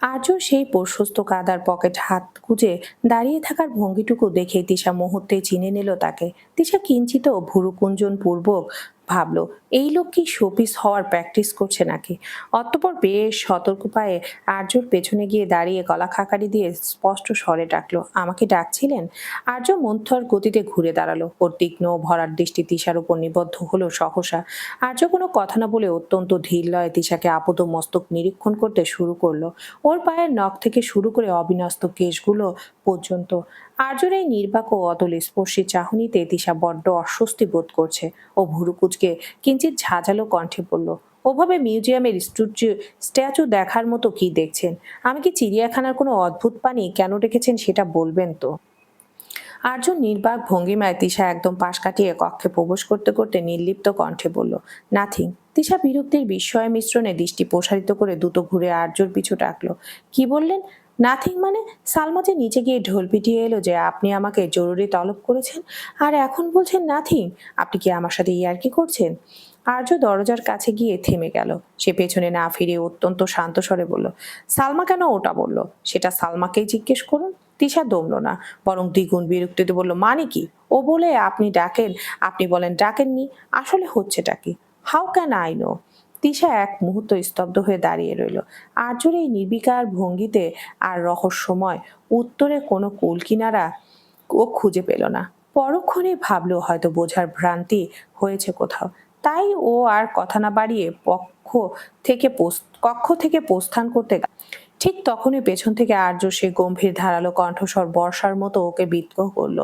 আর্য সেই প্রশস্ত কাদার পকেট হাত গুজে দাঁড়িয়ে থাকার ভঙ্গিটুকু দেখে তিশা মুহূর্তে চিনে নিল তাকে। তিশা কিঞ্চিত ভুরুকুঞ্চন পূর্বক ভাবলো, এই লোক কি শোপিস হওয়ার প্র্যাকটিস করছে নাকি। অতঃপর বেশ সতর্ক পায়ে আর্যর পেছনে গিয়ে দাঁড়িয়ে গলা খাকারি দিয়ে স্পষ্ট স্বরে ডাকলো, আমাকে ডাকছিলেন? আর্য মন্থর গতিতে ঘুরে দাঁড়ালো। ওর তীক্ষ্ণ ভরার দৃষ্টি তিশার উপর নিবদ্ধ হলো সহসা। আর্য কোনো কথা না বলে অত্যন্ত ধীর লয়ে তিশাকে আপদ মস্তক নিরীক্ষণ করতে শুরু করলো, ওর পায়ের নখ থেকে শুরু করে অবিন্যস্ত কেশগুলো পর্যন্ত। আর্যর এই নির্বাক ও অতল স্পর্শী চাহনিতে তিশা বড্ড অস্বস্তি বোধ করছে। ও ভুরু কুচকে কিঞ্চিত ঝাঁঝালো কণ্ঠে বলল, ওভাবে মিউজিয়ামের স্ট্যাচু দেখার মতো কি দেখছেন? আমি কি চিড়িয়াখানার কোনো অদ্ভুত প্রাণী কেন রেখেছেন সেটা বলবেন তো। আর্য নির্বাক ভঙ্গিমায় তিশা একদম পাশ কাটিয়ে কক্ষে প্রবেশ করতে করতে নির্লিপ্ত কণ্ঠে বলল, নাথিং। তিশা বিরক্তির বিস্ময় মিশ্রণে দৃষ্টি প্রসারিত করে দ্রুত ঘুরে আর্যর পিছু ডাকলো, কি বললেন? নাথিং মানে? সালমা যে নিচে গিয়ে ঢোল পিটিয়ে এলো যে আপনি আমাকে জরুরি তলব করেছেন, আর এখন বলছেন নাথিং? আপনি কি আমার সাথে ইয়ার্কি করছেন? আর্য দরজার কাছে গিয়ে থেমে গেল। সে পেছনে না ফিরে অত্যন্ত শান্ত স্বরে বলল, সালমা কেন ওটা বলল সেটা সালমাকেই জিজ্ঞেস করুন। তিশা দমল না, বরং দ্বিগুণ বিরক্তিতে বলল, মানে কি? ও বলে আপনি ডাকেন, আপনি বলেন ডাকেননি। আসলে হচ্ছেটা কি? How can I know? Tisha এক মুহূর্ত স্তব্ধ হয়ে দাঁড়িয়ে রইল। আর্যর এই নির্বিকার ভঙ্গিতে আর রহস্যময় উত্তরে কোনো কুল কিনারা ও খুঁজে পেল না। পরক্ষণে ভাবলো হয়তো বোঝার ভ্রান্তি হয়েছে কোথাও। তাই ও আর কথা না বাড়িয়ে কক্ষ থেকে প্রস্থান করতে গেল। ঠিক তখনই পেছন থেকে আর্য সে গম্ভীর ধারালো কণ্ঠস্বর বর্ষার মতো ওকে বিদ্রোহ করলো।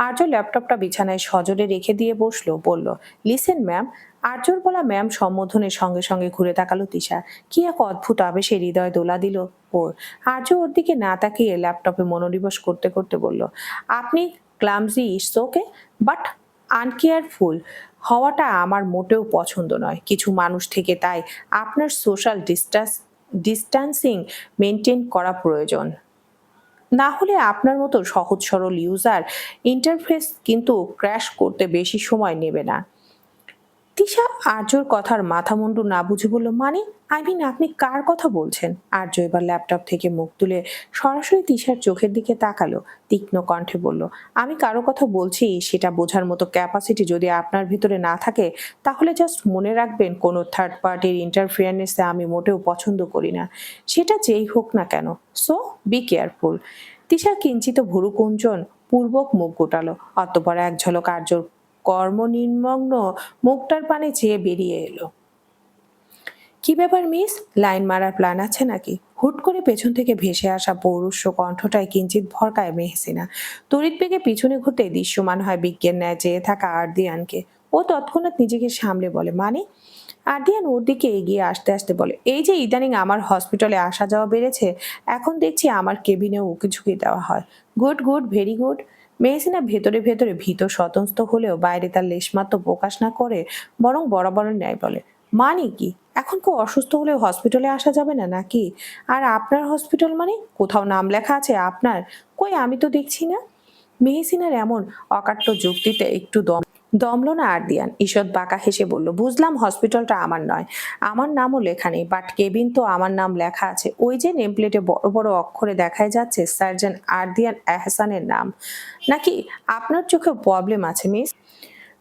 আর্য ল্যাপটপটা বিছানায় সজোরে রেখে দিয়ে বসলো, বলল, লিসেন ম্যাম। আর্যর বলা ম্যাম সম্বোধনের সঙ্গে সঙ্গে ঘুরে তাকালো তিশা। কি এক অদ্ভুত আবেশে হৃদয় দোলা দিল ওর। আর্য ওর দিকে না তাকিয়ে ল্যাপটপে মনোনিবেশ করতে করতে বলল, আপনি ক্লামজি ইটস ওকে, বাট আনকেয়ারফুল হওয়াটা আমার মোটেও পছন্দ নয় কিছু মানুষ থেকে। তাই আপনার সোশ্যাল ডিস্টেন্সিং মেনটেন করা প্রয়োজন। না হলে আপনার মতো সহজ সরল ইউজার ইন্টারফেস কিন্তু ক্র্যাশ করতে বেশি সময় নেবে না। তিশা আর্যর কথার মাথা মুন্ডু না বুঝে বলল, মানে আপনি কার কথা বলছেন? আর্য এবার ল্যাপটপ থেকে মুখ তুলে সরাসরি তিশার চোখের দিকে তাকালো, তীক্ষ্ণ কণ্ঠে বলল, আমি কারো কথা বলছি সেটা বোঝার মতো ক্যাপাসিটি যদি আপনার ভিতরে না থাকে তাহলে জাস্ট মনে রাখবেন কোনো থার্ড পার্টির ইন্টারফিয়ারেন্সে আমি মোটেও পছন্দ করি না, সেটা যেই হোক না কেন। So be careful. তিশা কিঞ্চিত ভুরুকুঞ্চন পূর্বক মুখ গোটালো, অতঃপর এক ঝলক আর্যর কর্মনির্মগ্ন মুখটার পানে চেয়ে বেরিয়ে এলো। কি ব্যাপার মিস, লাইন মারার প্ল্যান আছে নাকি? হুট করে পেছন থেকে ভেসে আসা পৌরুষ কণ্ঠটায় কিঞ্চিত ভরকায় মেহসিনা। তড়িৎ বেগে পিছনে ঘুরতে দৃশ্যমান হয় বিজ্ঞের ন্যায় চেয়ে থাকা আরদিয়ানকে। ও তৎক্ষণাৎ নিজেকে সামলে বলে, মানে? আরদিয়ান ওর দিকে এগিয়ে আসতে আসতে বলে, এই যে ইদানিং আমার হসপিটালে আসা যাওয়া বেড়েছে, এখন দেখছি আমার কেবিনেও উকি ঝুঁকি দেওয়া হয়। Good good, very good. Mehsina ভেতরে ভেতরে ভীত স্বতন্ত্র হলেও বাইরে তার লেশমাত্র প্রকাশ না করে বরং বরাবরের ন্যায় বলে, মানে কি? এখন কেউ অসুস্থ হলেও হসপিটালে আসা যাবে না নাকি? আর আপনার হসপিটাল মানে? কোথাও নাম লেখা আছে আপনার? কই, আমি তো দেখছি না। মেহসিনার এমন অকাট্য যুক্তিতে একটু দমলো না আরদিয়ান। ঈষৎ বাঁকা হেসে বলল, বুঝলাম হসপিটালটা আমার নয়, আমার নামও লেখা নেই, বাট কেবিন তো আমার নাম লেখা আছে। ওই যে নেমপ্লেটে বড় বড় অক্ষরে দেখাই যাচ্ছে সার্জন আরদিয়ান এহসানের নাম। নাকি আপনার চোখে প্রবলেম আছে মিস?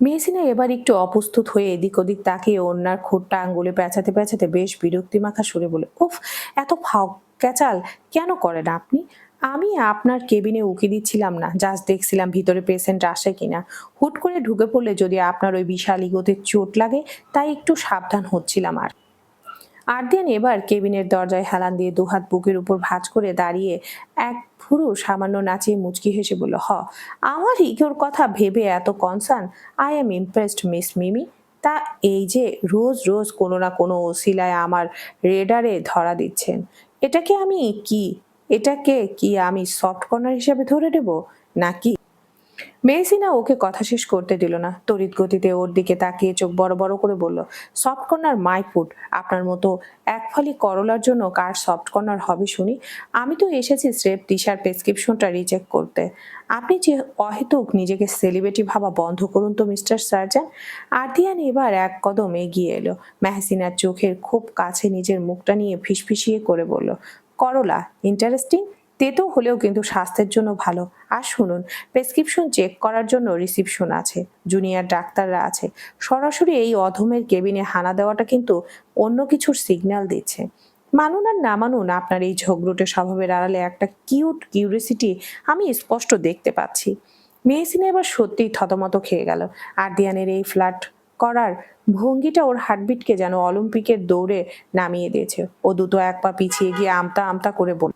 মেহসিনা এবার একটু অপ্রস্তুত হয়ে এদিক ওদিক তাকিয়ে অন্যার খুঁটটা আঙ্গুলে পেঁচাতে পেঁচাতে বেশ বিরক্তিমাখা সুরে বলে, উফ, এত ফাও ক্যাচাল কেন করেন আপনি? আমি আপনার কেবিনে উকি দিচ্ছিলাম না, জাস্ট দেখছিলাম ভিতরে পেশেন্ট আসে কিনা। হুট করে ঢুকে পড়লে যদি আপনার ওই বিশাল ইগোতে চোট লাগে, তাই একটু সাবধান হচ্ছিলাম। আর আরদিয়ান এবার কেবিনের দরজায় হেলান দিয়ে দুহাত বুকের উপর ভাঁজ করে দাঁড়িয়ে এক ভুরু সামান্য নাচিয়ে মুচকি হেসে বলল, আমার ইগোর কথা ভেবে এত concern? I am impressed miss Mimi. তা এই যে রোজ রোজ কোনো না কোনো ওসিলায় আমার রেডারে ধরা দিচ্ছেন, এটাকে আমি কি এটাকে কি আমি সফট কর্নার হিসেবে ধরে নেব নাকি? মেহসিনা ওকে কথা শেষ করতে দিল না, তড়িৎ গতিতে ওর দিকে তাকিয়ে চোখ বড় বড় করে বলল, সফট কর্নার মাই ফুড। আপনার মতো এক ফালি করলার জন্য কার সফট কর্নার হবে শুনি? আমি তো এসেছি স্রেফ দিশার প্রেসক্রিপশনটা রিচেক করতে। আপনি যে অহেতুক নিজেকে সেলিব্রিটি ভাবা বন্ধ করুন তো মিস্টার সার্জন। আরদিয়ান এবার এক কদম এগিয়ে এলো, মেহসিনার চোখের খুব কাছে নিজের মুখটা নিয়ে ফিসফিসিয়ে করে বলল, করলা ইন্টারেস্টিং, তেতো হলেও কিন্তু স্বাস্থ্যের জন্য ভালো। আর শুনুন, প্রেসক্রিপশন চেক করার জন্য রিসিপশন আছে, জুনিয়র ডাক্তাররা আছে। সরাসরি এই অধমের কেবিনে হানা দেওয়াটা কিন্তু অন্য কিছুর সিগন্যাল দিচ্ছে। মানুন আর না মানুন, আপনার এই ঝগড়ুটে স্বভাবের আড়ালে একটা কিউট কিউরিসিটি আমি স্পষ্ট দেখতে পাচ্ছি। মেহসিনা এবার সত্যিই থতমত খেয়ে গেল। আরদিয়ানের এই ফ্ল্যাট করার ভঙ্গিটা ওর হার্টবিটকে যেন অলিম্পিকের দৌড়ে নামিয়ে দিয়েছে। ও দুটো এক পা পিছিয়ে গিয়ে আমতা আমতা করে বলল,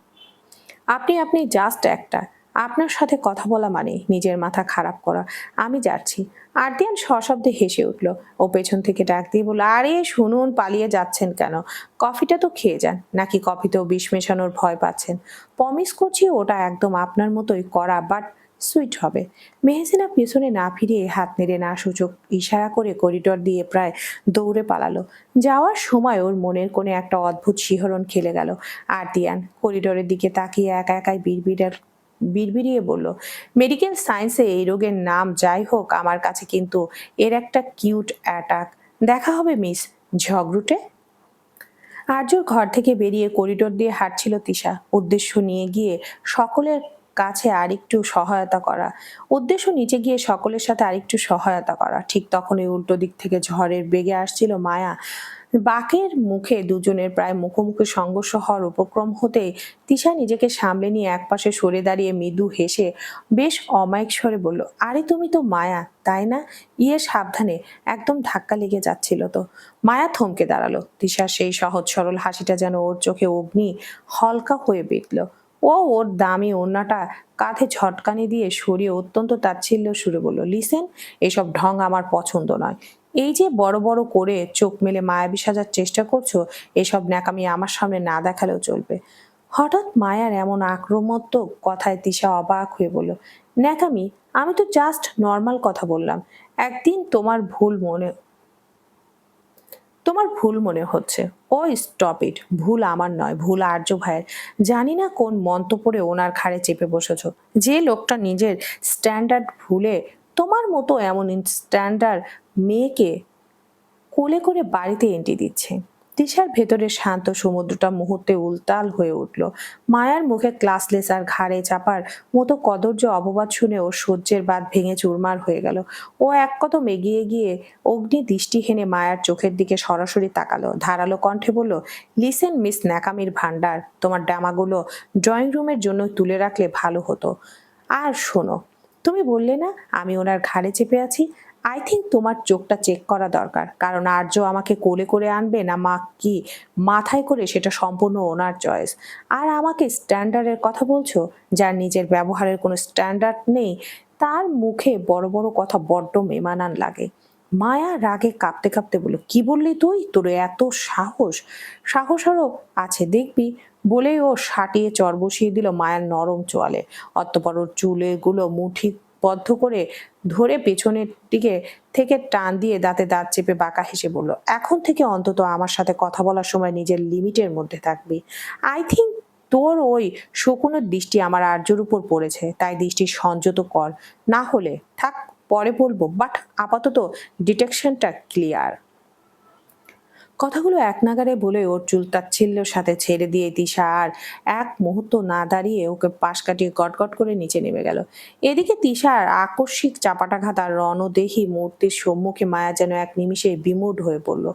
আপনি আপনি জাস্ট একটা, আপনার সাথে কথা বলা মানে নিজের মাথা খারাপ করা। আমি যাচ্ছি। আরদিয়ান সশব্দে হেসে উঠল। ও পেছন থেকে ডাক দিয়ে বলল, আরে শুনুন, পালিয়ে যাচ্ছেন কেন? কফিটা তো খেয়ে যান। নাকি কফিতেও বিষ মেশানোর ভয় পাচ্ছেন? প্রমিস করছি ওটা একদম আপনার মতোই করা, বাট সুইট হবে। মেহসিনা পেছনে না ফিরিয়ে হাত নেড়ে না সূচক ইশারা করে করিডোর দিয়ে প্রায় দৌড়ে পালালো। যাওয়ার সময় ওর মনের কোণে একটা অদ্ভুত শিহরণ খেলে গেল। আরদিয়ান করিডোরের দিকে তাকিয়ে একা একাই বিড়বিড়িয়ে বলল, মেডিকেল সায়েন্সে এই রোগের নাম যাই হোক, আমার কাছে কিন্তু এর একটা কিউট অ্যাটাক। দেখা হবে মিস ঝগড়ুটে। আর্যর ঘর থেকে বেরিয়ে করিডোর দিয়ে হাঁটছিল তিশা, উদ্দেশ্য নিয়ে গিয়ে সকলের কাছে আরেকটু সহায়তা করা। উদ্দেশ্য নিচে গিয়ে সকলের সাথে আরেকটু সহায়তা করা। ঠিক তখনই উল্টো দিক থেকে ঝড়ের বেগে আসছিল মায়া। বাকের মুখে দুজনের প্রায় মুখোমুখি সংঘর্ষ হওয়ার উপক্রম হতেই তিশা নিজেকে সামলে নিয়ে একপাশে সরে দাঁড়িয়ে মৃদু হেসে বেশ অমায়িক স্বরে বলল, আরে তুমি তো মায়া, তাই না? ইয়ে সাবধানে, একদম ধাক্কা লেগে যাচ্ছিল তো। মায়া থমকে দাঁড়ালো। তিশার সেই সহজ সরল হাসিটা যেন ওর চোখে অগ্নি হলকা হয়ে বিঁধল। ও ওর দামি ওড়নাটা কাঁধে ঝটকানি দিয়ে সরিয়ে অত্যন্ত তাচ্ছিল্য সুরে বলল, লিসেন, এসব ঢং আমার পছন্দ নয়। এই যে বড় বড় করে চোখ মেলে মায়াবী সাজার চেষ্টা করছো, এসব ন্যাকামি আমার সামনে না দেখালেও চলবে। হঠাৎ মায়ার এমন আক্রমণাত্মক কথায় তিশা অবাক হয়ে বলল, ন্যাকামি? আমি তো জাস্ট নর্মাল কথা বললাম। একদিন তোমার ভুল মনে হচ্ছে। ও স্টপ ইট। ভুল আমার নয়, ভুল আর্য ভাইয়ের। জানি না কোন মন্তব্যে ওনার ঘাড়ে চেপে বসেছ। যে লোকটা নিজের স্ট্যান্ডার্ড ভুলে তোমার মতো এমন স্ট্যান্ডার্ড মেয়েকে কোলে করে বাড়িতে এন্ট্রি দিচ্ছে। তিশার ভেতরের শান্ত সমুদ্রটা মুহূর্তে উলতাল হয়ে উঠল। মায়ার মুখে ক্লাসলেস আর ঘাড়ে চাপার মতো কদর্য অপবাদ শুনে ওর সহ্যের বাঁধ ভেঙে চুরমার হয়ে গেল। ও এক কদম এগিয়ে গিয়ে অগ্নি দৃষ্টি হেনে মায়ার চোখের দিকে সরাসরি তাকালো, ধারালো কণ্ঠে বলল, লিসেন মিস ন্যাকামির ভান্ডার, তোমার ডামাগুলো ড্রয়িং রুমের জন্য তুলে রাখলে ভালো হতো। আর শোনো, তুমি বললে না আমি ওনার ঘাড়ে চেপে আছি? আই থিঙ্ক তোমার চোখটা চেক করা দরকার, কারণ আর্য আমাকে কোলে করে আনবে না মা কি মাথায় করে সেটা সম্পূর্ণ ওনার চয়েস। আর আমাকে স্ট্যান্ডার্ডের কথা বলছো? যার নিজের ব্যবহারের কোনো স্ট্যান্ডার্ড নেই, তার মুখে বড় বড় কথা বড্ড বেমানান লাগে। মায়া রাগে কাঁপতে কাঁপতে বলল, কি বললি তুই? তোর এত সাহস? সাহস আরও আছে দেখবি। বলেই ও সাটিয়ে চর বসিয়ে দিল মায়ার নরম চোয়ালে। অতঃপর ওর চুলেগুলো মুঠিবদ্ধ করে ধরে পেছনের দিকে থেকে টান দিয়ে দাঁতে দাঁত চেপে বাঁকা হেসে বলল, এখন থেকে অন্তত আমার সাথে কথা বলার সময় নিজের লিমিটের মধ্যে থাকবি। আই থিঙ্ক তোর ওই শকুনের দৃষ্টি আমার আর্যর উপর পড়েছে, তাই দৃষ্টি সংযত কর। না হলে থাক, পরে বলবো, বাট আপাতত ডিটেকশনটা ক্লিয়ার। কথাগুলো এক নাগাড়ে বলে ওর চুল তাচ্ছিল্যের সাথে ছেড়ে দিয়ে তিশা আর এক মুহূর্ত না দাঁড়িয়ে ওকে পাশ কাটিয়ে গটগট করে নিচে নেমে গেল। এদিকে তিশার আকস্মিক চাপাটাঘাত আর রণদেহী মূর্তির সম্মুখে মায়া যেন এক নিমিষে বিমূঢ় হয়ে পড়ল।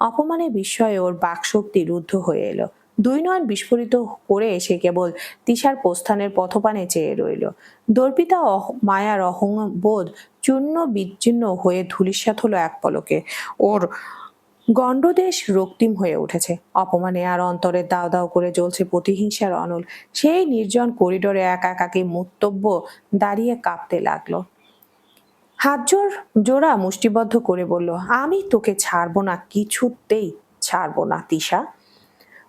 অপমানে বিস্ময়ে ওর বাকশক্তি রুদ্ধ হয়ে এলো। দুই নয়ন বিস্ফোরিত করে সে কেবল তিশার প্রস্থানের পথপানে চেয়ে রইল। দর্পিতা মায়ার অহংবোধ চূর্ণ বিচ্ছিন্ন হয়ে ধূলিসাৎ হলো এক পলকে। ওর গণ্ডদেশ রক্তিম হয়ে উঠেছে। অপমানে আর অন্তরে দাও দাও করে জ্বলছে প্রতিহিংসার অনল। সেই নির্জন করিডোরে একা একাকী মুক্তব্য দাঁড়িয়ে কাঁপতে লাগলো। হাত জোড়া মুষ্টিবদ্ধ করে বলল, আমি তোকে ছাড়বো না, কিছুতেই ছাড়বো না তিশা।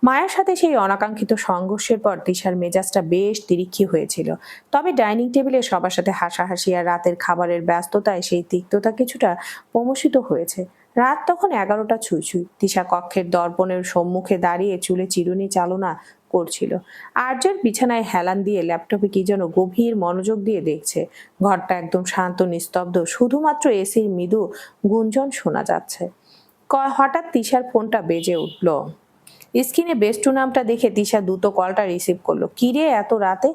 মায়ের সাথে সেই অনাকাঙ্ক্ষিত সংঘর্ষের পর তিশার মেজাজটা বেশ তিরিক্ষি হয়েছিল। তবে ডাইনিং টেবিলে সবার সাথে হাসাহাসি আর রাতের খাবারের ব্যস্ততায় সেই তিক্ততা কিছুটা প্রমোষিত হয়েছে। রাত তখন 11টা ছুঁই ছুঁই। তিশা কক্ষের দর্পণের সম্মুখে দাঁড়িয়ে চুলে চিরুনি চালনা করছিল। আর্যের বিছানায় হেলান দিয়ে ল্যাপটপে কি যেন গভীর মনোযোগ দিয়ে দেখছে। ঘরটা একদম শান্ত নিস্তব্ধ, শুধুমাত্র এসির মৃদু গুঞ্জন শোনা যাচ্ছে। হঠাৎ তিশার ফোনটা বেজে উঠল। স্ক্রিনে বেস্টু নামটা দেখে তিশা দ্রুত কলটা রিসিভ করলো। কিরে এত রাতে?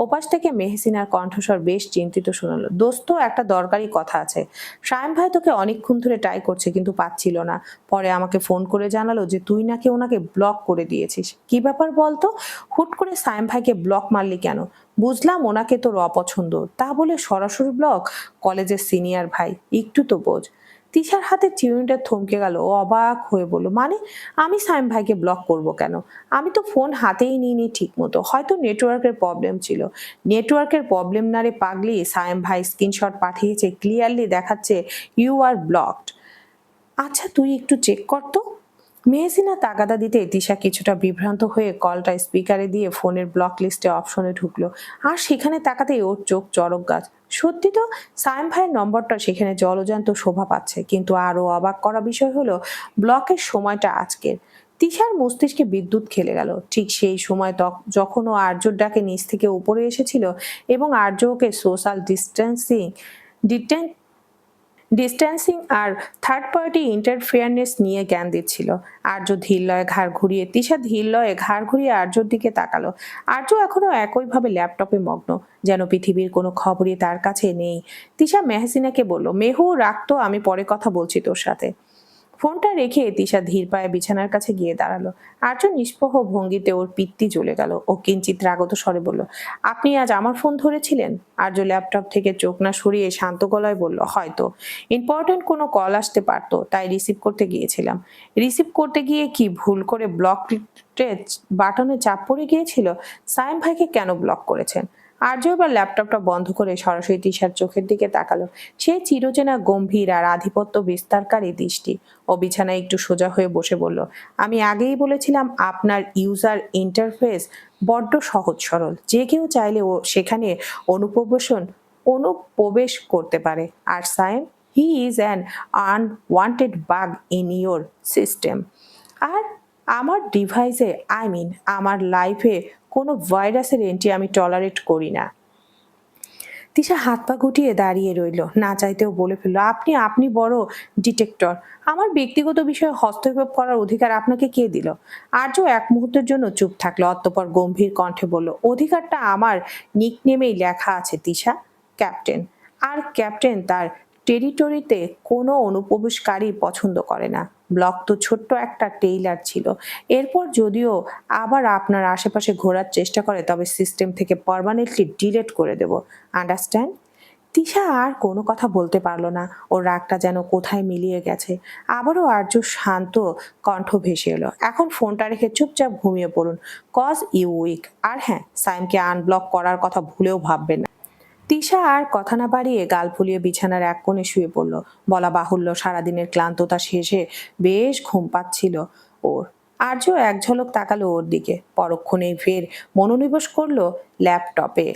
ওপাশ থেকে মেহসিনার কণ্ঠস্বর বেশ চিন্তিত শোনালো। দোস্ত, একটা দরকারি কথা আছে। সায়েম ভাই তোকে অনেকক্ষণ ধরে ট্রাই করছে কিন্তু পাচ্ছিল না। পরে আমাকে ফোন করে জানালো যে তুই নাকি ওনাকে ব্লক করে দিয়েছিস। কি ব্যাপার বলতো? হুট করে সায়েম ভাইকে ব্লক মারলি কেন? বুঝলাম ওনাকে তোর অপছন্দ, তা বলে সরাসরি ব্লক? কলেজের সিনিয়র ভাই, একটু তো বোঝ। তিশার হাতে চিরুনিটা থমকে গেল। ও অবাক হয়ে বলল, মানে আমি সায়েম ভাইকে ব্লক করব কেন? আমি তো ফোন হাতেই নিইনি ঠিক মতো, হয়তো নেটওয়ার্কের প্রবলেম ছিল। নেটওয়ার্কের প্রবলেম না রে পাগলি, সায়েম ভাই স্ক্রিনশট পাঠিয়েছে, ক্লিয়ারলি দেখাচ্ছে ইউ আর ব্লকড। আচ্ছা তুই একটু চেক কর তো। মেহসিনা তাগাদা দিতে তিশা কিছুটা বিভ্রান্ত হয়ে কলটা স্পিকারে দিয়ে ফোনের ব্লক লিস্টে অপশনে ঢুকলো। আর সেখানে তাকাতেই ওর চোখ চড়ক গাছ। সত্যি তো, সায়েম ভাইয়ের নম্বরটা সেখানে জলজান্ত শোভা পাচ্ছে। কিন্তু আরো অবাক করা বিষয় হলো ব্লকের সময়টা আজকের। তিশার মস্তিষ্কে বিদ্যুৎ খেলে গেল। ঠিক সেই সময় যখন ও আর্যর ডাকে নিচ থেকে উপরে এসেছিল এবং আর্য ওকে সোশ্যাল ডিস্টেন্সিং আর থার্ড পার্টি ইন্টারফেয়ারনেস নিয়ে জ্ঞান দিচ্ছিল। আর্য ধীর লয়ে ঘাড় ঘুরিয়ে তিশা ধীর লয়ে ঘাড় ঘুরিয়ে আর্যর দিকে তাকালো। আর্য এখনো একইভাবে ল্যাপটপে মগ্ন, যেন পৃথিবীর কোনো খবরই তার কাছে নেই। তিশা মেহসিনাকে বলল, মেহু রাখতো, আমি পরে কথা বলছি তোর সাথে। ফোনটা রেখে তিশা ধীর পায়ে বিছানার কাছে গিয়ে দাঁড়ালো। আর্য নিষ্পহ ভঙ্গিতে ওর পিত্তি জ্বলে গেল। ও কিঞ্চিত রাগত স্বরে বলল, আপনি আজ আমার ফোন ধরেছিলেন? আর্য ল্যাপটপ থেকে চোখ না সরিয়ে শান্ত গলায় বলল, হয়তো ইম্পর্টেন্ট কোনো কল আসতে পারতো, তাই রিসিভ করতে গিয়েছিলাম। রিসিভ করতে গিয়ে কি ভুল করে ব্লক বাটনে চাপ পড়ে গিয়েছিল? সায়েম ভাইকে কেন ব্লক করেছেন? আর্য এবার ল্যাপটপটা বন্ধ করে সরাসরি তিশার চোখের দিকে তাকালো। সে চিরচেনা গম্ভীর আর আধিপত্য বিস্তারকারী দৃষ্টি। ও বিছানায় একটু সোজা হয়ে বসে বলল, আমি আগেই বলেছিলাম আপনার ইউজার ইন্টারফেস বড্ড সহজ সরল, যে কেউ চাইলে ও সেখানে অনুপ্রবেশ করতে পারে। আর Sayem, he is an unwanted bug in your system. আর আমার ডিভাইসে, আমার লাইফে কোনো ভাইরাসের এন্ট্রি আমি টলারেট করি না। তিশা হাত পা গুটিয়ে দাঁড়িয়ে রইল, না চাইতেও বলে ফেলল, আপনি আপনি বড় ডিটেক্টর। আমার ব্যক্তিগত বিষয়ে হস্তক্ষেপ করার অধিকার আপনাকে কে দিল? আর্য এক মুহূর্তের জন্য চুপ থাকলো, অতঃপর গম্ভীর কণ্ঠে বলল, অধিকারটা আমার নিকনেমেই লেখা আছে তিশা, ক্যাপ্টেন। আর ক্যাপ্টেন তার টেরিটরিতে কোনো অনুপ্রবেশকারী পছন্দ করে না। ব্লক তো ছোট্ট একটা টেইলার ছিল। এরপর যদিও আবার আপনার আশেপাশে ঘোরার চেষ্টা করে, তবে সিস্টেম থেকে পার্মানেন্টলি ডিলিট করে দেব। আন্ডারস্ট্যান্ড? তিশা আর কোনো কথা বলতে পারলো না। ওর রাগটা যেন কোথায় মিলিয়ে গেছে। আবারও আর্য শান্ত কণ্ঠ ভেসে এলো, এখন ফোনটা রেখে চুপচাপ ঘুমিয়ে পড়ুন, কজ ইউ উইক। আর হ্যাঁ, সাইমকে আনব্লক করার কথা ভুলেও ভাববেন না। তিশা আর কথা না বাড়িয়ে গাল ফুলিয়ে বিছানার এক কোণে শুয়ে পড়ল। বলা বাহুল্য, সারাদিনের ক্লান্ততা শেষে বেশ ঘুম পাচ্ছিল ওর। আর্য এক ঝলক তাকালো ওর দিকে, পরক্ষণেই ফের মনোনিবেশ করলো ল্যাপটপে।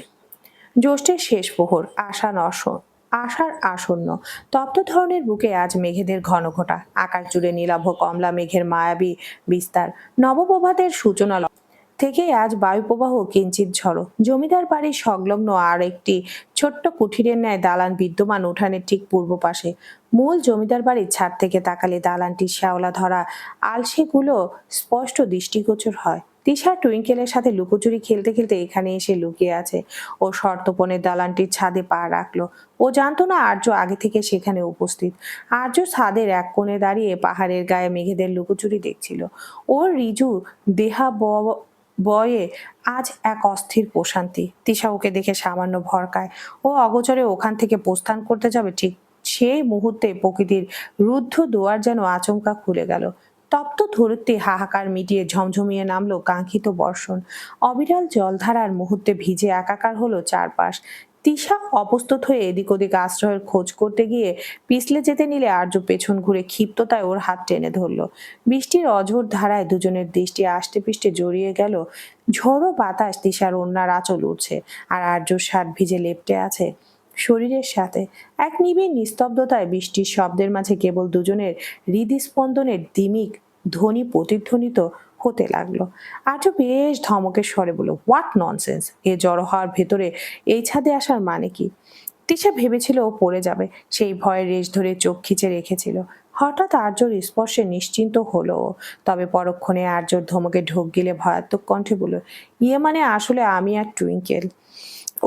জ্যৈষ্ঠের শেষ প্রহর, আষাঢ় আসন্ন। তপ্ত ধরনের বুকে আজ মেঘেদের ঘন ঘটা। আকাশ জুড়ে নীলাভ কমলা মেঘের মায়াবী বিস্তার। নবপ্রভাতের সূচনা থেকে আজ বায়ুপ্রবাহ কিঞ্চিত ঝড়ো। জমিদার বাড়ির সংলগ্ন আর একটি ছোট্ট কুঠিরের ন্যায় দালান বিদ্যমান উঠানের ঠিক পূর্ব পাশে। মূল জমিদার বাড়ির ছাদ থেকে তাকালে দালানটির শ্যাওলা ধরা আলসেগুলো স্পষ্ট দৃষ্টিগোচর হয়। তিশা টুইঙ্কেলের সাথে লুকোচুরি খেলতে খেলতে এখানে এসে লুকিয়ে আছে। ও শর্তপণে দালানটির ছাদে পা রাখলো। ও জানতো না আর্য আগে থেকে সেখানে উপস্থিত। আর্য ছাদের এক কোণে দাঁড়িয়ে পাহাড়ের গায়ে মেঘেদের লুকোচুরি দেখছিল। ওর রিজু দেহা বয়ে আজ এক অস্থির প্রশান্তি। তিশা ওকে দেখে সামান্য ভরকায়। ও অগোচরে ওখান থেকে প্রস্থান করতে যাবে, ঠিক সেই মুহূর্তে প্রকৃতির রুদ্ধ দুয়ার যেন আচমকা খুলে গেল। তপ্ত ধরতে হাহাকার মিটিয়ে ঝমঝমিয়ে নামলো কাঙ্ক্ষিত বর্ষণ। অবিরাল জলধারার মুহূর্তে ভিজে একাকার হলো চারপাশ। তিশা অপ্রস্তুত হয়ে এদিক ওদিক আশ্রয়ের খোঁজ করতে গিয়ে পিছলে যেতে নিলে আর্য পেছন ঘুরে ক্ষিপ্ততায় ওর হাত টেনে ধরলো। বৃষ্টির অঝোর ধারায় দুজনের দৃষ্টি আষ্টে পৃষ্ঠে জড়িয়ে গেল। ঝোড়ো বাতাস তিশার ওড়নার আঁচল উঠছে, আর আর্যর শার্ট ভিজে লেপ্টে আছে শরীরের সাথে। এক নিবিড় নিস্তব্ধতায় বৃষ্টির শব্দের মাঝে কেবল দুজনের হৃদস্পন্দনের দিমিক ধ্বনি প্রতিধ্বনিত হতে লাগলো। আর্য বেশ ধমকের স্বরে বলল, হোয়াট ননসেন্স! এ জড়ো হওয়ার ভেতরে এই ছাদে আসার মানে কি? তিশা ভেবেছিল ও পড়ে যাবে, সেই ভয়ের রেশ ধরে চোখ খিচে রেখেছিল। হঠাৎ আর্যর স্পর্শে নিশ্চিন্ত হলো ও। তবে পরক্ষণে আর্যর ধমকে ঢোক গিলে ভয়াত্মক কণ্ঠে বলল, ইয়ে মানে আসলে আমি আর টুইঙ্কেল।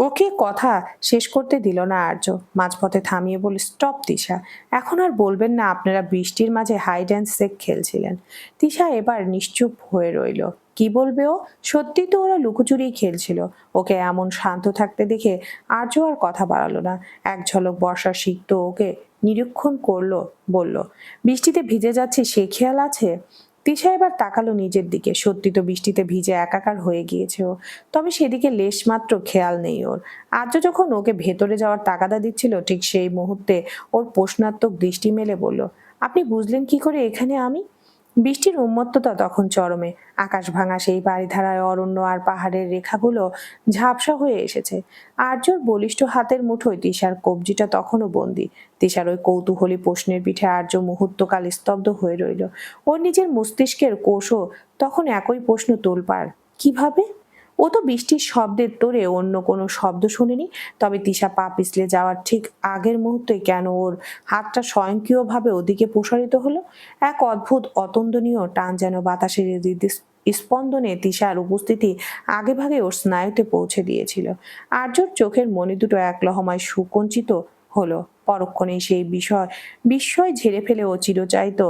ওকে কথা শেষ করতে দিল না আর্য, মাঝপথে থামিয়ে বলে, স্টপ তিশা, এখন আর বলবেন না আপনারা বৃষ্টির মাঝে হাইড অ্যান্ড সেক খেলছিলেন। তিশা এবার নিশ্চুপ হয়ে রইল। কি বলবে ও? সত্যি তো ওরা লুকোচুরি খেলছিল। ওকে এমন শান্ত থাকতে দেখে আর্য আর কথা বাড়ালো না। এক ঝলক বর্ষা সিক্ত ওকে নিরীক্ষণ করলো, বলল, বৃষ্টিতে ভিজে যাচ্ছে সে খেয়াল আছে? তিশা এবার তাকালো নিজের দিকে। সত্যি তো বৃষ্টিতে ভিজে একাকার হয়ে গিয়েছে ও, তবে সেদিকে লেশমাত্র খেয়াল নেই ওর। আর্য যখন ওকে ভেতরে যাওয়ার তাগাদা দিচ্ছিল ঠিক সেই মুহূর্তে ওর প্রশ্নাত্মক দৃষ্টি মেলে বলল, আপনি বুঝলেন কি করে এখানে আমি? বৃষ্টির উন্মত্ততা তখন চরমে। আকাশ ভাঙা সেই বাড়িধারায় অরণ্য আর পাহাড়ের রেখাগুলো ঝাপসা হয়ে এসেছে। আর্যর বলিষ্ঠ হাতের মুঠোয় তিশার কবজিটা তখনও বন্দি। তিশার ওই কৌতূহলী প্রশ্নের পিঠে আর্য মুহূর্তকাল স্তব্ধ হয়ে রইল। ওর নিজের মস্তিষ্কের কোষও তখন একই প্রশ্ন তোলপাড়, কিভাবে? ও তো বৃষ্টির শব্দের তোড়ে অন্য কোনো শব্দ শুনেনি। তবে তিশা পা পিছলে যাওয়ার ঠিক আগের মুহূর্তে কেন ওর হাতটা স্বয়ংক্রিয়ভাবে ওদিকে প্রসারিত হলো? এক অদ্ভুত অতন্দনীয় টান যেন বাতাসের স্পন্দনে তিশার উপস্থিতি আগেভাগে ওর স্নায়ুতে পৌঁছে দিয়েছিল। আর্যর চোখের মণি দুটো এক লহমায় সুকঞ্চিত হলো। পরক্ষণেই সেই বিস্ময় ঝেড়ে ফেলে ও চিরচারিত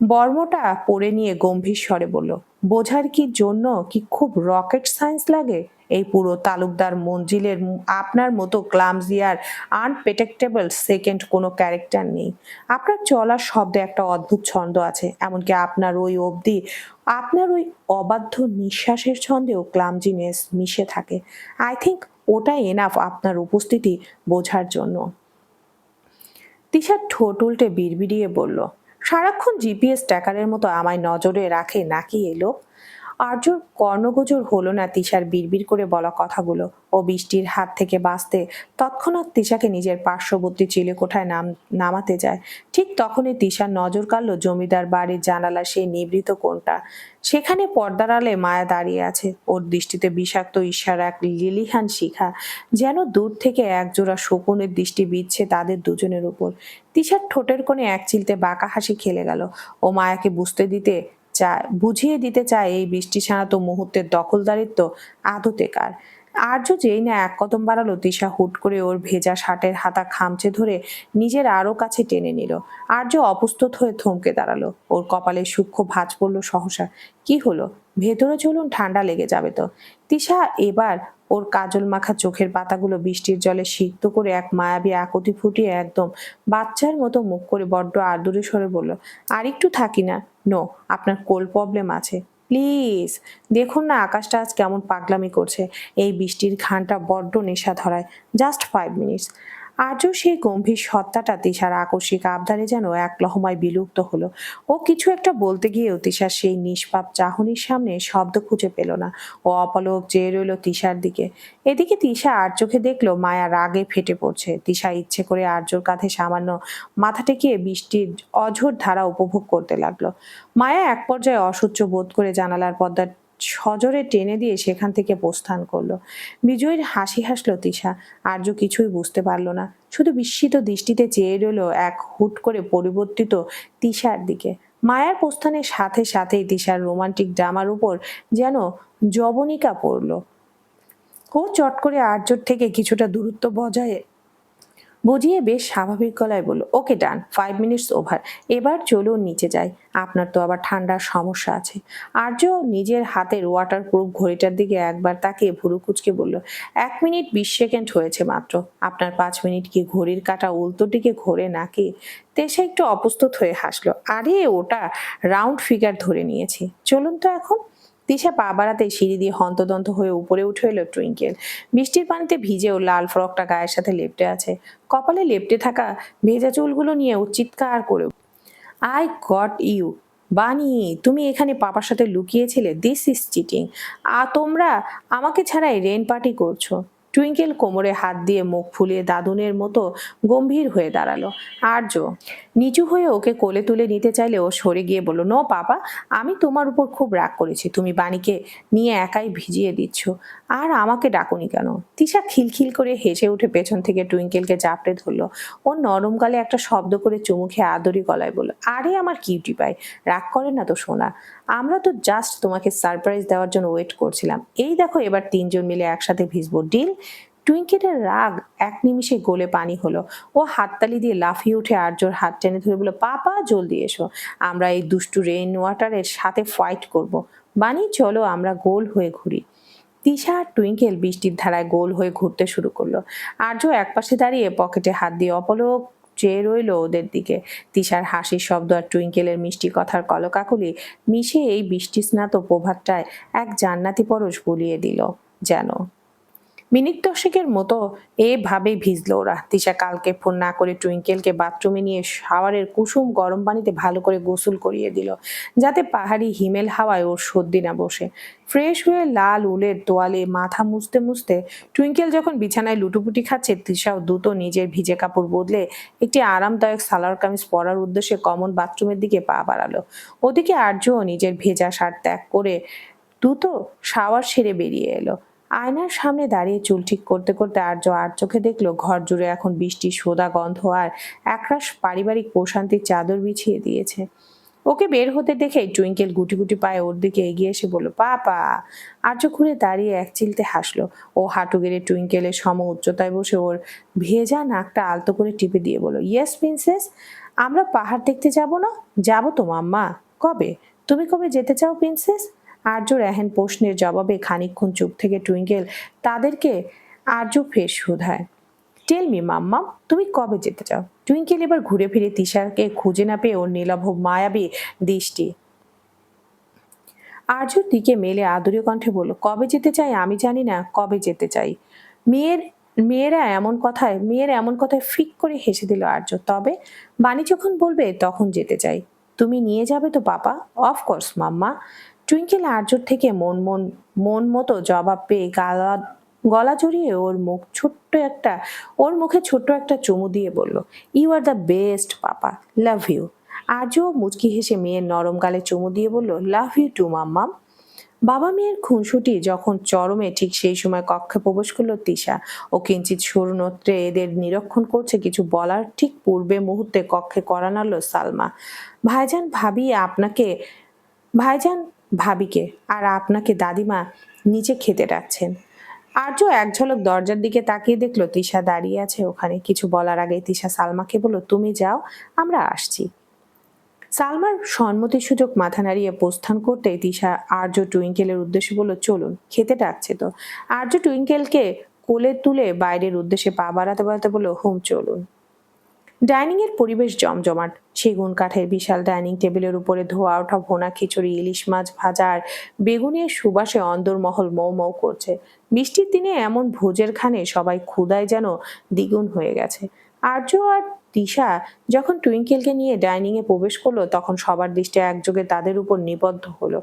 বর্মটা পরে নিয়ে গম্ভীর স্বরে বলল, বোঝার কি জন্য কি খুব রকেট সায়েন্স লাগে? এই পুরো তালুকদার মঞ্জিলের আপনার মতো ক্লামজি আর আনপ্রেডিক্টেবল সেকেন্ড কোনো ক্যারেক্টার নেই। আপনার চলার শব্দে একটা অদ্ভুত ছন্দ আছে, এমনকি আপনার ওই অবাধ্য নিঃশ্বাসের ছন্দেও ক্লামজিনেস মিশে থাকে। আই থিঙ্ক ওটা এনাফ আপনার উপস্থিতি বোঝার জন্য। তিশার ঠোঁট উল্টে বিড়বিড়িয়ে বলল, সারাক্ষণ জিপিএস ট্র্যাকারের মতো আমায় নজরে রাখে নাকি এলো? আর্যর কর্ণগোচর হলো না তিশার বিড়বিড় করে বলা কথাগুলো। ও বৃষ্টির হাত থেকে বাঁচতে তৎক্ষণাৎ তিশাকে নিজের পার্শ্ববর্তী চিলেকোঠায় নামাতে যায়। ঠিক তখনই তিশার নজর কাড়ল জমিদার বাড়ির জানালা সেই নিভৃত কোণটা। সেখানে পর্দার আলে মায়া দাঁড়িয়ে আছে। ওর দৃষ্টিতে বিষাক্ত ঈর্ষার এক লিলিহান শিখা, যেন দূর থেকে একজোড়া শকুনের দৃষ্টি বিচ্ছে তাদের দুজনের উপর। তিশার ঠোঁটের কোণে এক চিলতে বাঁকা হাসি খেলে গেল। ও মায়াকে বুঝিয়ে দিতে চায় এই বৃষ্টি শান্ত মুহূর্তের দখলদারিত্ব আদতে কার। আর্য যেই না এক কদম বাড়ালো, তিশা হুট করে ওর ভেজা শার্টের হাতা খামচে ধরে নিজের আরো কাছে টেনে নিল। আর্য অপ্রস্তুত হয়ে থমকে দাঁড়ালো। ওর কপালে সূক্ষ্ম ভাঁজ পড়ল সহসা। কি হলো? ভেতরে চলুন, ঠান্ডা লেগে যাবে তো। তিশা এবার ওর কাজল মাখা চোখের পাতাগুলো বৃষ্টির জলে সিক্ত করে এক মায়াবী আকুতি ফুটিয়ে একদম বাচ্চার মতো মুখ করে বড্ড আদুরে স্বরে বলল, আর একটু থাকি না? নো, আপনার কোল্ড প্রবলেম আছে। প্লিজ দেখুন না আকাশটা আজ কেমন পাগলামি করছে। এই বৃষ্টির ঘানটা বড্ড নেশা ধরায়। Just 5 minutes. আজও সেই গম্ভীর সত্তাটা তিশার আকস্মিক আবদারে যেন এক লহমায় বিলুপ্ত হলো। ও কিছু একটা বলতে গিয়েও তিশার সেই নিষ্পাপ চাহনির সামনে শব্দ খুঁজে পেল না। ও অপলক চেয়ে রইল তিশার দিকে। এদিকে তিশা আর চোখে দেখলো মায়া রাগে ফেটে পড়ছে। তিশা ইচ্ছে করে আর্যর কাঁধে সামান্য মাথা টেকিয়ে বৃষ্টির অঝোর ধারা উপভোগ করতে লাগলো। মায়া এক পর্যায়ে অসহ্য বোধ করে জানালার পর্দা সজোরে টেনে দিয়ে সেখান থেকে প্রস্থান করলো। বিজয়ীর হাসি হাসলো তিশা। আর্য কিছুই বুঝতে পারল না, শুধু বিস্মিত দৃষ্টিতে চেয়ে রইল এক হুট করে পরিবর্তিত তিশার দিকে। মায়ার প্রস্থানের সাথে সাথেই তিশার রোমান্টিক ড্রামার উপর যেন জবনিকা পড়ল। ও চট করে আর্যর থেকে কিছুটা দূরত্ব বুঝিয়ে বেশ স্বাভাবিক গলায় বলল, ওকে ডান, 5 মিনিটস ওভার। এবার চলুন নিচে যাই, আপনার তো আবার ঠান্ডার সমস্যা আছে। আর্য নিজের হাতের ওয়াটারপ্রুফ ঘড়িটার দিকে একবার তাকিয়ে ভুরু কুচকে বলল, 1 মিনিট 20 সেকেন্ড হয়েছে মাত্র। আপনার 5 মিনিট কি ঘড়ির কাঁটা উল্টো দিকে ঘোরে নাকি? তেশা একটু অপ্রস্তুত হয়ে হাসলো, আরে ওটা রাউন্ড ফিগার ধরে নিয়েছি। চলুন তো এখন। তিশা পা বাড়াতে সিঁড়ি দিয়ে হন্তদন্ত হয়ে উপরে উঠে এলো টুইঙ্কেল। বৃষ্টির পানিতে ভিজেও লাল ফ্রকটা গায়ের সাথে লেপ্টে আছে। কপালে লেপ্টে থাকা ভেজা চুলগুলো নিয়ে ও চিৎকার করে, আই গট ইউ বানি, তুমি এখানে পাপার সাথে লুকিয়েছিলে? This is cheating. তোমরা আমাকে ছাড়াই রেন পার্টি করছো। টুইঙ্কেল কোমরে হাত দিয়ে মুখ ফুলিয়ে দাদুনের মতো গম্ভীর হয়ে দাঁড়ালো। আর্য নিচু হয়ে ওকে কোলে তুলে নিতে চাইলে ও সরে গিয়ে বলল, নো পাপা, আমি তোমার উপর খুব রাগ করেছি, তুমি বাণীকে নিয়ে একাই ভিজিয়ে দিচ্ছ, আর আমাকে ডাকুনি কেন? তিশা খিলখিল করে হেসে উঠে পেছন থেকে টুইঙ্কেলকে চাপড়ে ধরলো। ওর নরম গালে একটা শব্দ করে চুমু খেয়ে আদরি গলায় বলল, আরে আমার কিউটি পাই, রাগ করে না তো সোনা, আমরা তো জাস্ট তোমাকে সারপ্রাইজ দেওয়ার জন্য ওয়েট করছিলাম। এই দেখো এবার তিনজন মিলে একসাথে ভিজবো, ডিল? টুইঙ্কেলের রাগ এক নিমিষে গলে পানি হলো। ও হাততালি দিয়ে লাফিয়ে উঠে আর্যর হাত টেনে ধরে বলল, পাপা জলদি এসো, আমরা এই দুষ্টু রেইন ওয়াটারের সাথে ফাইট করব। বানি চলো আমরা গোল হয়ে ঘুরি। তিশা আর টুইঙ্কেল বৃষ্টির ধারায় গোল হয়ে ঘুরতে শুরু করলো। আর্য একপাশে দাঁড়িয়ে পকেটে হাত দিয়ে অপলক চেয়ে রইল ওদের দিকে। তিশার হাসির শব্দ আর টুইঙ্কেলের মিষ্টি কথার কলকাকলি মিশে এই বৃষ্টি স্নাত প্রভাতটায় এক জান্নাতি পরশ বুলিয়ে দিল যেন। মিনিট দশেকের মতো এভাবেই ভিজলো ওরা। তিশা কালকে ফোন না করে টুইঙ্কেলকে বাথরুমে নিয়ে শাওয়ারের কুসুম গরম পানিতে ভালো করে গোসল করিয়ে দিল, যাতে পাহাড়ি হিমেল হাওয়ায় ওর সর্দি না বসে। ফ্রেশ হয়ে লাল উলের তোয়ালে মাথা মুছতে মুছতে টুইঙ্কেল যখন বিছানায় লুটোপুটি খাচ্ছে, তিশাও দ্রুত নিজের ভিজে কাপড় বদলে একটি আরামদায়ক সালোয়ার কামিজ পরার উদ্দেশ্যে কমন বাথরুমের দিকে পা বাড়ালো। ওদিকে আর্যও নিজের ভেজা শার্ট ত্যাগ করে দ্রুত শাওয়ার সেরে বেরিয়ে এলো। আয়নার সামনে দাঁড়িয়ে চুল ঠিক করতে করতে আর্য আর চোখে দেখলো ঘর জুড়ে এখন বৃষ্টির সোদা গন্ধ আর একরাশ পারিবারিক প্রশান্তির চাদর বিছিয়ে দিয়েছে। ওকে বের হতে দেখে টুইঙ্কেল গুটি গুটি পায়ে ওর দিকে এগিয়ে এসে বলল, পাপা। আর্য ঘুরে দাঁড়িয়ে এক চিলতে হাসলো। ও হাঁটু গেড়ে টুইঙ্কেলের সম উচ্চতায় বসে ওর ভেজা নাকটা আলতো করে টিপে দিয়ে বলল, ইয়েস প্রিন্সেস, আমরা পাহাড় দেখতে যাব না? যাবো তো মাম্মা। কবে? তুমি কবে যেতে চাও প্রিন্সেস? আর্যর এহেন প্রশ্নের জবাবে খানিকক্ষণ চুপ থেকে টুইঙ্কেল তাদেরকে আর্য ফের শুধায়, টেল মি মাম্মাম, তুমি কবে যেতে চাও? টুইঙ্কেল এবার ঘুরে ফিরে তিশাকে খুঁজে না পেয়ে ওর নীলাভ মায়াবী দৃষ্টি আর্যর দিকে মেলে আদরীয় কণ্ঠে বলল, কবে যেতে চাই আমি জানি না, কবে যেতে চাই। মেয়ের মেয়েরা এমন কথায় ফিক করে হেসে দিল আর্য। তবে বাণী যখন বলবে তখন যেতে চাই। তুমি নিয়ে যাবে তো পাপা? অফকোর্স মাম্মা। টুইঙ্কেল আর্যর থেকে মন মতো জবাব পেয়ে গলা জড়িয়ে ওর মুখে ছোট্ট একটা চুমু দিয়ে বলল, you are the best papa, love you. Arya মুচকি হেসে মেয়ের নরম গালে চুমু দিয়ে বলল, লাভ ইউ টু মাম্মাম। বাবা মেয়ের খুনসুটি যখন চরমে, ঠিক সেই সময় কক্ষে প্রবেশ করলো তিশা। ও কিঞ্চিত সরুনত্রে এদের নিরীক্ষণ করছে, কিছু বলার ঠিক পূর্বে মুহূর্তে কক্ষে কড়া নাড়ল সালমা। ভাইজান ভাবি আপনাকে ভাইজান ভাবিকে আর আপনাকে দাদিমা নিচে খেতে ডাকছেন। আর্য এক ঝলক দরজার দিকে তাকিয়ে দেখলো তিশা দাঁড়িয়ে আছে ওখানে। কিছু বলার আগে তিশা সালমাকে বলল, তুমি যাও, আমরা আসছি। সালমার সম্মতির সুযোগ মাথা নাড়িয়ে প্রস্থান করতে তিশা আর্য টুইঙ্কেলের উদ্দেশ্যে বলল, চলুন, খেতে ডাকছে তো। আর্য টুইঙ্কেলকে কোলে তুলে বাইরের উদ্দেশ্যে পা বাড়াতে বাড়াতে বলল, হুম চলুন। ডাইনিং এর পরিবেশ জমজমাট। সেগুন কাঠের বিশাল ডাইনিং টেবিলের উপরে ধোয়া ওঠা ভোনা খিচুড়ি, ইলিশ মাছ ভাজা আর বেগুনের সুবাসে অন্দরমহল মৌ মৌ করছে। বৃষ্টির দিনে এমন ভোজের খানে সবাই ক্ষুধায় যেন দ্বিগুণ হয়ে গেছে। আর্য আর তিশা যখন টুইঙ্কেলকে নিয়ে ডাইনিং এ প্রবেশ করলো, তখন সবার দৃষ্টি একযোগে তাদের উপর নিবদ্ধ হলো।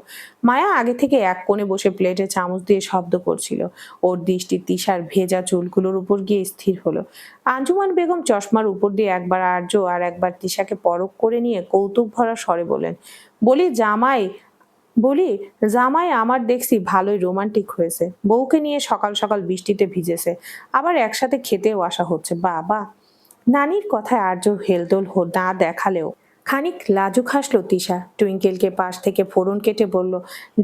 মায়া আগে থেকে এক কোণে বসে প্লেটে চামচ দিয়ে শব্দ করছিল। ওর দৃষ্টি তিশার ভেজা চুলগুলোর উপর গিয়ে স্থির হলো। আঞ্জুমান বেগম চশমার উপর দিয়ে একবার আর্য আর একবার তিশাকে পরখ করে নিয়ে কৌতুক ভরা স্বরে বলেন, বলি জামাই আমার দেখছি ভালোই রোমান্টিক হয়েছে, বউকে নিয়ে সকাল সকাল বৃষ্টিতে ভিজেছে, আবার একসাথে খেতেও আসা হচ্ছে। বাবা। নানির কথায় আর্যর হেলদোল না দেখালেও খানিক লাজুক হাসলো তিশা। টুইঙ্কেলকে পাশ থেকে ফোড়ন কেটে বলল,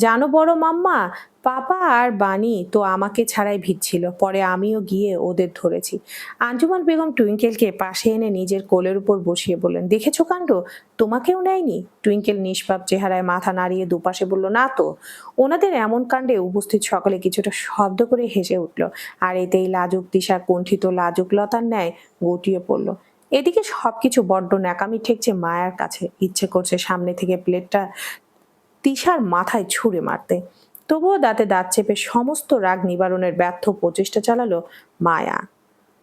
জানো বড় মাম্মা, পাপা আর বানি তো আমাকে ছাড়াই ভিজছিল, পরে আমিও গিয়ে ওদের ধরেছি। আঞ্জুমান বেগম টুইঙ্কেলকে পাশে এনে নিজের কোলের উপর বসিয়ে বললেন, দেখেছো কাণ্ড, তোমাকেও নেয়নি? টুইঙ্কেল নিষ্পাপ চেহারায় মাথা নাড়িয়ে দুপাশে বলল, না তো। ওনাদের এমন কাণ্ডে উপস্থিত সকলে কিছুটা শব্দ করে হেসে উঠল, আর এতেই লাজুক তিশা কুণ্ঠিত লাজুক লতার ন্যায় গুটিয়ে পড়ল। এদিকে সবকিছু বড্ড ন্যাকামি ঠেকছে মায়ার কাছে। ইচ্ছে করছে সামনে থেকে প্লেটটা তিশার মাথায় ছুঁড়ে মারতে। তবুও দাঁতে দাঁত চেপে সমস্ত রাগ নিবারণের ব্যর্থ প্রচেষ্টা চালালো মায়া।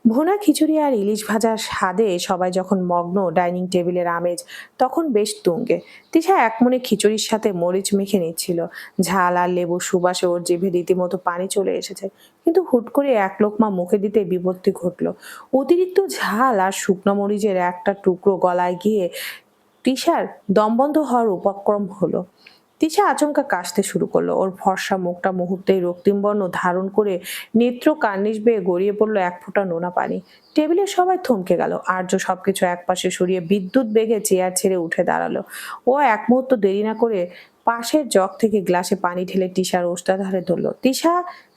ভুনা খিচুড়ি আর ইলিশ ভাজার স্বাদে সবাই যখন মগ্ন, ডাইনিং টেবিলের আমেজ তখন বেশ তুঙ্গে। তিশা একমনে খিচুড়ির সাথে মরিচ মেখে নিচ্ছিল। ঝাল আর লেবুর সুবাসে ওর জিভে রীতিমতো পানি চলে এসেছে। কিন্তু হুট করে এক লোকমা মুখে দিতে বিপত্তি ঘটলো। অতিরিক্ত ঝাল আর শুকনো মরিচের একটা টুকরো গলায় গিয়ে তিশার দমবন্ধ হওয়ার উপক্রম হলো। তিশা আচমকা কাশতে শুরু করলো। ওর ফর্সা মুখটা মুহূর্তেই রক্তিম বর্ণ ধারণ করে নেত্র কার্নিশ বেয়ে গড়িয়ে পড়লো এক ফোঁটা নোনা পানি। টেবিলের সবাই থমকে গেল। আর্য সবকিছু একপাশে সরিয়ে বিদ্যুৎ বেগে চেয়ার ছেড়ে উঠে দাঁড়ালো। ও এক মুহূর্ত দেরি না করে পাশের জগ থেকে গ্লাসে পানি ঢেলে তিশার ওষ্ঠাধরে ধরলো। তিশা,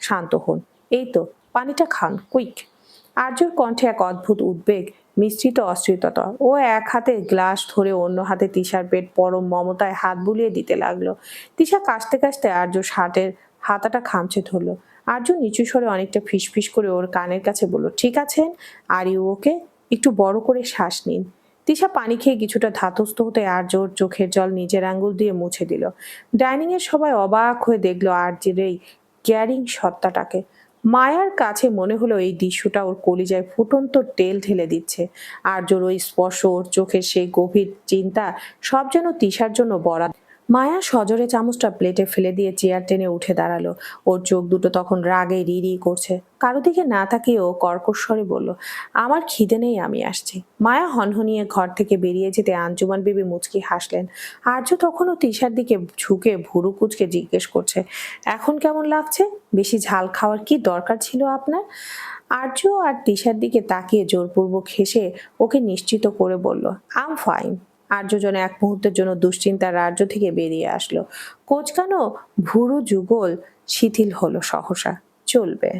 শান্ত হন, এই তো পানিটা খান, কুইক। আর্যর কণ্ঠে এক অদ্ভুত উদ্বেগ মিশ্রিত অস্থিরতা। ও এক হাতে গ্লাস ধরে অন্য হাতে তিশার পেট পরম মমতায় হাত বুলিয়ে দিতে লাগলো। তিশা কাশতে কাশতে আর্য শার্টের হাতাটা খামচে ধরলো। আর্য নিচু স্বরে অনেকটা ফিসফিস করে ওর কানের কাছে বলল, ঠিক আছেন? Are you okay? একটু বড় করে শ্বাস নিন। তিশা পানি খেয়ে কিছুটা ধাতস্থ হতে আর্য ওর চোখের জল নিজের আঙ্গুল দিয়ে মুছে দিল। ডাইনিং এর সবাই অবাক হয়ে দেখলো আর্যের এই ক্যারিং সত্তাটাকে। মায়ার কাছে মনে হলো এই দৃশ্যটা ওর কলিজায় ফুটন্ত তেল ঢেলে দিচ্ছে। আর্যর ওই স্পর্শ, ওর চোখের সেই গভীর চিন্তা, সব যেন তিশার জন্য বরাদ্দ। মায়া সজোরে চামচটা প্লেটে ফেলে দিয়ে চেয়ার টেনে উঠে দাঁড়ালো। ওর চোখ দুটো তখন রাগে রি করছে। কারো দিকে না তাকিয়ে ও কর্কশ স্বরে বলল, আমার খিদে নেই, আমি আসছি। মায়া হনহনিয়ে ঘর থেকে বেরিয়ে যেতে আঞ্জুমান বিবি মুচকি হাসলেন। আর্য তখনও তিশার দিকে ঝুঁকে ভুরু কুচকে জিজ্ঞেস করছে, এখন কেমন লাগছে? বেশি ঝাল খাওয়ার কি দরকার ছিল আপনার? আর্য আর তিশার দিকে তাকিয়ে জোরপূর্বক হেসে ওকে নিশ্চিত করে বলল, আম ফাইন। আর্য যেন এক মুহূর্তের জন্য দুশ্চিন্তার রাজ্য থেকে বেরিয়ে আসলো। কোচকানো ভুরু যুগল শিথিল হলো সহসা। চলবে।